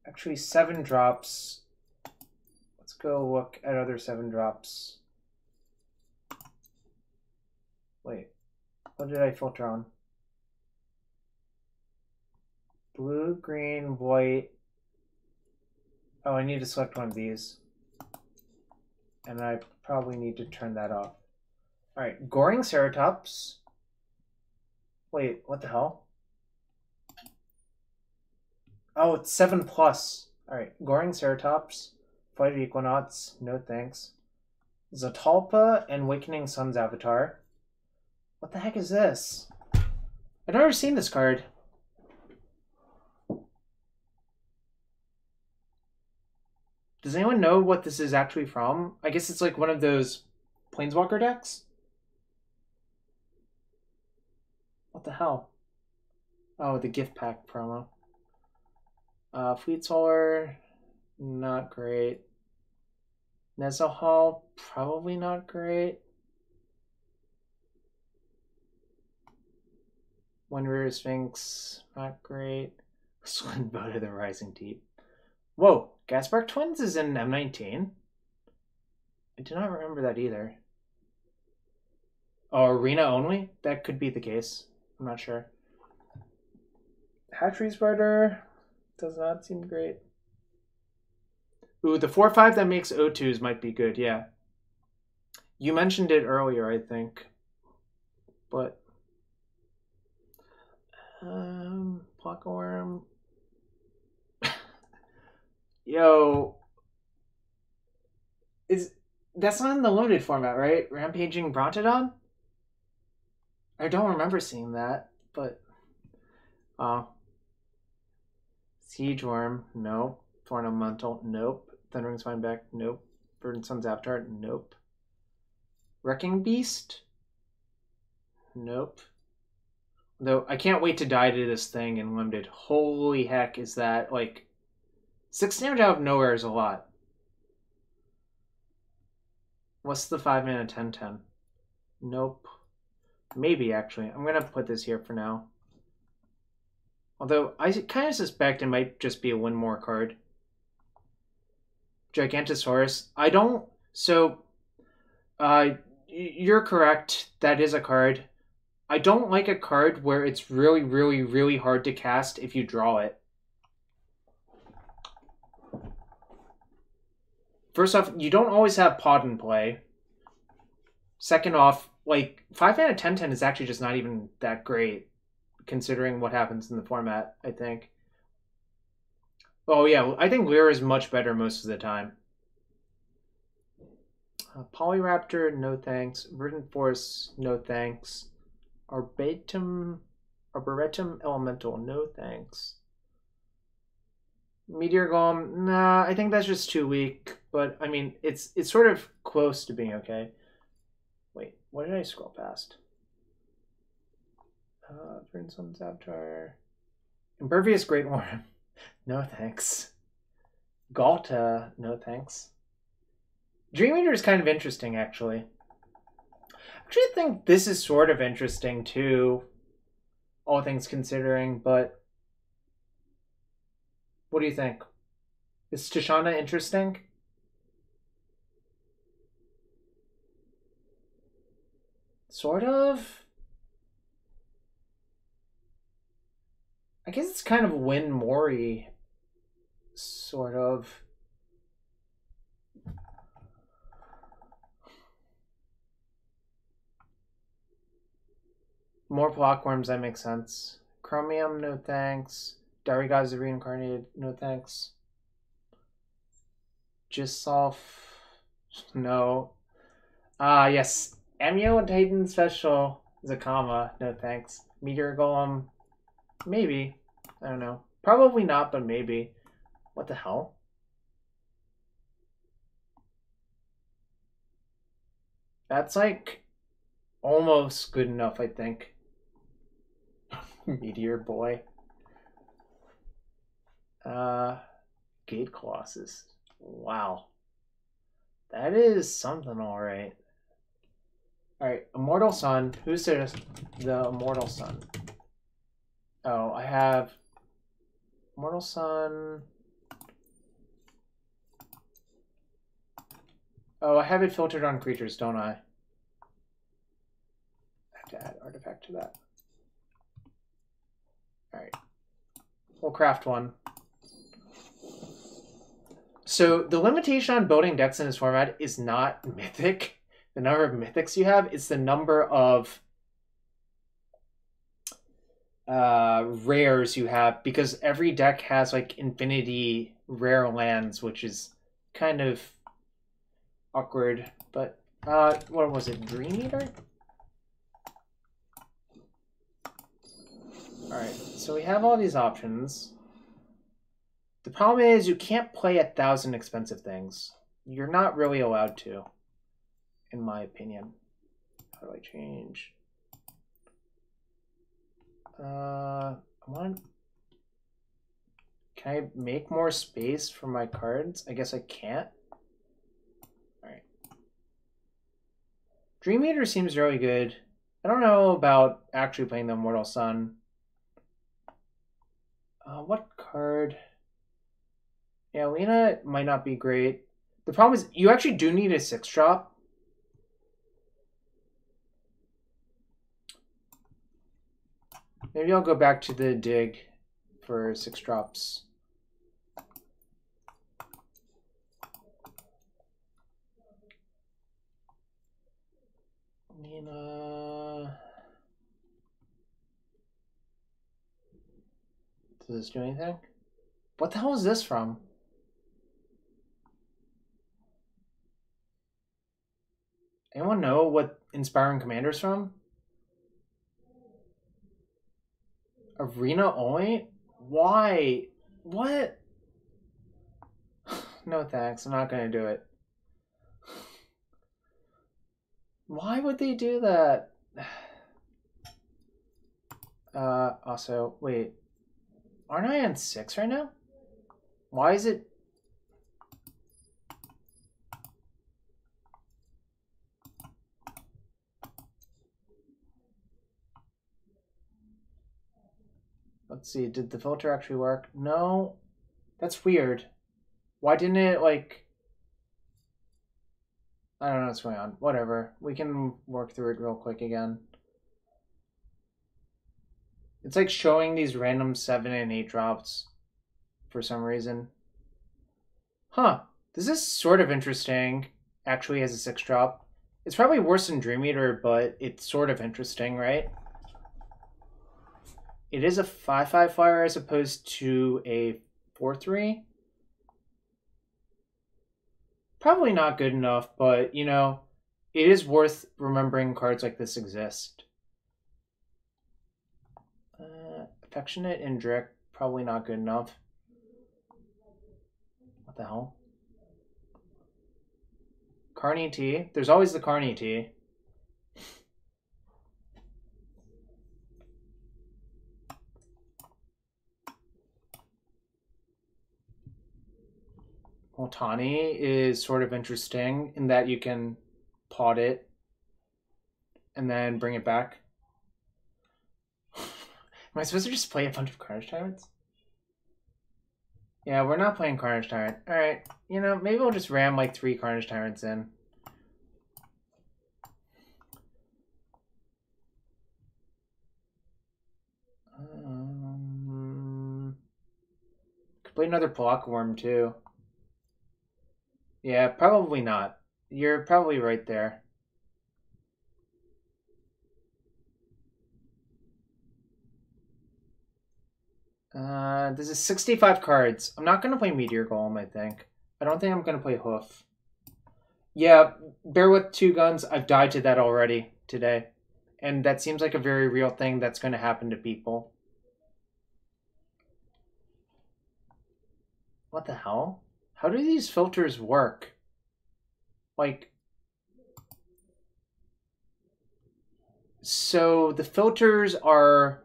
S1: Actually, 7 drops. Let's go look at other 7 drops. Wait, what did I filter on? Blue, green, white. Oh, I need to select one of these. And I probably need to turn that off. Alright, Goring Ceratops. Wait, what the hell? Oh, it's 7+. Alright, Goring Ceratops, Flight of Equinauts, no thanks. Zatalpa and Awakening Sun's Avatar. What the heck is this? I've never seen this card. Does anyone know what this is actually from? I guess it's like one of those Planeswalker decks? What the hell? Oh, the gift pack promo. Fleet Solar, not great. Nezahal, probably not great. One River Sphinx, not great. Swin Boat of the Rising Deep. Whoa, Gaspark Twins is in M19? I do not remember that either. Oh, Arena only? That could be the case. I'm not sure. Hatchery Spider does not seem great. Ooh, the 4/5 that makes O2s might be good, yeah. You mentioned it earlier, I think. But Pluckworm. Yo. That's not in the limited format, right? Rampaging Brontodon? I don't remember seeing that, but Siege Worm, nope. Thorn Elemental, nope. Thundering Spineback, nope. Bird and Sun's Avatar, nope. Wrecking Beast? Nope. Though I can't wait to die to this thing in limited. Holy heck, is that like 6 damage out of nowhere is a lot. What's the 5-mana 10/10? Nope. Maybe actually. I'm gonna put this here for now. Although I kind of suspect it might just be a one more card. Gigantosaurus. I don't. So, you're correct. That is a card. I don't like a card where it's really, really, really hard to cast if you draw it. First off, you don't always have Pod in play. Second off, like 5-mana 10/10 is actually just not even that great, considering what happens in the format, I think. Oh yeah, I think Lyra is much better most of the time. Polyraptor, no thanks. Verdant Force, no thanks. Arboretum Elemental, no thanks. Meteor Golem, nah, I think that's just too weak. But I mean, it's sort of close to being okay. Wait, what did I scroll past? Verdant Sun's Avatar. Impervious Great Worm, no thanks. Galta, no thanks. Dream Eater is kind of interesting, actually. Actually, I think this is sort of interesting too, all things considering, but what do you think? Is Tishana interesting? Sort of. I guess it's kind of Win Mori, sort of. More blockworms, that makes sense. Chromium, no thanks. Dariga's reincarnated, no thanks. Gisolf, no. Yes. Amio and Titan Special, Zakama, no thanks. Meteor Golem, maybe. I don't know. Probably not, but maybe. What the hell? That's like almost good enough, I think. Meteor Boy. Gate Colossus. Wow. That is something, alright. Alright, Immortal Sun. Who's the Immortal Sun? Oh, I have Immortal Sun. Oh, I have it filtered on creatures, don't I? I have to add artifact to that. Alright. We'll craft one. So the limitation on building decks in this format is not mythic. The number of mythics you have, it's the number of rares you have, because every deck has like infinity rare lands, which is kind of awkward. But what was it? Dream Eater? Alright, so we have all these options. The problem is you can't play 1,000 expensive things. You're not really allowed to, in my opinion. How do I change? Can I make more space for my cards? I guess I can't. Alright. Dream Eater seems really good. I don't know about actually playing the Immortal Sun. What card? Yeah, Lena might not be great. The problem is you actually do need a 6-drop. Maybe I'll go back to the dig for 6-drops. Lena. Does this do anything? What the hell is this from? Anyone know what Inspiring Commander's from? Arena only? Why? What? No thanks, I'm not gonna do it. Why would they do that? Also, wait. Aren't I on 6 right now? Why is it... Let's see, did the filter actually work? No. That's weird. Why didn't it, like... I don't know what's going on. Whatever. We can work through it real quick again. It's like showing these random 7 and 8 drops for some reason. Huh. This is sort of interesting, actually, as a 6-drop. It's probably worse than Dream Eater, but it's sort of interesting, right? It is a 5/5 flyer as opposed to a 4/3. Probably not good enough, but, you know, it is worth remembering cards like this exist. Affectionate and Drick, probably not good enough. What the hell? Carney T. There's always the Carney T. Otani is sort of interesting in that you can pot it. and then bring it back. Am I supposed to just play a bunch of Carnage Tyrants? Yeah, we're not playing Carnage Tyrant. Alright, you know, maybe we'll just ram like 3 Carnage Tyrants in. Could play another Blockworm too. Yeah, probably not. You're probably right there. This is 65 cards. I'm not going to play Meteor Golem, I think. I don't think I'm going to play Hoof. Yeah, bear with 2 guns. I've died to that already today. And that seems like a very real thing that's going to happen to people. What the hell? How do these filters work? Like... So the filters are...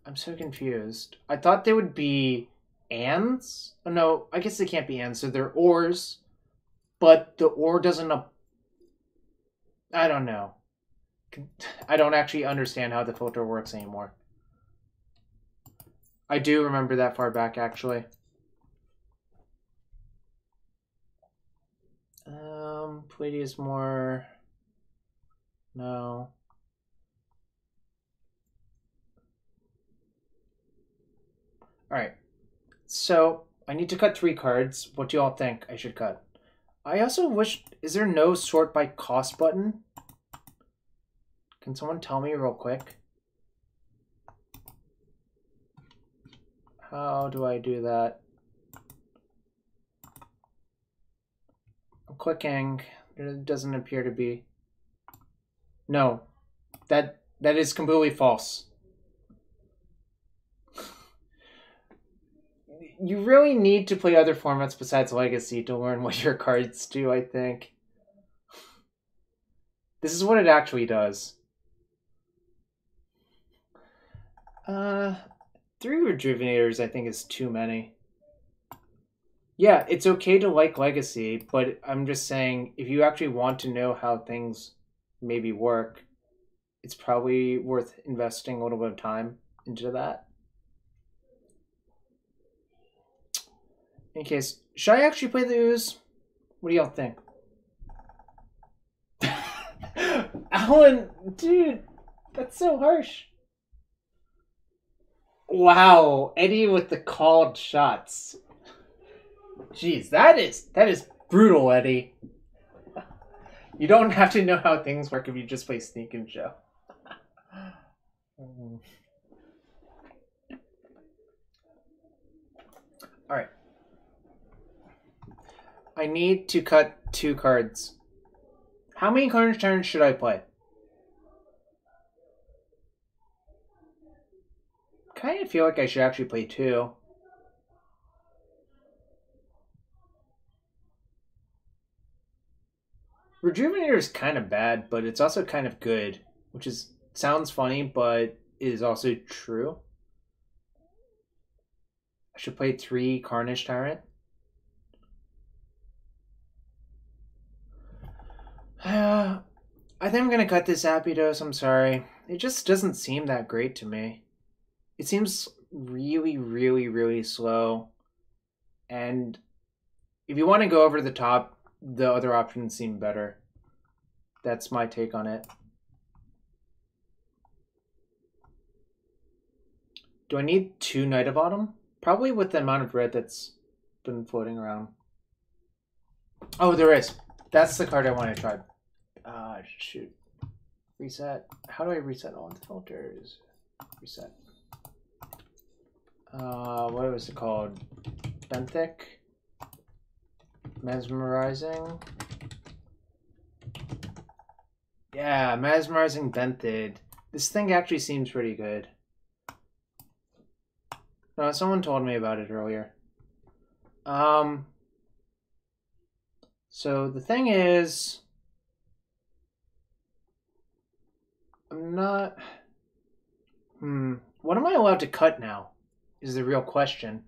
S1: I'm so confused. I thought they would be ands? Oh, no, I guess they can't be ands, so they're ors. But the or doesn't... I don't know. I don't actually understand how the filter works anymore. I do remember that far back, actually. Palladius more... No. Alright. So, I need to cut 3 cards. What do y'all think I should cut? I also wish... Is there no sort by cost button? Can someone tell me real quick? How do I do that? I'm clicking. It doesn't appear to be. No. That is completely false. You really need to play other formats besides Legacy to learn what your cards do, I think. This is what it actually does. 3 Rejuvenators, I think, is too many. Yeah, it's okay to like Legacy, but I'm just saying, if you actually want to know how things maybe work, it's probably worth investing a little bit of time into that. In case, should I actually play the Ooze? What do y'all think? Alan, dude, that's so harsh. Wow, Eddie with the called shots. Jeez, that is brutal, Eddie. You don't have to know how things work if you just play Sneak and Show. Alright. I need to cut 2 cards. How many Carnage turns should I play? Kind of feel like I should actually play 2. Rejuvenator is kind of bad, but it's also kind of good, which is sounds funny, but is also true. I should play 3 Carnage Tyrant. I think I'm gonna cut this Appidos, I'm sorry. It just doesn't seem that great to me. It seems really, really, really slow. And if you want to go over the top, the other options seem better. That's my take on it. Do I need 2 Night of Autumn? Probably with the amount of red that's been floating around. Oh, there is. That's the card I want to try. Shoot. Reset. How do I reset all the filters? Reset. What was it called? Benthic? Mesmerizing? Yeah, Mesmerizing Benthid. This thing actually seems pretty good. No, someone told me about it earlier. So the thing is... I'm not... What am I allowed to cut now? Is the real question.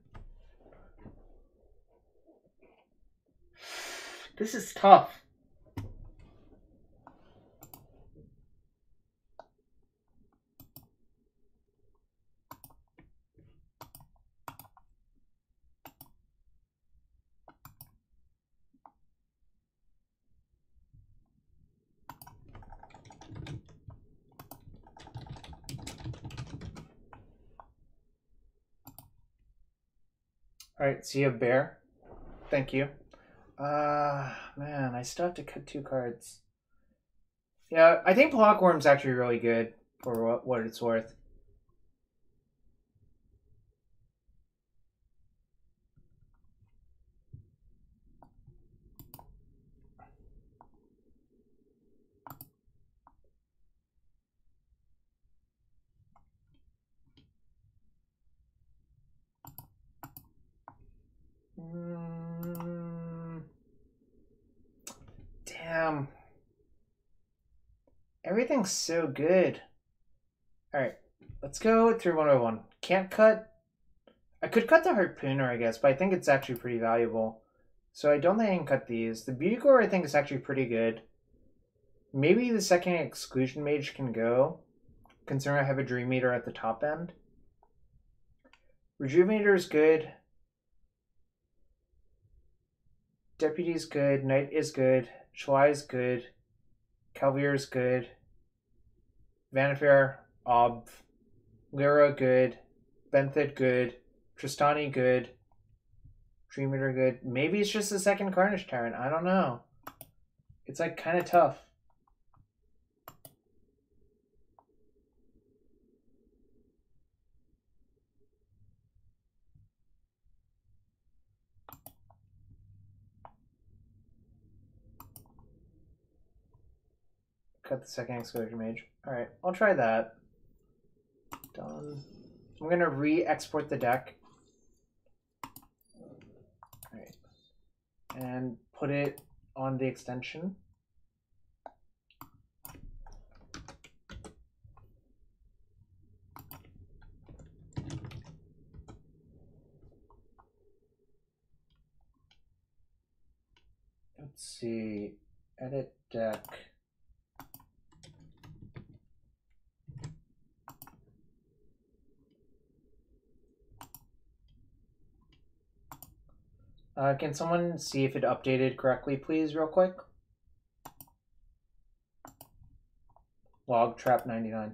S1: This is tough. Alright, see you, bear. Thank you. Man, I still have to cut 2 cards. Yeah, I think Blockworm's actually really good for what it's worth. Damn. Everything's so good. Alright, let's go through 101. Can't cut. I could cut the Harpooner, I guess, but I think it's actually pretty valuable. So I don't think I can cut these. The Bugor, I think, is actually pretty good. Maybe the second Exclusion Mage can go, considering I have a Dream Eater at the top end. Rejuvenator is good. Deputy is good. Knight is good. Shalai is good. Calvier is good. Vannifar, Ob. Lyra, good. Benthid, good. Tristani, good. Dream Eater, good. Maybe it's just the second Carnage Tyrant. I don't know. It's like kind of tough. Cut the second Exclusion Mage. Alright, I'll try that. Done. I'm going to re-export the deck. Alright. And put it on the extension. Let's see. Edit deck. Can someone see if it updated correctly, please, real quick? Log Trap 99.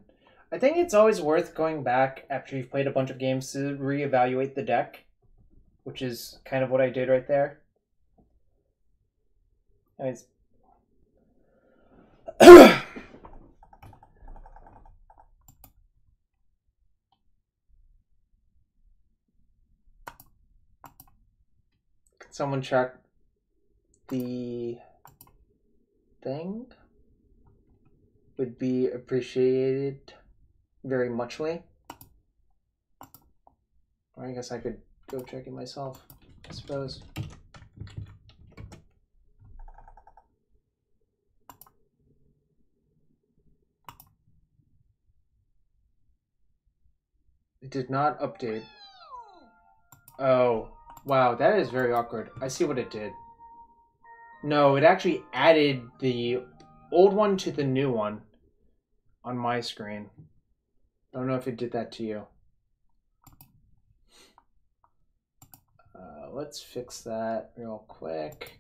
S1: I think it's always worth going back after you've played a bunch of games to reevaluate the deck, which is kind of what I did right there. Anyways. Can someone check the thing? Would be appreciated very muchly. Or I guess I could go check it myself, I suppose. It did not update. Oh, wow, that is very awkward. I see what it did. No, it actually added the old one to the new one on my screen. I don't know if it did that to you. Let's fix that real quick.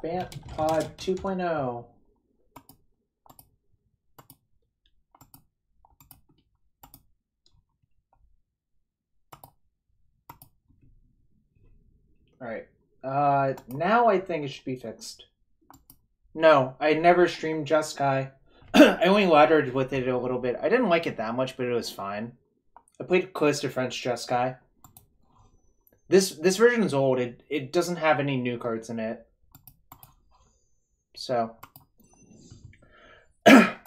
S1: Bant Pod 2.0. Alright. Now I think it should be fixed. No, I never streamed Just Sky. I only laddered with it a little bit. I didn't like it that much, but it was fine. I played close to French Just Sky. This version is old. It doesn't have any new cards in it. So it's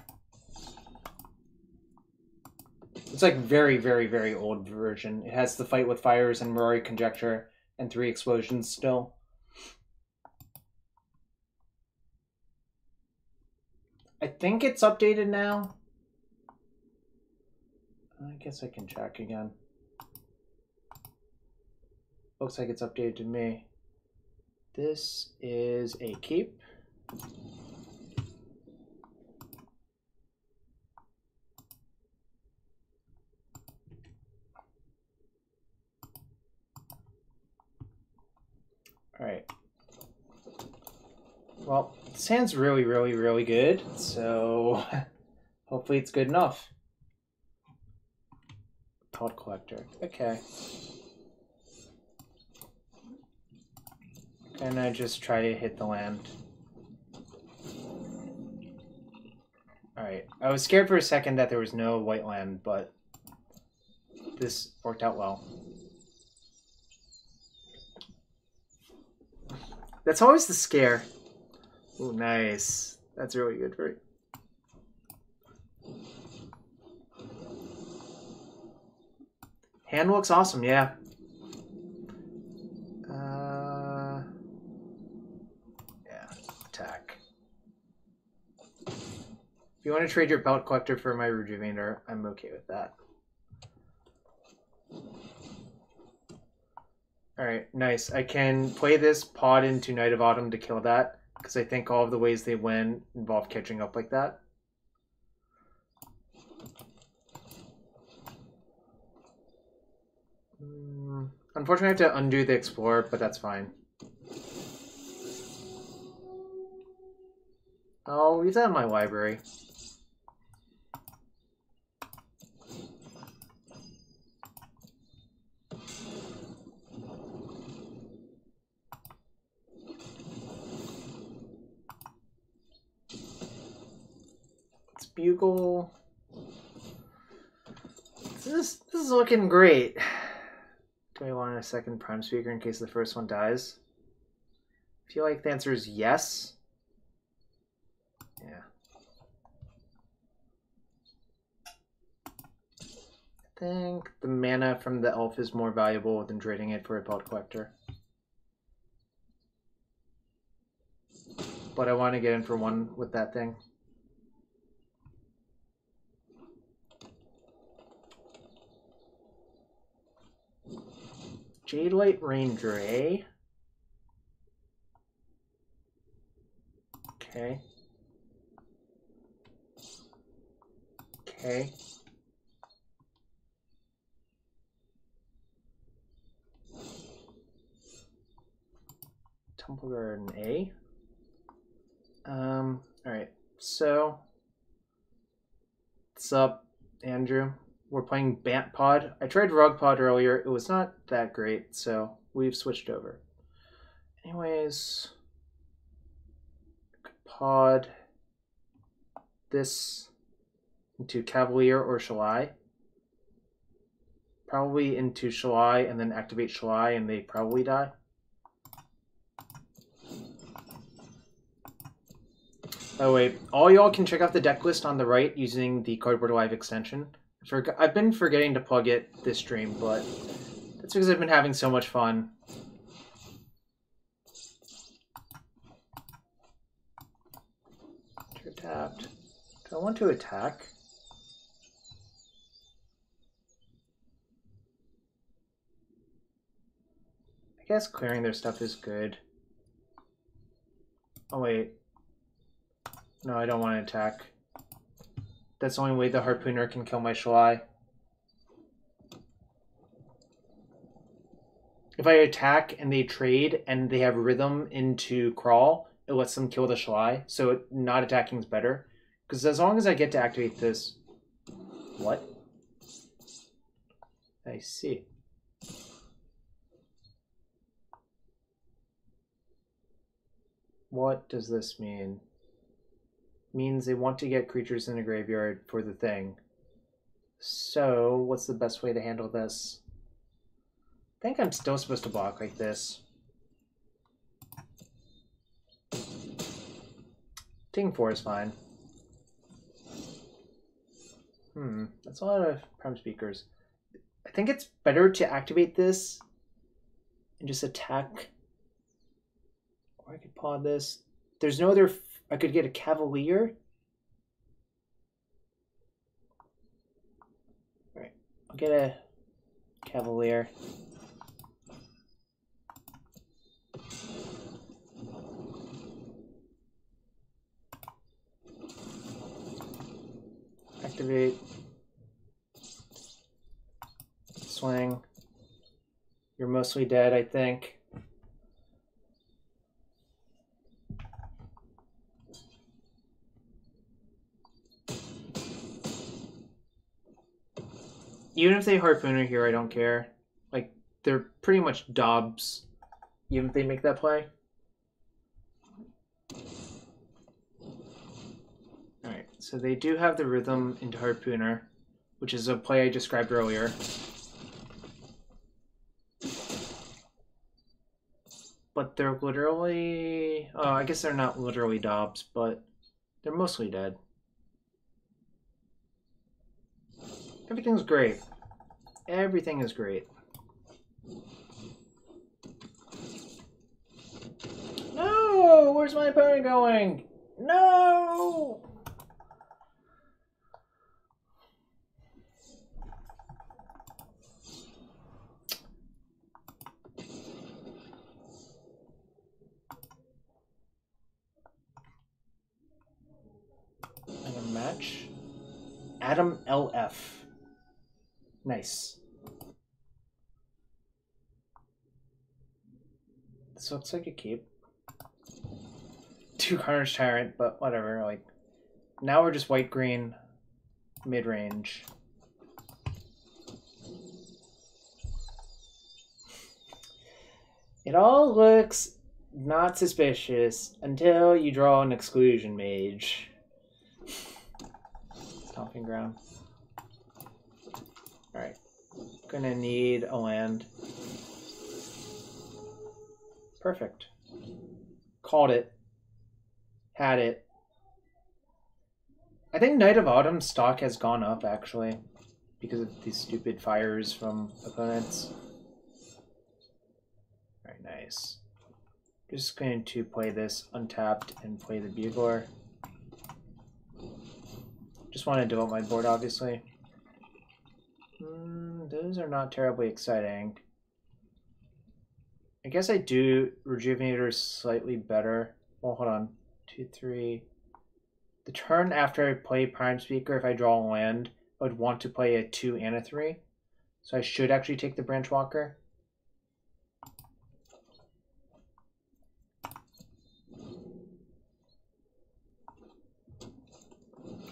S1: like very, very, very old version. It has the Fight with Fires and Mirari Conjecture and 3 explosions still. I think it's updated now. I guess I can check again. Looks like it's updated to me. This is a keep. Well, this hand's really, really, really good, so hopefully it's good enough. Pod collector. Okay. And I just try to hit the land. Alright. I was scared for a second that there was no white land, but this worked out well. That's always the scare. Ooh, nice. That's really good, right? Hand looks awesome, yeah. Yeah, attack. If you want to trade your belt collector for my rejuvenator, I'm okay with that. Alright, nice. I can play this pod into Knight of Autumn to kill that, because I think all of the ways they win involve catching up like that. Unfortunately, I have to undo the Explorer, but that's fine. I'll leave that in my library. It's Bugle. This is looking great. Do I want a second prime speaker in case the first one dies? I feel like the answer is yes. Yeah. I think the mana from the elf is more valuable than trading it for a Pelt Collector. But I want to get in for one with that thing. Jade Light Ranger, eh? Okay. Okay. Temple Garden, A. Alright, so what's up, Andrew? We're playing Bant Pod. I tried Rug Pod earlier. It was not that great, so we've switched over. Anyways, pod this into Cavalier or Shalai. Probably into Shalai and then activate Shalai and they probably die. Oh wait, all y'all can check out the deck list on the right using the Cardboard Live extension. I've been forgetting to plug it this stream, but that's because I've been having so much fun. You're tapped. Do I want to attack? I guess clearing their stuff is good. Oh wait. No, I don't want to attack. That's the only way the Harpooner can kill my Shalai. If I attack and they trade and they have rhythm into Crawl, it lets them kill the Shalai, so not attacking is better. Because as long as I get to activate this... What? I see. What does this mean? Means they want to get creatures in a graveyard for the thing. So, what's the best way to handle this? I think I'm still supposed to block like this. Taking 4 is fine. That's a lot of prime speakers. I think it's better to activate this and just attack. Or I could pod this. There's no other... I could get a Cavalier. Alright, I'll get a Cavalier. Activate. Swing. You're mostly dead, I think. Even if they Harpooner here, I don't care. Like, they're pretty much Dobbs, even if they make that play. Alright, so they do have the Rhythm into Harpooner, which is a play I described earlier. But they're literally... Oh, I guess they're not literally Dobbs, but they're mostly dead. Everything's great. Everything is great. No! Where's my opponent going? No! I'm gonna match. Adam LF. Nice. This looks like a keep. 2 Carnage Tyrant, but whatever. Like, now we're just white-green mid-range. It all looks not suspicious until you draw an Exclusion Mage. Stomping Ground. Alright. Gonna need a land. Perfect. Called it. Had it. I think Knight of Autumn stock has gone up, actually, because of these stupid fires from opponents. Very nice. Just going to play this untapped and play the Bugler. Just want to develop my board, obviously. Those are not terribly exciting. I guess I do Rejuvenator slightly better. Well, hold on. 2, 3. The turn after I play Prime Speaker, if I draw a land, I would want to play a 2 and a 3. So I should actually take the Branch Walker.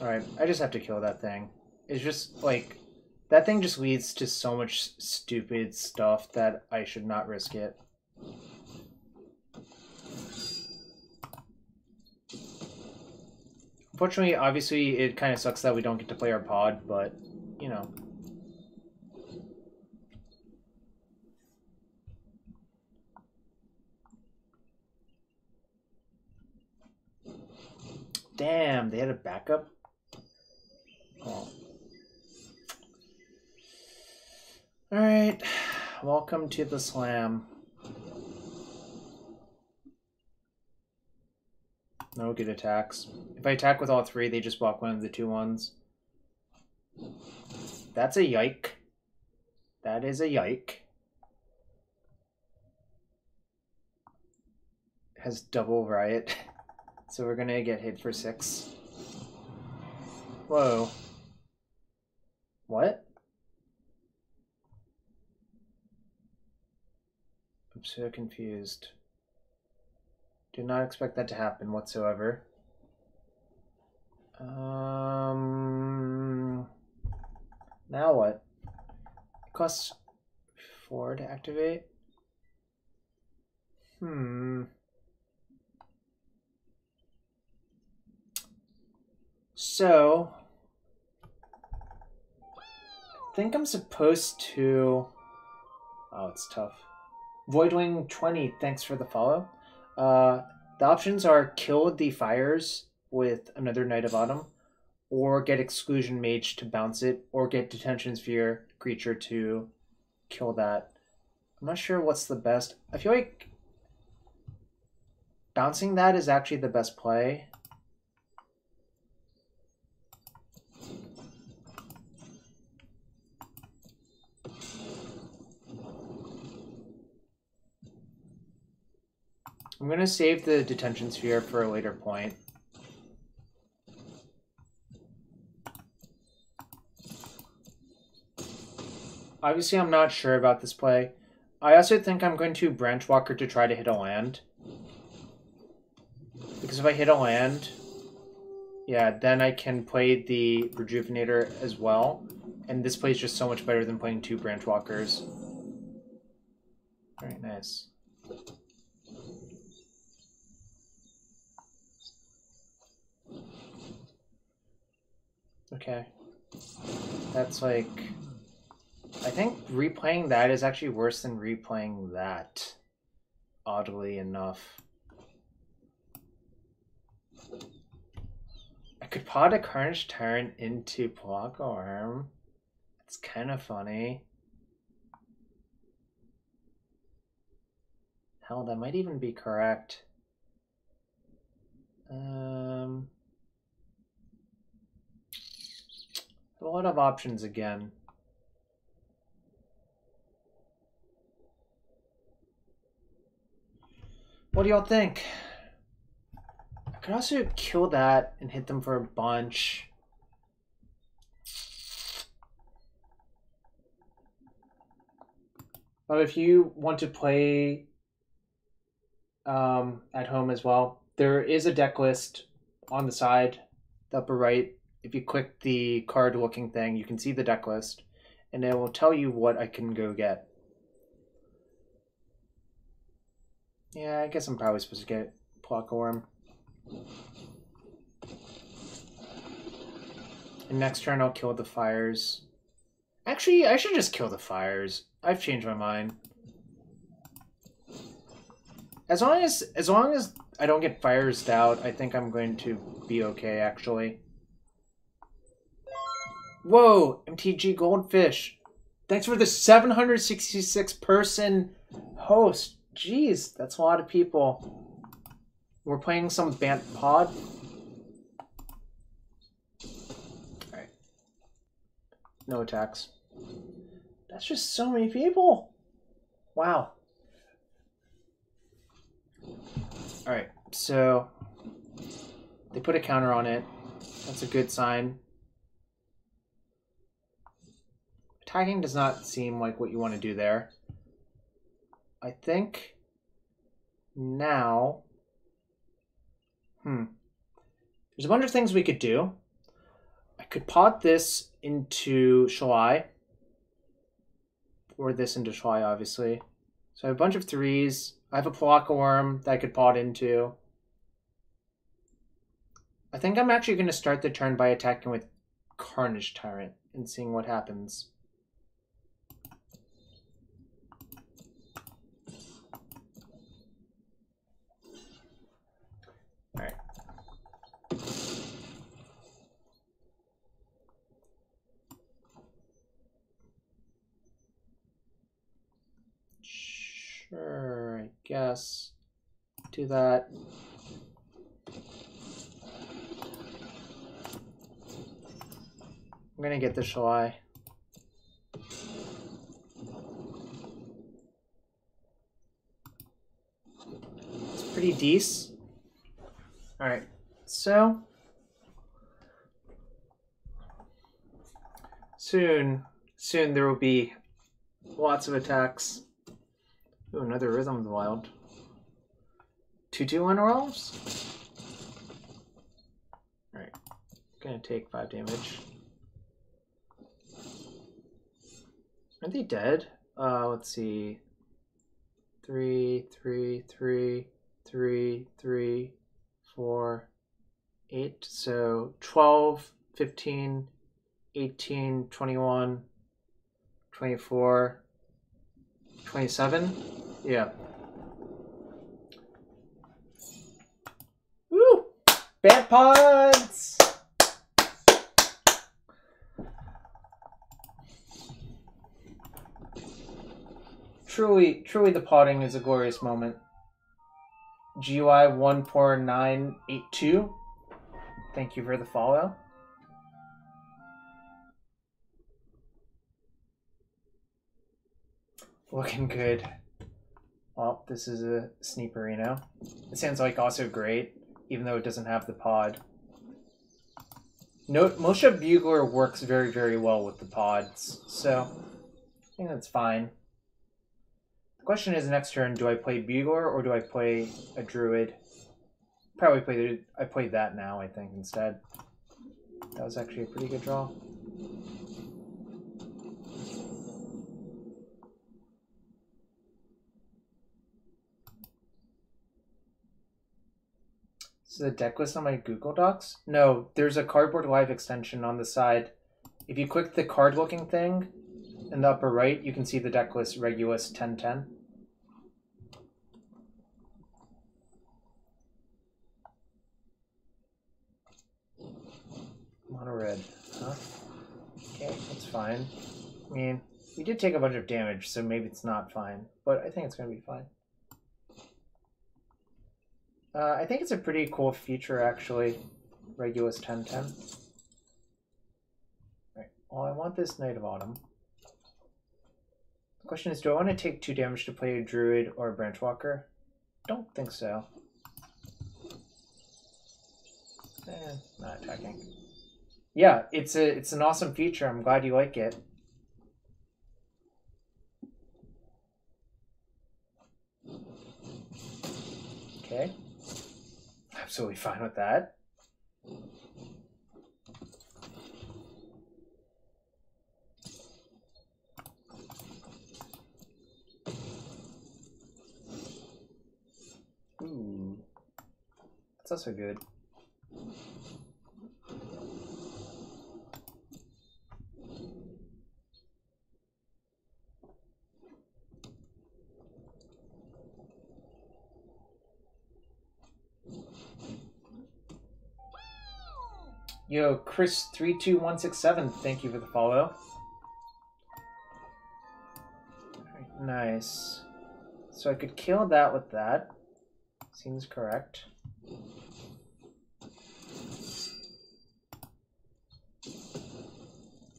S1: Alright, I just have to kill that thing. It's just, like, that thing just leads to so much stupid stuff that I should not risk it. Unfortunately, obviously, it kind of sucks that we don't get to play our pod, but, you know. Damn, they had a backup? Oh. Alright, welcome to the slam. No good attacks. If I attack with all 3, they just block one of the 2 ones. That's a yike. That is a yike. Has double riot. So we're gonna get hit for 6. Whoa. What? I'm so confused. Did not expect that to happen whatsoever. Now what? It costs 4 to activate. So, I think I'm supposed to... Oh, it's tough. Voidwing 20, thanks for the follow. The options are kill the fires with another Knight of Autumn, or get Exclusion Mage to bounce it, or get Detention Sphere creature to kill that. I'm not sure what's the best. I feel like bouncing that is actually the best play. I'm going to save the Detention Sphere for a later point. Obviously, I'm not sure about this play. I also think I'm going to Branch Walker to try to hit a land. Because if I hit a land, yeah, then I can play the Rejuvenator as well. And this plays just so much better than playing 2 branch walkers. Very nice. Okay. That's like... I think replaying that is actually worse than replaying that. Oddly enough. I could pod a Carnage Tyrant into Block Arm. It's kind of funny. Hell, that might even be correct. A lot of options again. What do y'all think? I could also kill that and hit them for a bunch. But if you want to play at home as well, there is a deck list on the side, the upper right. If you click the card looking thing, you can see the deck list, and it will tell you what I can go get. Yeah, I guess I'm probably supposed to get Plockorm. And next turn I'll kill the fires. Actually, I should just kill the fires. I've changed my mind. As long as I don't get fires out, I think I'm going to be okay, actually. Whoa, MTG Goldfish. Thanks for the 766 person host. Jeez, that's a lot of people. We're playing some Bant pod. Alright. No attacks. That's just so many people. Wow. Alright, so they put a counter on it. That's a good sign. Attacking does not seem like what you want to do there. I think now... There's a bunch of things we could do. I could pot this into Shalai. Or this into Shalai, obviously. So I have a bunch of 3s. I have a Plockorm that I could pot into. I think I'm actually going to start the turn by attacking with Carnage Tyrant and seeing what happens. Alright. Sure, I guess. Do that. I'm gonna get the Shalai. It's pretty decent. Alright, so soon there will be lots of attacks. Ooh, another Rhythm of the Wild. 2/2 Rolls? Alright, gonna take 5 damage. Are they dead? Let's see. 3, 3, 3, 3, 3, 4, 8. So 12, 15, 18, 21, 24, 27. Yeah. Woo! Bant pods! Truly the potting is a glorious moment. GUI 14982. Thank you for the follow. Looking good. Well, this is a Sneaperino. It sounds like also great, even though it doesn't have the pod. Note, Moshe Bugler works very, very well with the pods, so I think that's fine. The question is, next turn, do I play Bugler or do I play a Druid? Probably I played that now, I think, instead. That was actually a pretty good draw. Is the deck list on my Google Docs? No, there's a Cardboard Live extension on the side. If you click the card looking thing in the upper right, you can see the deck list Regulus 1010. Mono red, huh? Okay, that's fine. I mean, we did take a bunch of damage, so maybe it's not fine, but I think it's going to be fine. I think it's a pretty cool feature, actually. Regulus 1010. Right. Well, I want this Knight of Autumn. The question is, do I want to take 2 damage to play a Druid or a Branchwalker? Don't think so. Not attacking. Yeah, it's an awesome feature. I'm glad you like it. Okay. Absolutely fine with that. Ooh. That's also good. Yo, Chris32167, thank you for the follow. Right, nice. So I could kill that with that. Seems correct.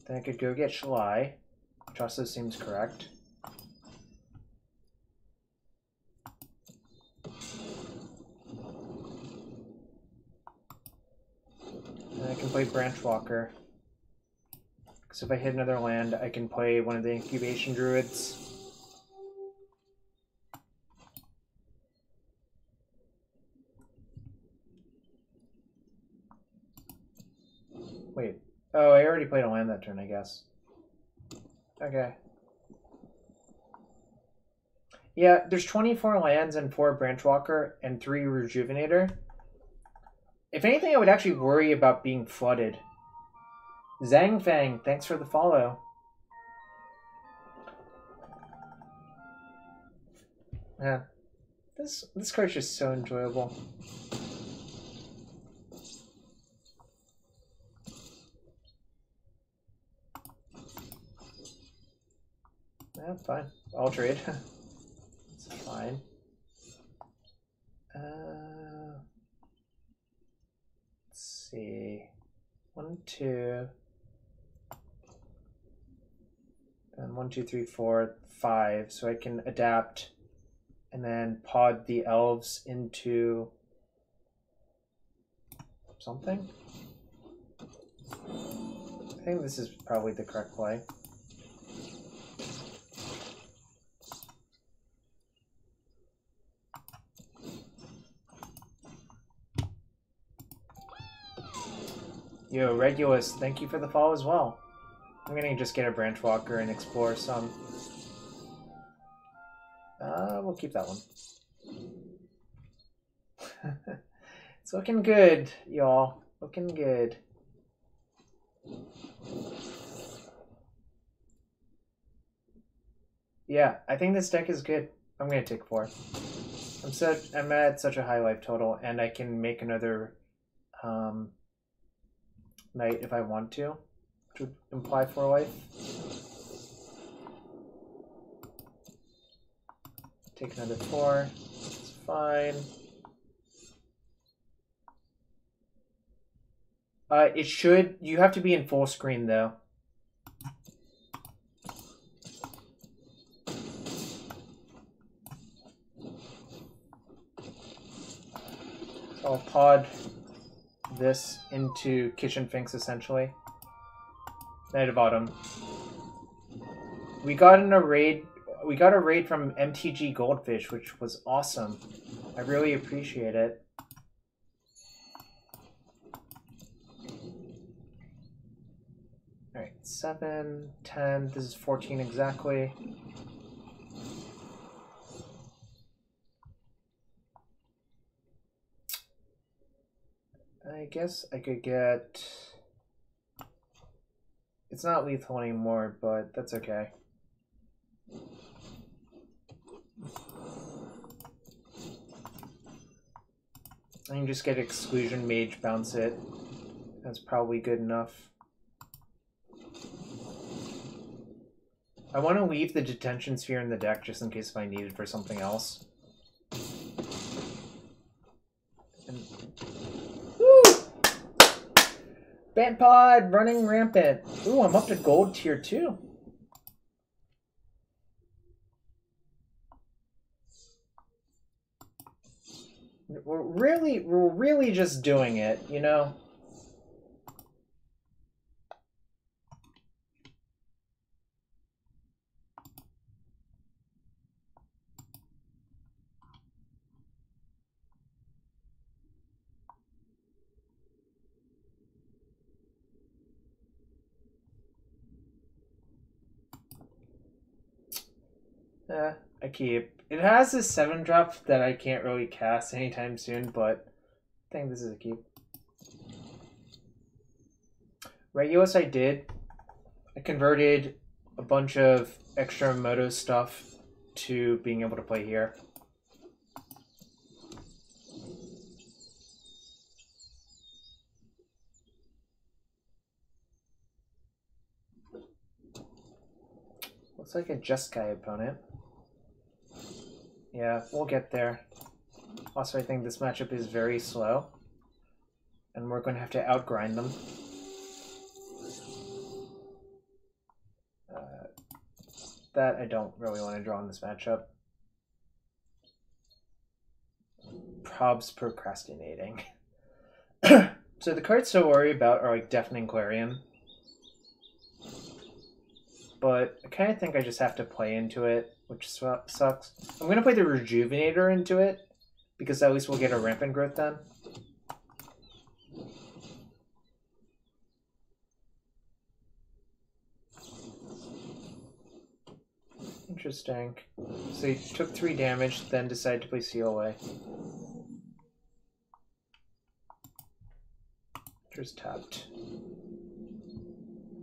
S1: Then I could go get Shalai, which also seems correct. And I can play Branchwalker. Because if I hit another land, I can play one of the Incubation Druids. Wait. Oh, I already played a land that turn, I guess. Okay. Yeah, there's 24 lands and 4 Branchwalker and 3 Rejuvenator. If anything, I would actually worry about being flooded. Zhang Fang, thanks for the follow. Yeah, this card's just so enjoyable. Yeah, fine. I'll trade. It's fine. Let's see. 1, 2. And 1, 2, 3, 4, 5. So I can adapt and then pod the elves into something. I think this is probably the correct play. Yo, Regulus, thank you for the follow as well. I'm gonna just get a Branchwalker and explore some. We'll keep that one. It's looking good, y'all. Looking good. Yeah, I think this deck is good. I'm gonna take 4. I'm at such a high life total, and I can make another Knight if I want to imply 4 life. Take another 4. It's fine. It should. You have to be in full screen though. So I'll pod this into Kitchen Finks essentially. Knight of Autumn. We got a raid from MTG Goldfish, which was awesome. I really appreciate it. Alright, 7, 10, this is 14 exactly. I guess I could get... It's not lethal anymore, but that's okay. I can just get Exclusion Mage, bounce it. That's probably good enough. I want to leave the Detention Sphere in the deck just in case if I need it for something else. And... Woo! Bant Pod running rampant. Ooh, I'm up to gold tier 2. We're really just doing it, you know? I keep. It has this 7-drop that I can't really cast anytime soon, but I think this is a keep. Regulus I did. I converted a bunch of extra Moto stuff to being able to play here. Looks like a Jeskai opponent. Yeah, we'll get there. Also, I think this matchup is very slow. And we're going to have to outgrind them. That I don't really want to draw in this matchup. Prob's procrastinating. So the cards to worry about are like Deafening Clarion. But I kind of think I just have to play into it, which sucks. I'm going to play the Rejuvenator into it, because at least we'll get a Rampant Growth then. Interesting. So he took 3 damage, then decided to play Seal Away. Just tapped.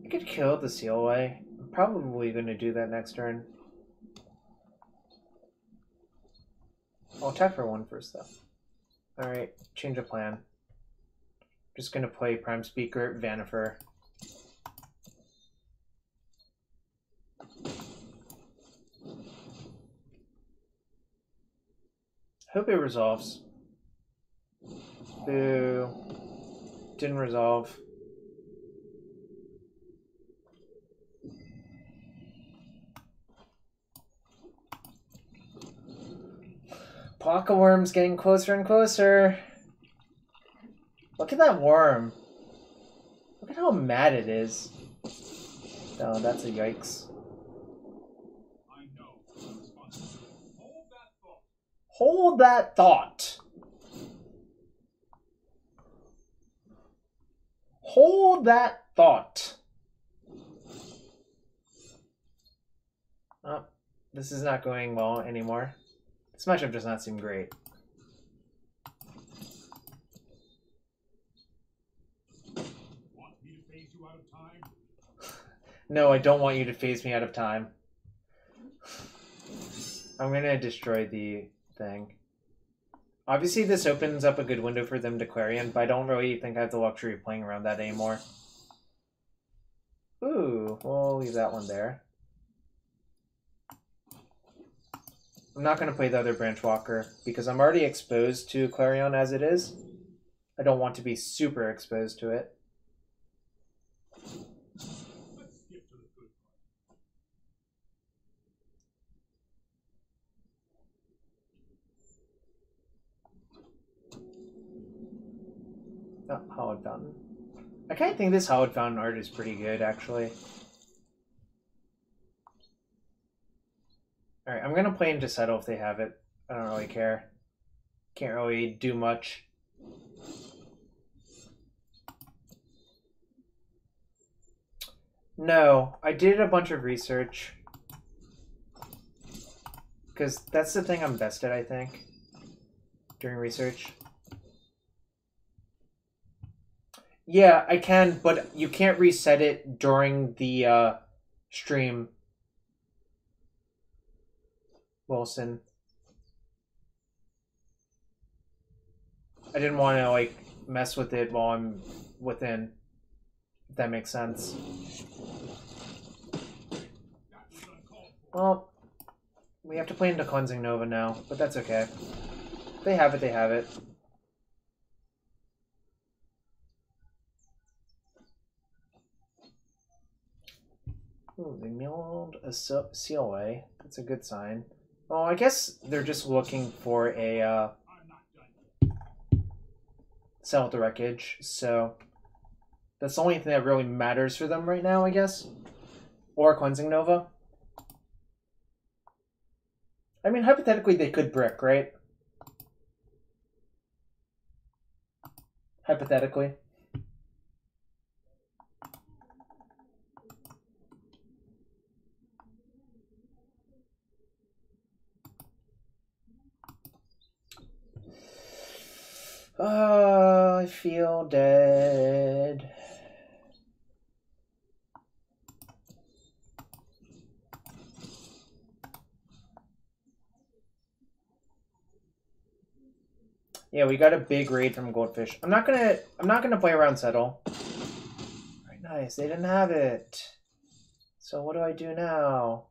S1: I could kill the Seal Away. I'm probably going to do that next turn. I'll attack for 1 first, though. Alright, change of plan. Just going to play Prime Speaker, Vannifar. Hope it resolves. Boo. Didn't resolve. Pocket Worm's getting closer and closer. Look at that worm. Look at how mad it is. Oh, that's a yikes. Hold that thought. Hold that thought. Oh, this is not going well anymore. This matchup does not seem great.
S2: Want me to phase you out of time?
S1: No, I don't want you to phase me out of time. I'm gonna destroy the thing. Obviously, this opens up a good window for them to Clarion, but I don't really think I have the luxury of playing around that anymore. Ooh, we'll leave that one there. I'm not going to play the other Branch Walker, because I'm already exposed to Clarion as it is. I don't want to be super exposed to it.
S2: Let's skip to the good
S1: Oh, Hallowed Fountain. I kind of think this Hallowed Fountain art is pretty good, actually. Alright, I'm going to play into Settle if they have it. I don't really care. Can't really do much. No, I did a bunch of research. Because that's the thing I'm best at, I think. During research. Yeah, I can, but you can't reset it during the stream, Wilson. I didn't want to like mess with it while I'm within. If that makes sense. Well, we have to play into Cleansing Nova now, but that's okay. They have it, they have it. Ooh, they milled a CLA. That's a good sign. Oh, I guess they're just looking for a sell the wreckage, so that's the only thing that really matters for them right now, I guess. Or Cleansing Nova. I mean, hypothetically, they could brick, right? Hypothetically. I feel dead. Yeah, we got a big raid from Goldfish. I'm not gonna play around Settle. Alright, nice. They didn't have it. So what do I do now?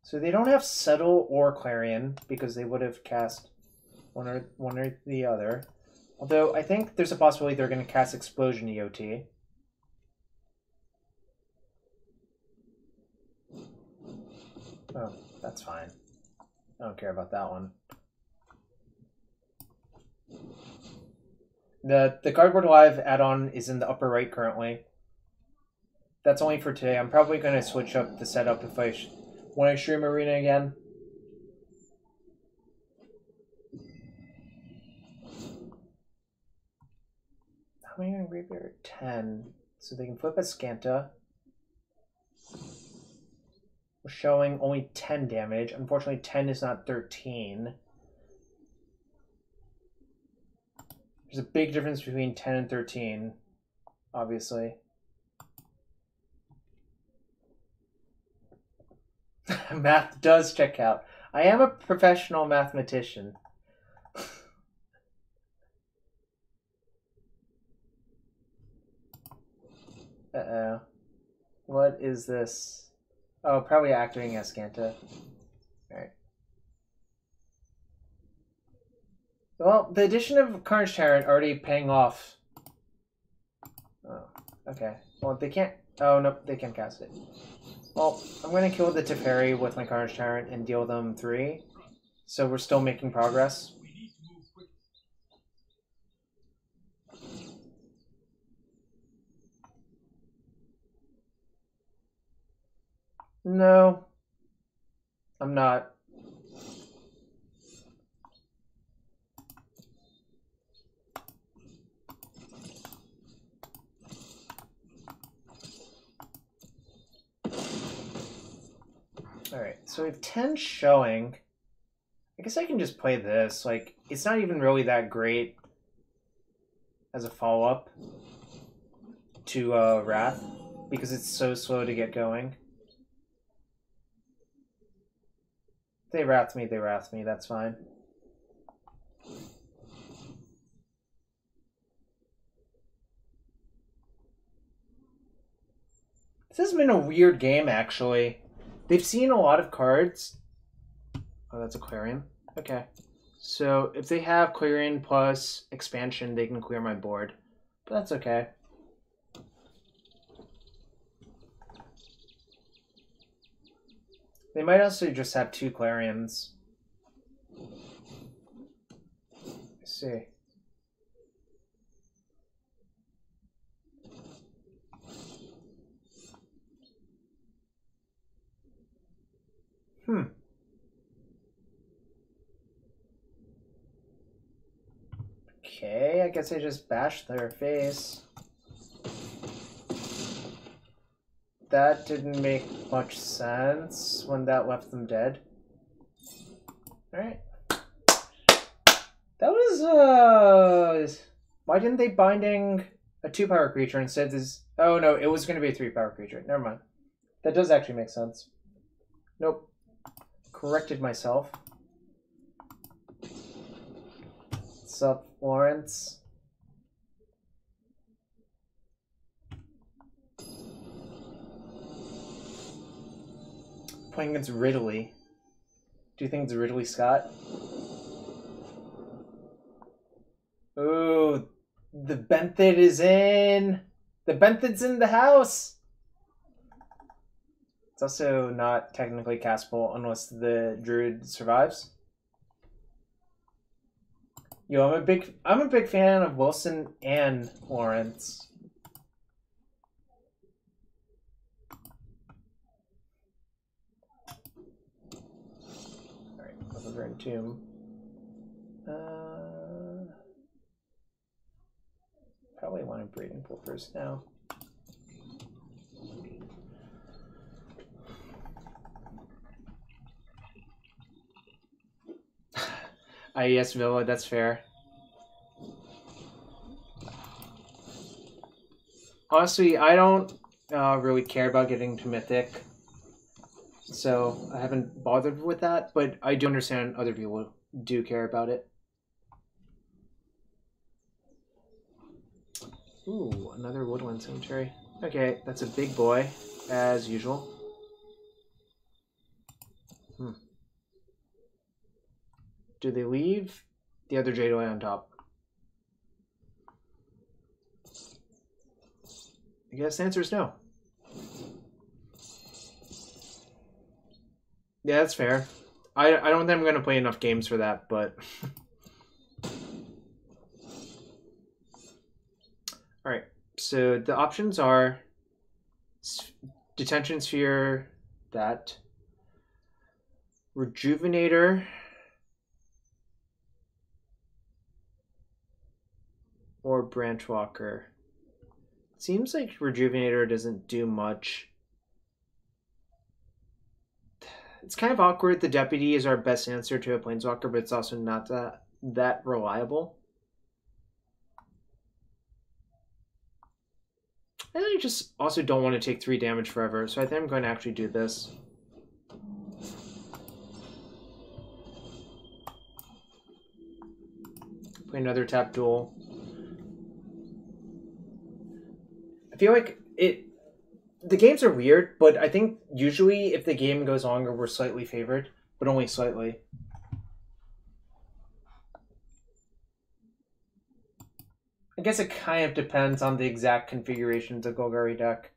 S1: So they don't have Settle or Clarion because they would have cast one or the other. Although I think there's a possibility they're gonna cast Explosion EOT. Oh, that's fine. I don't care about that one. The Cardboard Live add-on is in the upper right currently. That's only for today. I'm probably going to switch up the setup if when I stream Arena again. How many are in Graveyard? 10. So they can flip a Scanta. We're showing only 10 damage. Unfortunately, 10 is not 13. There's a big difference between 10 and 13, obviously. Math does check out. I am a professional mathematician. Uh-oh. What is this? Oh, probably activating Ascanta. Alright. Well, the addition of Carnage Tyrant already paying off. Oh, okay. Well, they can't... Oh, no, they can't cast it. Well, I'm going to kill the Teferi with my Carnage Tyrant and deal them 3. So we're still making progress. No. I'm not. Alright, so we have 10 showing. I guess I can just play this. Like, it's not even really that great as a follow-up to Wrath, because it's so slow to get going. They wrath me, that's fine. This has been a weird game, actually. They've seen a lot of cards. Oh, that's a Clarion. Okay. So if they have Clarion plus expansion, they can clear my board. But that's okay. They might also just have 2 Clarions. Let's see. Okay, I guess I just bashed their face. That didn't make much sense when that left them dead. Alright. That was, Why didn't they binding a 2-power creature instead? This. Oh no, it was going to be a 3-power creature. Never mind. That does actually make sense. Nope. Corrected myself. What's up, Lawrence? Playing against Ridley. Do you think it's Ridley Scott? Ooh, the Benthid is in. The Benthid's in the house. It's also not technically castable unless the Druid survives. Yo, I'm a big fan of Wilson and Lawrence. Alright, over in Tomb. Probably want to breed and pull first now. Yes, Villa, that's fair. Honestly, I don't really care about getting to Mythic, so I haven't bothered with that, but I do understand other people do care about it. Ooh, another Woodland Cemetery. Okay, that's a big boy, as usual. Do they leave the other Jadeway on top? I guess the answer is no. Yeah, that's fair. I don't think I'm going to play enough games for that, but... Alright, so the options are Detention Sphere, that. Rejuvenator. Or Branchwalker. Seems like Rejuvenator doesn't do much. It's kind of awkward. The Deputy is our best answer to a Planeswalker, but it's also not that reliable. And I just also don't want to take 3 damage forever, so I think I'm going to actually do this. Play another tap duel. I feel like the games are weird, but I think usually if the game goes longer, we're slightly favored, but only slightly. I guess it kind of depends on the exact configurations of Golgari deck.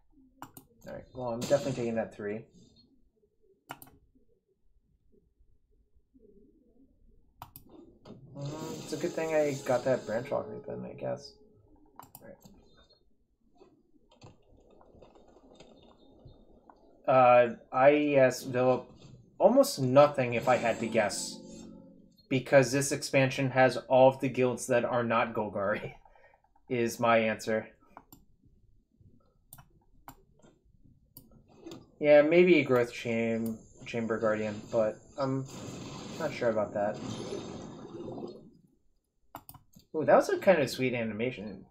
S1: Alright, well, I'm definitely taking that 3. It's a good thing I got that Branchwalker then, I guess. IES Villa, almost nothing if I had to guess. Because this expansion has all of the guilds that are not Golgari, is my answer. Yeah, maybe a Growth Chamber Guardian, but I'm not sure about that. Ooh, that was a kind of sweet animation.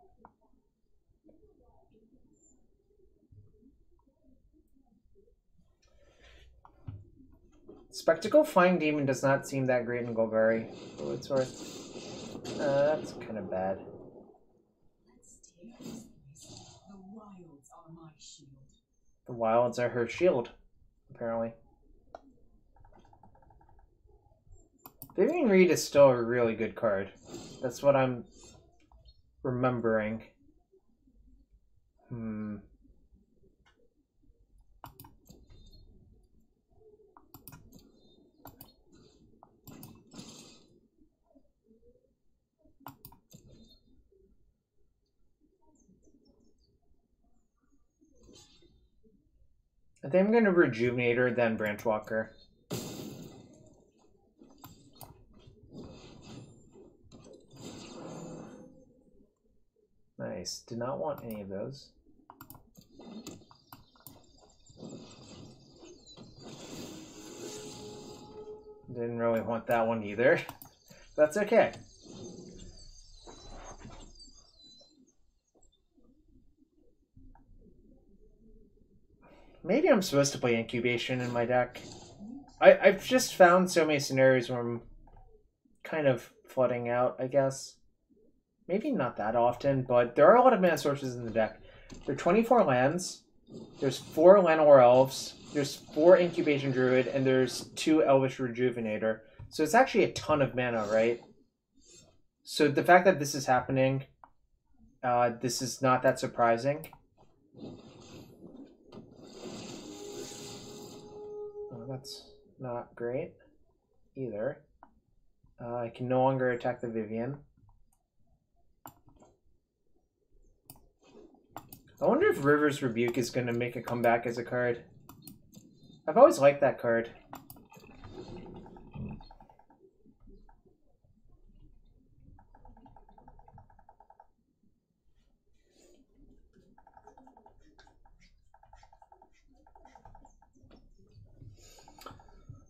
S1: Spectacle Flying Demon does not seem that great in Golgari, for what it's worth. That's kind of bad. The wilds are her shield, apparently. Vivian Reed is still a really good card. That's what I'm remembering. I think I'm going to Rejuvenator, then Branchwalker. Nice. Did not want any of those. Didn't really want that one either. That's okay. Maybe I'm supposed to play Incubation in my deck. I've just found so many scenarios where I'm kind of flooding out, I guess. Maybe not that often, but there are a lot of mana sources in the deck. There are 24 lands, there's 4 Llanowar Elves, there's 4 Incubation Druid, and there's 2 Elvish Rejuvenator. So it's actually a ton of mana, right? So the fact that this is happening, this is not that surprising. Oh, that's not great either. I can no longer attack the Vivian. I wonder if River's Rebuke is going to make a comeback as a card. I've always liked that card.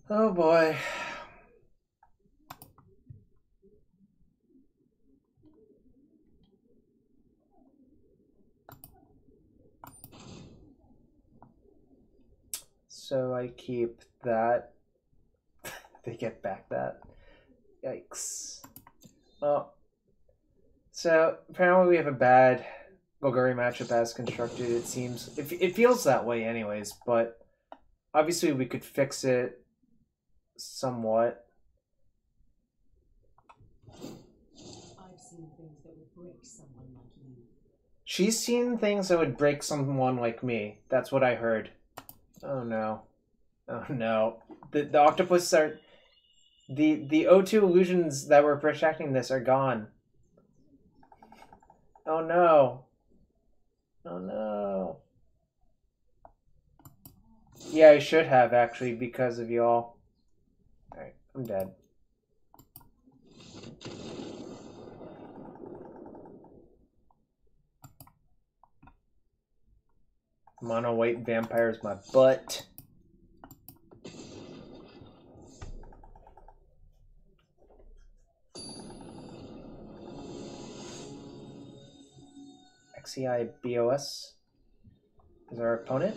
S1: Oh boy. So I keep that. They get back that. Yikes. Well, so apparently we have a bad Golgari matchup as constructed, it seems. It feels that way anyways, but obviously we could fix it somewhat.
S3: I've seen things that would break someone like you.
S1: She's seen things that would break someone like me. That's what I heard. Oh no. Oh no. The octopus are... The O2 illusions that were protecting this are gone. Oh no. Oh no. Yeah, I should have actually because of y'all. Alright, I'm dead. Mono white vampire's my butt. XEI BOS is our opponent.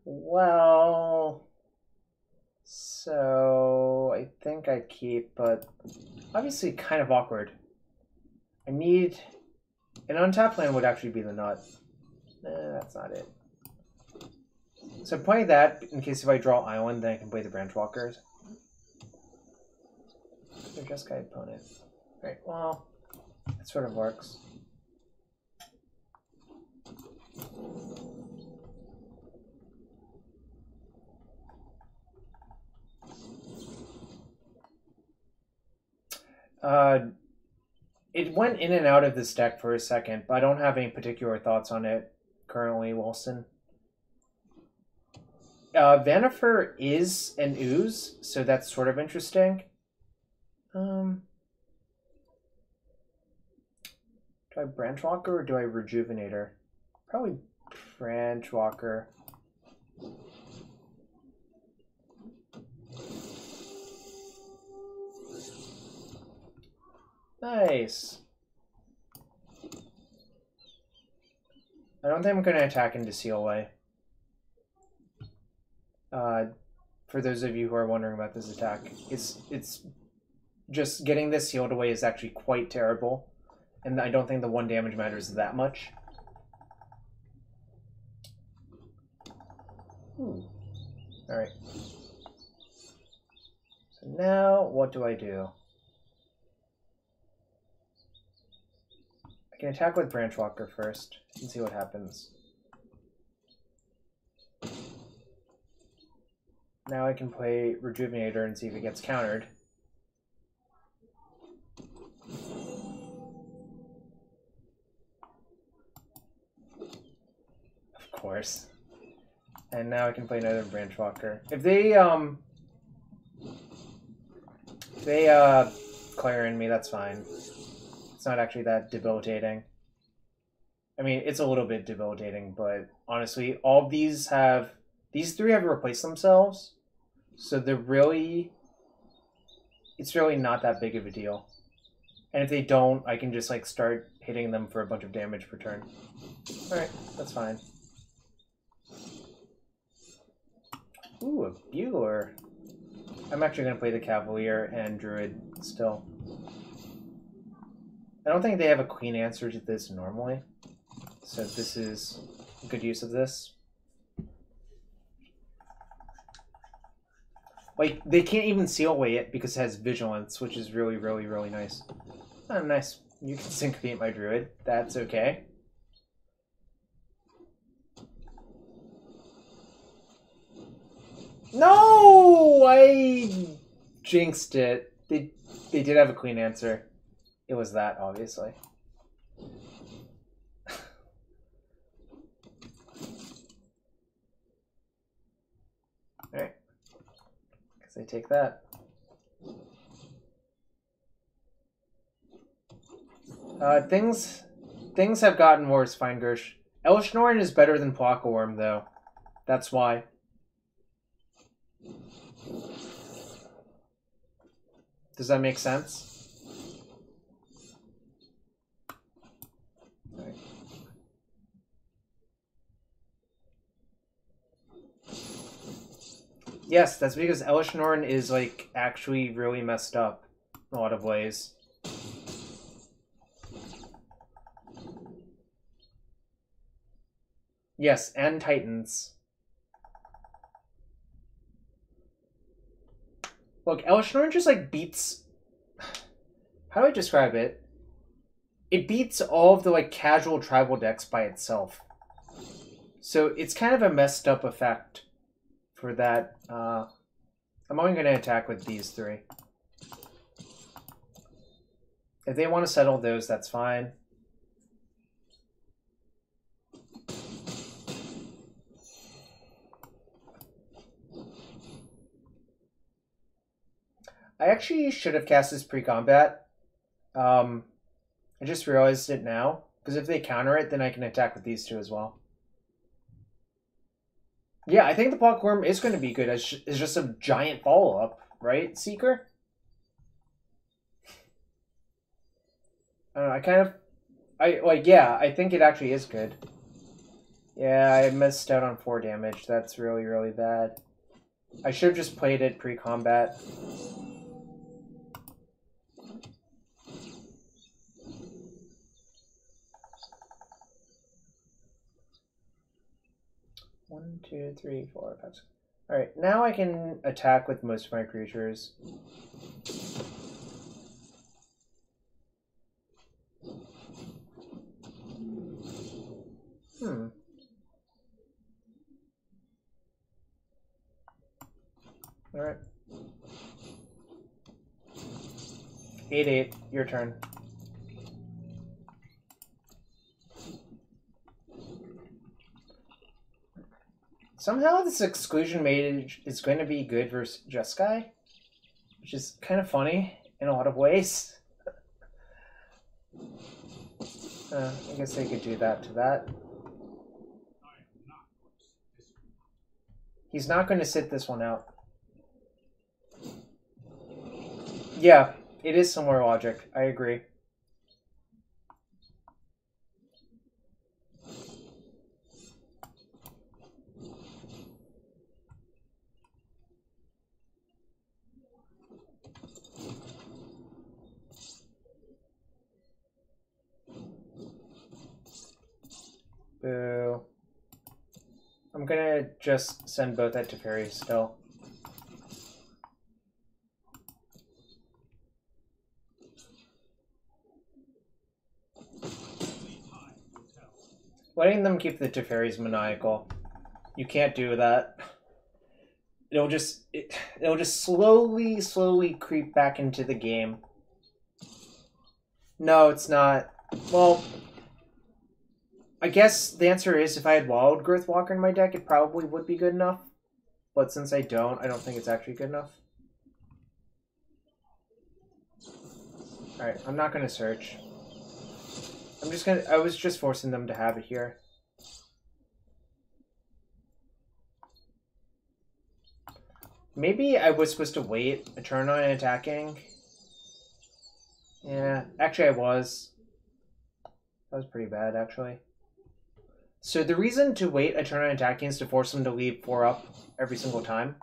S1: Well, so I think I keep, but obviously kind of awkward. I need an untapped land would actually be the nut. That's not it. So I'm playing that in case if I draw Island, then I can play the Branchwalkers. They're just guy opponent. Right, well, that sort of works. It went in and out of this deck for a second, but I don't have any particular thoughts on it currently, Wilson. Vannifar is an ooze, so that's sort of interesting. Do I Branchwalker or do I Rejuvenator? Probably Branchwalker. Nice. I don't think I'm going to attack into Seal Away. For those of you who are wondering about this attack, it's just getting this sealed away is actually quite terrible, and I don't think the 1 damage matters that much. Alright. So now, what do I do? I can attack with Branchwalker first and see what happens. Now I can play Rejuvenator and see if it gets countered. Of course. And now I can play another Branchwalker. If they clear in me, that's fine. It's not actually that debilitating. I mean, it's a little bit debilitating, but honestly, all of these have... These 3 have replaced themselves, so they're really... It's really not that big of a deal. And if they don't, I can just, like, start hitting them for a bunch of damage per turn. Alright, that's fine. Ooh, a bugler. I'm actually going to play the Cavalier and Druid still. I don't think they have a queen answer to this normally. So this is a good use of this. Like, they can't even seal away it because it has Vigilance, which is really, really, really nice. Oh, nice. You can syncopate my Druid. That's okay. No! I jinxed it. They did have a queen answer. It was that, obviously. Alright. Guess I take that. Things have gotten worse, Feingersh. Elshnorn is better than Plockaworm, though. That's why. Does that make sense? Right. Yes, that's because Elshnorn is, like, actually really messed up in a lot of ways. Yes, and Titans. Look, Elshnorn just, like, beats... How do I describe it? It beats all of the, like, casual tribal decks by itself. So it's kind of a messed up effect for that. I'm only going to attack with these three. If they want to settle those, that's fine. I actually should have cast this pre-combat. I just realized it now. Because if they counter it, then I can attack with these two as well. Yeah, I think the Plockaworm is going to be good. It's just a giant follow-up, right, Seeker? I don't know, I think it actually is good. Yeah, I missed out on 4 damage. That's really, really bad. I should have just played it pre-combat. One, two, three, 4, 5, 6. Alright, now I can attack with most of my creatures. Alright. 8/8, your turn. Somehow this exclusion mage is going to be good versus Jeskai, which is kind of funny in a lot of ways. I guess they could do that to that. He's not going to sit this one out. Yeah, it is somewhere logic. I agree. Boo. I'm gonna just send both at Teferi still. Letting them keep the Teferi's maniacal. You can't do that. It'll just slowly creep back into the game. No, it's not. Well, I guess the answer is if I had Wild Growth Walker in my deck, it probably would be good enough. But since I don't think it's actually good enough. Alright, I'm not gonna search. I was just forcing them to have it here. Maybe I was supposed to wait a turn on attacking. Yeah, actually I was. That was pretty bad, actually. So the reason to wait a turn on attacking is to force them to leave 4 up every single time.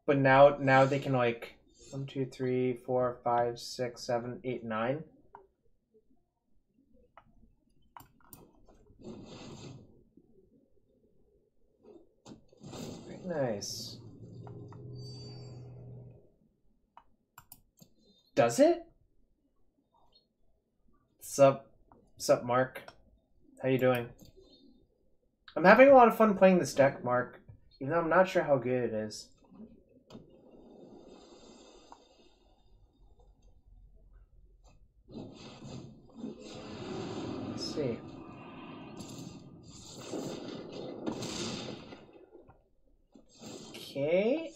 S1: But now they can like 1, 2, 3, 4, 5, 6, 7, 8, 9. Nice. Does it? Sup, Mark? How you doing? I'm having a lot of fun playing this deck, Mark. Even though I'm not sure how good it is. Let's see. Okay.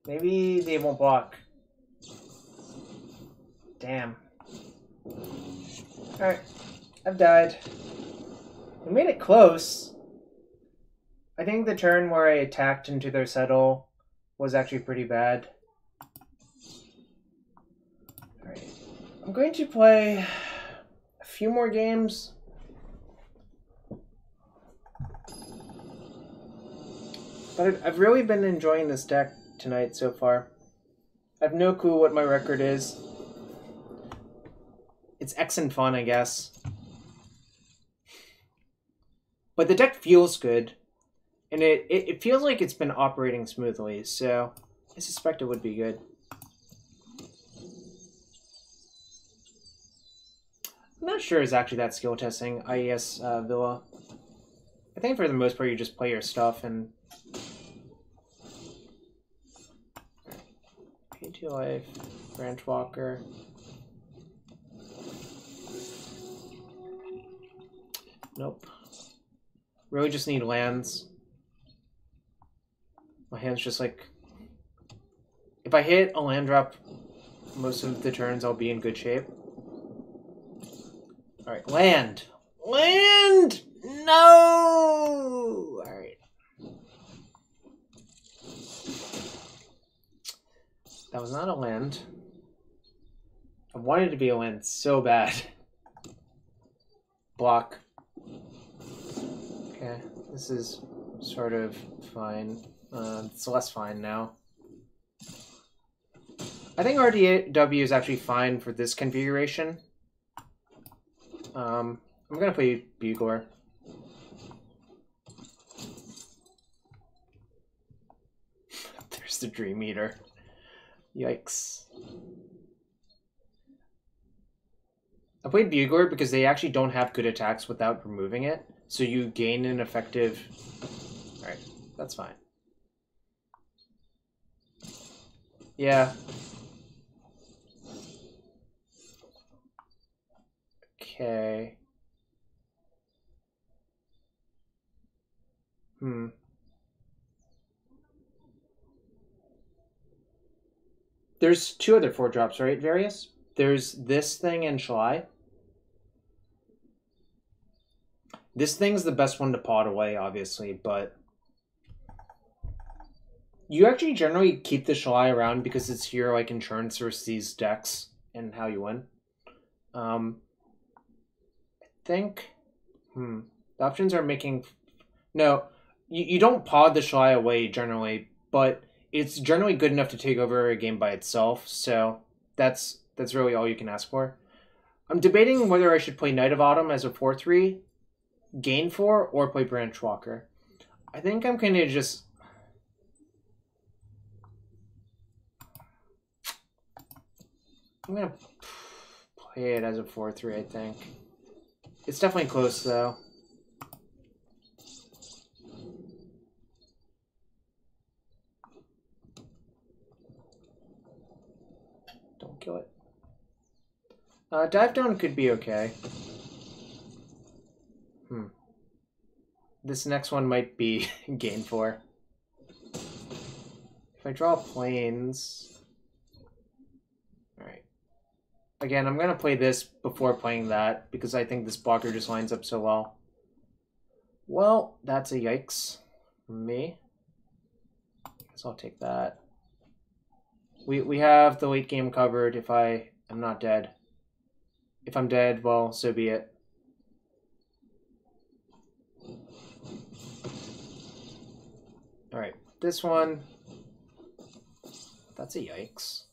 S1: Maybe they won't block. Damn. Alright. I've died. We made it close. I think the turn where I attacked into their settle was actually pretty bad. Alright. I'm going to play a few more games. But I've really been enjoying this deck tonight so far. I have no clue what my record is. It's X and fun, I guess. But the deck feels good. And it feels like it's been operating smoothly, so I suspect it would be good. I'm not sure it's actually that skill testing, IES Villa. I think for the most part you just play your stuff and... Pay 2 life, Branch Walker. Nope. Really just need lands. My hand's just like... If I hit a land drop most of the turns, I'll be in good shape. Alright, land! Land! No! Alright. That was not a land. I wanted to be a land so bad. Block. Okay, this is sort of fine. It's less fine now. I think RDW is actually fine for this configuration. I'm gonna play Bugler. There's the Dream Eater. Yikes. I played Bugler because they actually don't have good attacks without removing it. So you gain an effective... Alright, that's fine. Yeah. Okay. There's 2 other 4-drops, right? Various? There's this thing and Shalai. This thing's the best one to pot away, obviously, but... You actually generally keep the Shalai around because it's your like insurance versus these decks and how you win. I think... The options are making... No, you don't pod the Shalai away generally, but it's generally good enough to take over a game by itself, so that's really all you can ask for. I'm debating whether I should play Knight of Autumn as a 4-3, gain 4, or play Branch Walker. I think I'm kind of just... I'm going to play it as a 4-3, I think. It's definitely close, though. Don't kill it. Dive down could be okay. This next one might be gain 4. If I draw planes... Alright. Again, I'm going to play this before playing that, because I think this blocker just lines up so well. Well, that's a yikes from me. So I'll take that. We have the late game covered if I am not dead. If I'm dead, well, so be it. Alright, this one. That's a yikes.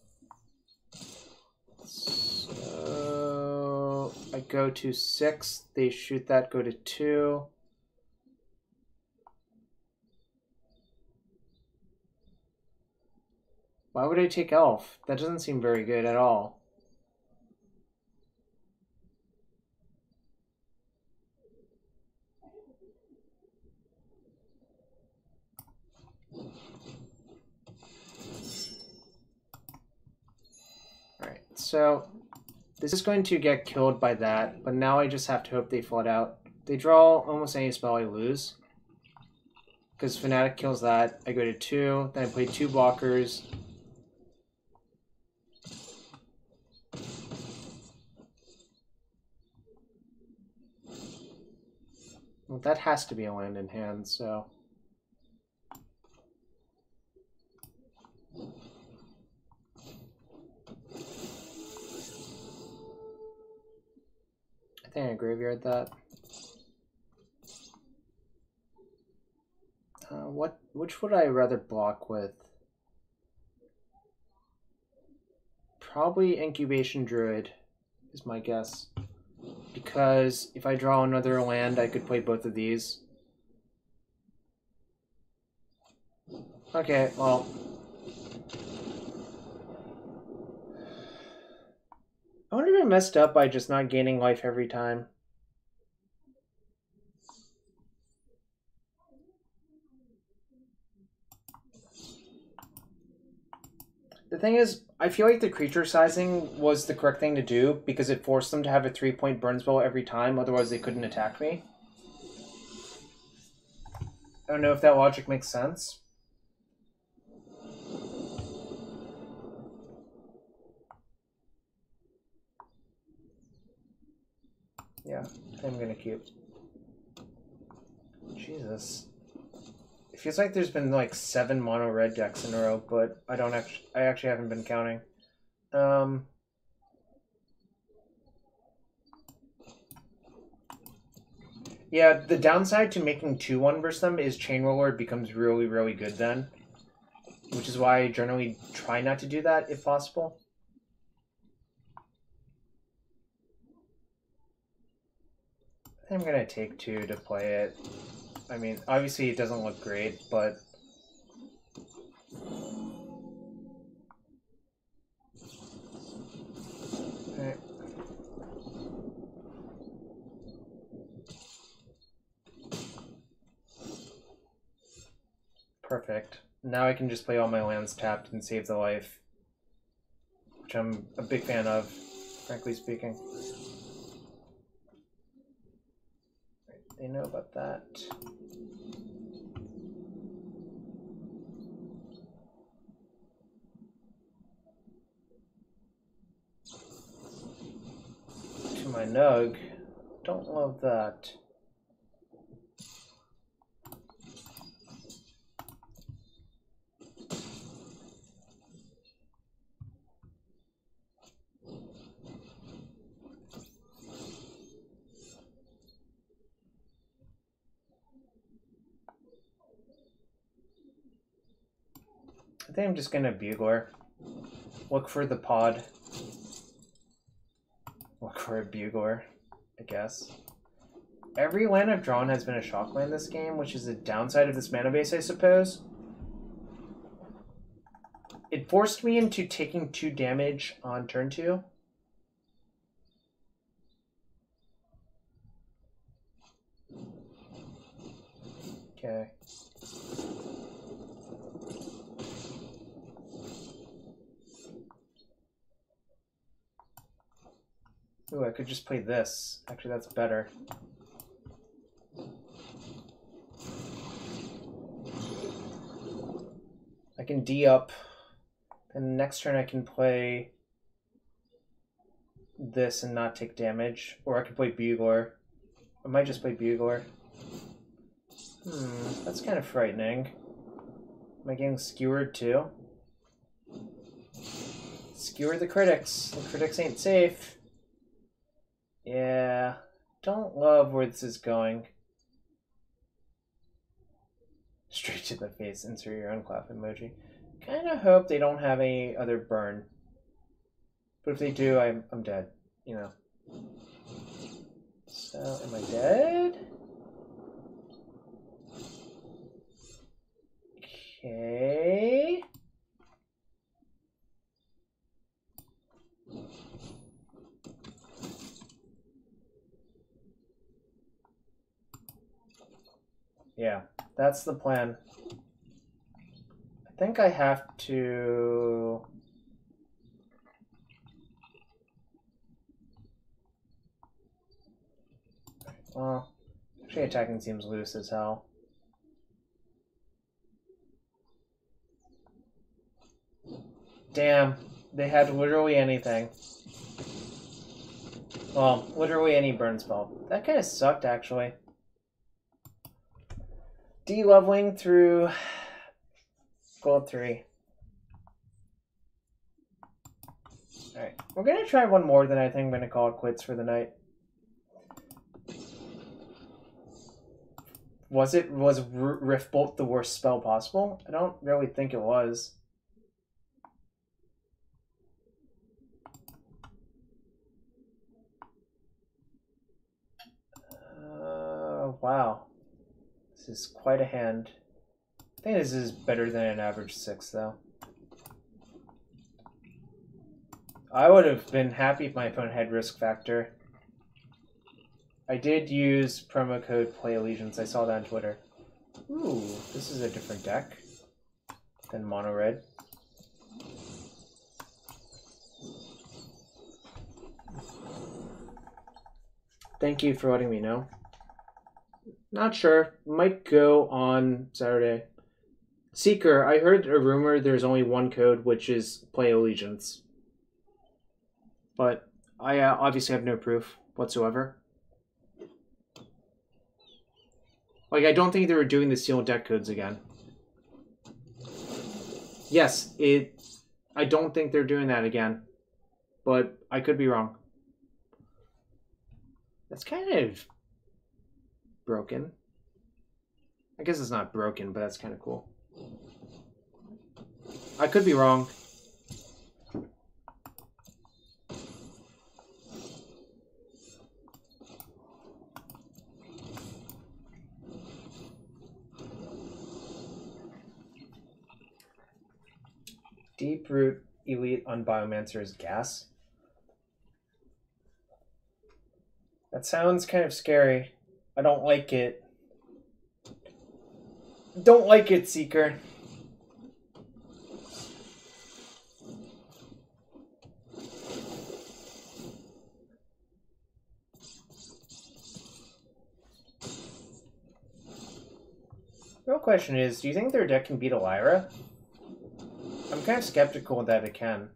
S1: So I go to 6. They shoot that, go to 2. Why would I take Elf? That doesn't seem very good at all. Alright, so this is going to get killed by that, but now I just have to hope they flood out. They draw almost any spell I lose. Because Fnatic kills that, I go to 2, then I play 2 blockers. Well, that has to be a land in hand, so... I think I graveyard that. Which would I rather block with? Probably Incubation Druid is my guess. Because if I draw another land, I could play both of these. Okay, well... I wonder if I messed up by just not gaining life every time. The thing is, I feel like the creature sizing was the correct thing to do because it forced them to have a 3-point burn spell every time, otherwise they couldn't attack me. I don't know if that logic makes sense. Yeah, I'm gonna keep. Jesus. It feels like there's been like 7 mono red decks in a row, but I actually haven't been counting. Yeah, the downside to making 2-1 versus them is Chain Roller becomes really, really good then. Which is why I generally try not to do that if possible. I'm gonna take 2 to play it. I mean, obviously it doesn't look great, but... Alright. Perfect. Now I can just play all my lands tapped and save the life. Which I'm a big fan of, frankly speaking. They know about that. To my Nug. Don't love that. I think I'm just gonna Bugler. Look for the pod. Look for a Bugler, I guess. Every land I've drawn has been a shock land this game, which is the downside of this mana base, I suppose. It forced me into taking 2 damage on turn 2. Okay. Ooh, I could just play this. Actually, that's better. I can D up. And next turn I can play this and not take damage. Or I could play Bugler. I might just play Bugler. That's kind of frightening. Am I getting skewered too? Skewer the critics. The critics ain't safe. Yeah. Don't love where this is going. Straight to the face. Insert your own clap emoji. Kind of hope they don't have any other burn. But if they do, I'm dead. You know. So, am I dead? Okay. Yeah, that's the plan. I think I have to... Well, actually attacking seems loose as hell. Damn, they had literally anything. Well, literally any burn spell. That kind of sucked, actually. De-leveling through gold 3. Alright, we're gonna try one more, then I think I'm gonna call it quits for the night. Was Rift Bolt the worst spell possible? I don't really think it was. Wow. This is quite a hand. I think this is better than an average 6, though. I would have been happy if my opponent had risk factor. I did use promo code Play Allegiance. I saw that on Twitter. Ooh, this is a different deck than Mono Red. Thank you for letting me know. Not sure. Might go on Saturday. Seeker, I heard a rumor there's only one code, which is Play Allegiance. But I obviously have no proof whatsoever. Like, I don't think they were doing the sealed deck codes again. Yes, I don't think they're doing that again. But I could be wrong. That's kind of broken. I guess it's not broken, but that's kind of cool. I could be wrong. Deep Root Elite on Biomancer's Gas. That sounds kind of scary. I don't like it. Don't like it, Seeker. The real question is, do you think their deck can beat a Lyra? I'm kind of skeptical that it can.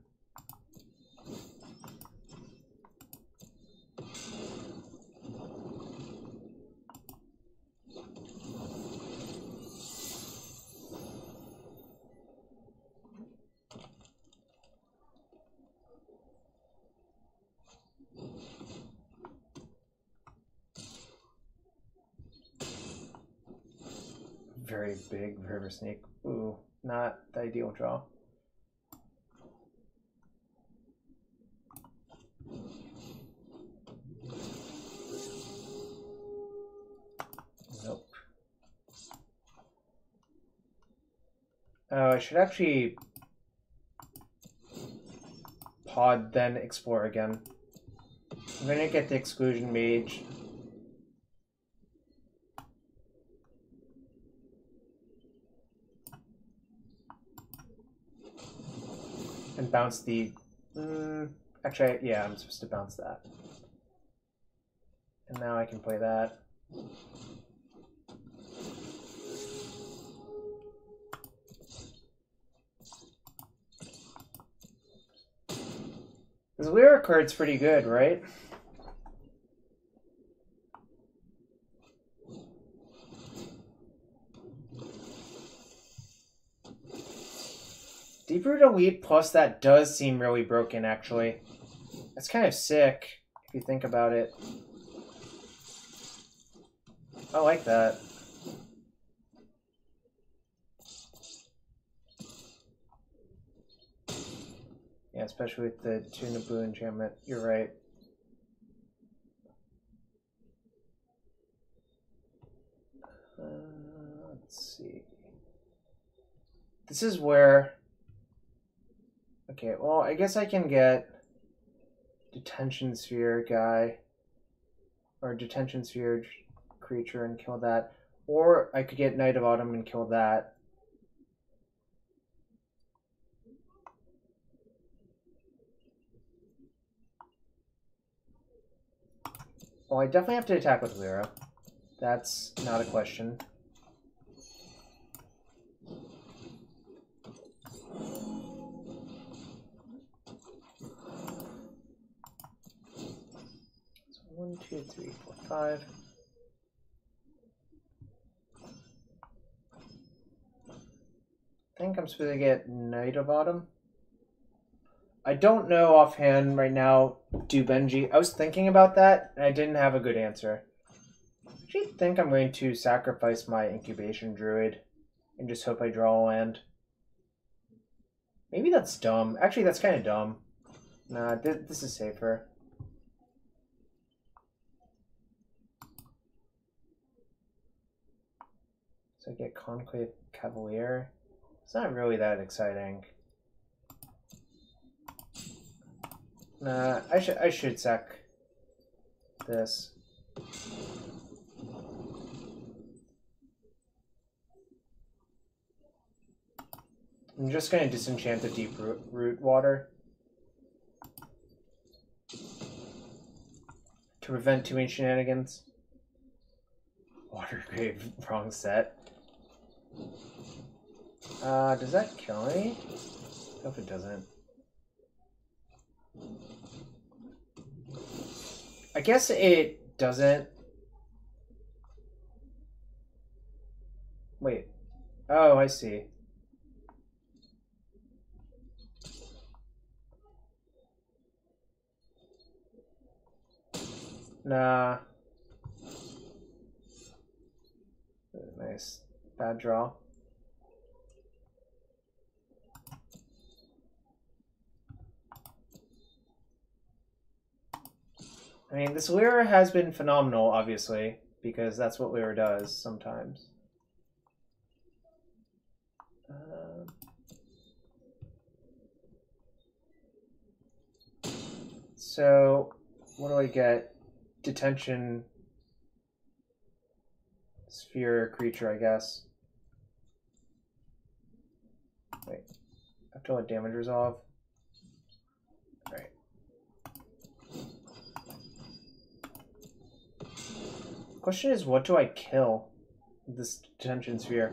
S1: Very big River Snake. Ooh, not the ideal draw. Nope. Oh, I should actually pod, then explore again. I'm gonna get the Exclusion Mage. And bounce the... actually, yeah, I'm supposed to bounce that. And now I can play that. This Lyra card's pretty good, right? Deep-Root Elite plus that does seem really broken, actually. That's kind of sick, if you think about it. I like that. Yeah, especially with the Tuna Blue enchantment. You're right. Let's see. This is where... Okay, well, I guess I can get Detention Sphere guy. Or Detention Sphere creature and kill that. Or I could get Knight of Autumn and kill that. Well, I definitely have to attack with Lyra. That's not a question. So 1, 2, 3, 4, 5. I think I'm supposed to get Knight of Autumn. I don't know offhand right now, do Benji. I was thinking about that, and I didn't have a good answer. I actually think I'm going to sacrifice my Incubation Druid and just hope I draw a land. Maybe that's dumb. Actually, that's kind of dumb. Nah, this is safer. So I get Conclave Cavalier. It's not really that exciting. Nah, I should sack this. I'm just going to disenchant the deep root water to prevent too many shenanigans. Watergrave, wrong set. Does that kill me? I hope it doesn't. I guess it doesn't. Wait. Oh, I see. Nah. Nice. Bad draw. I mean, this Lyra has been phenomenal, obviously, because that's what Lyra does sometimes. So, what do I get? Detention Sphere creature, I guess. Wait, I have to let damage resolve. Alright. Question is, what do I kill with this Detention Sphere?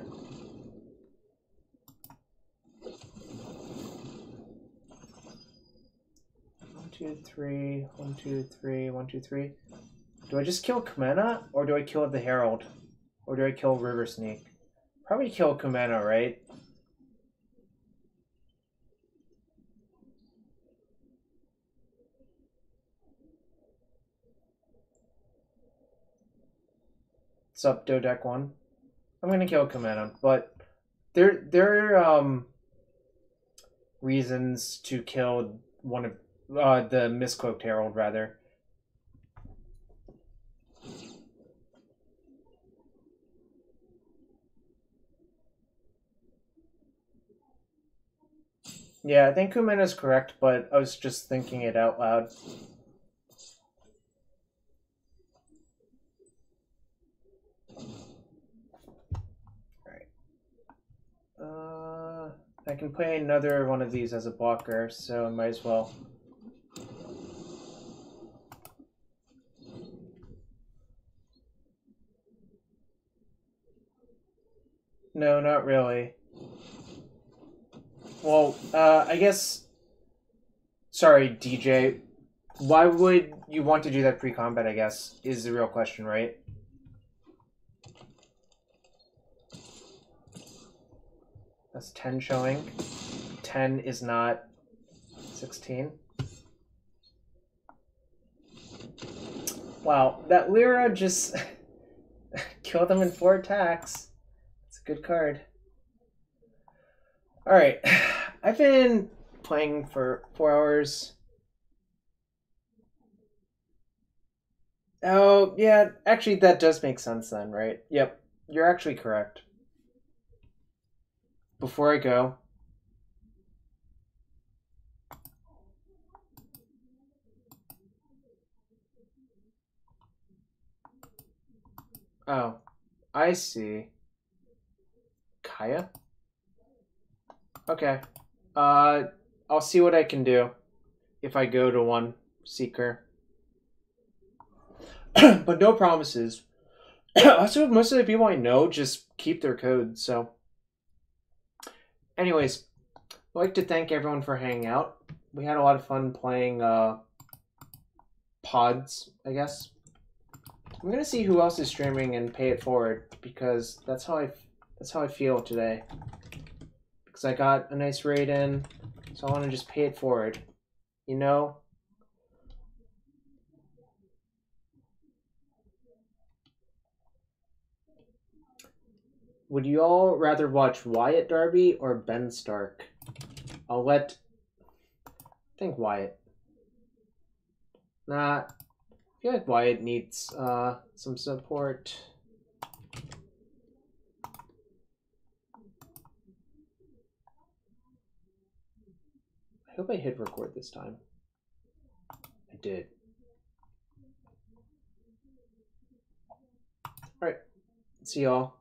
S1: One, two, three. 1, 2, 3. 1, 2, 3. Do I just kill Kumena, or do I kill the Herald? Or do I kill River Sneak? Probably kill Kumena, right? What's up, Dodeck 1? I'm gonna kill Kumena, but there are reasons to kill one of the Miscloaked Herald, rather. Yeah, I think Kumena's correct, but I was just thinking it out loud. Alright. I can play another one of these as a blocker, so I might as well. No, not really. Well, I guess... Sorry, DJ. Why would you want to do that pre-combat, I guess, is the real question, right? That's 10 showing. 10 is not 16. Wow, that Lyra just killed them in 4 attacks. It's a good card. Alright, I've been playing for 4 hours. Oh, yeah, actually that does make sense then, right? Yep, you're actually correct. Before I go, oh, I see. Kaya? Okay. I'll see what I can do if I go to one Seeker. But no promises. Also, most of the people I know just keep their codes, so. Anyways, I'd like to thank everyone for hanging out. We had a lot of fun playing pods, I guess. I'm gonna see who else is streaming and pay it forward because that's how I feel today. Because I got a nice raid in, so I want to just pay it forward. You know? Would you all rather watch Wyatt Darby or Ben Stark? I think Wyatt. Nah, I feel like Wyatt needs some support. I hope I hit record this time. I did. Alright, see y'all.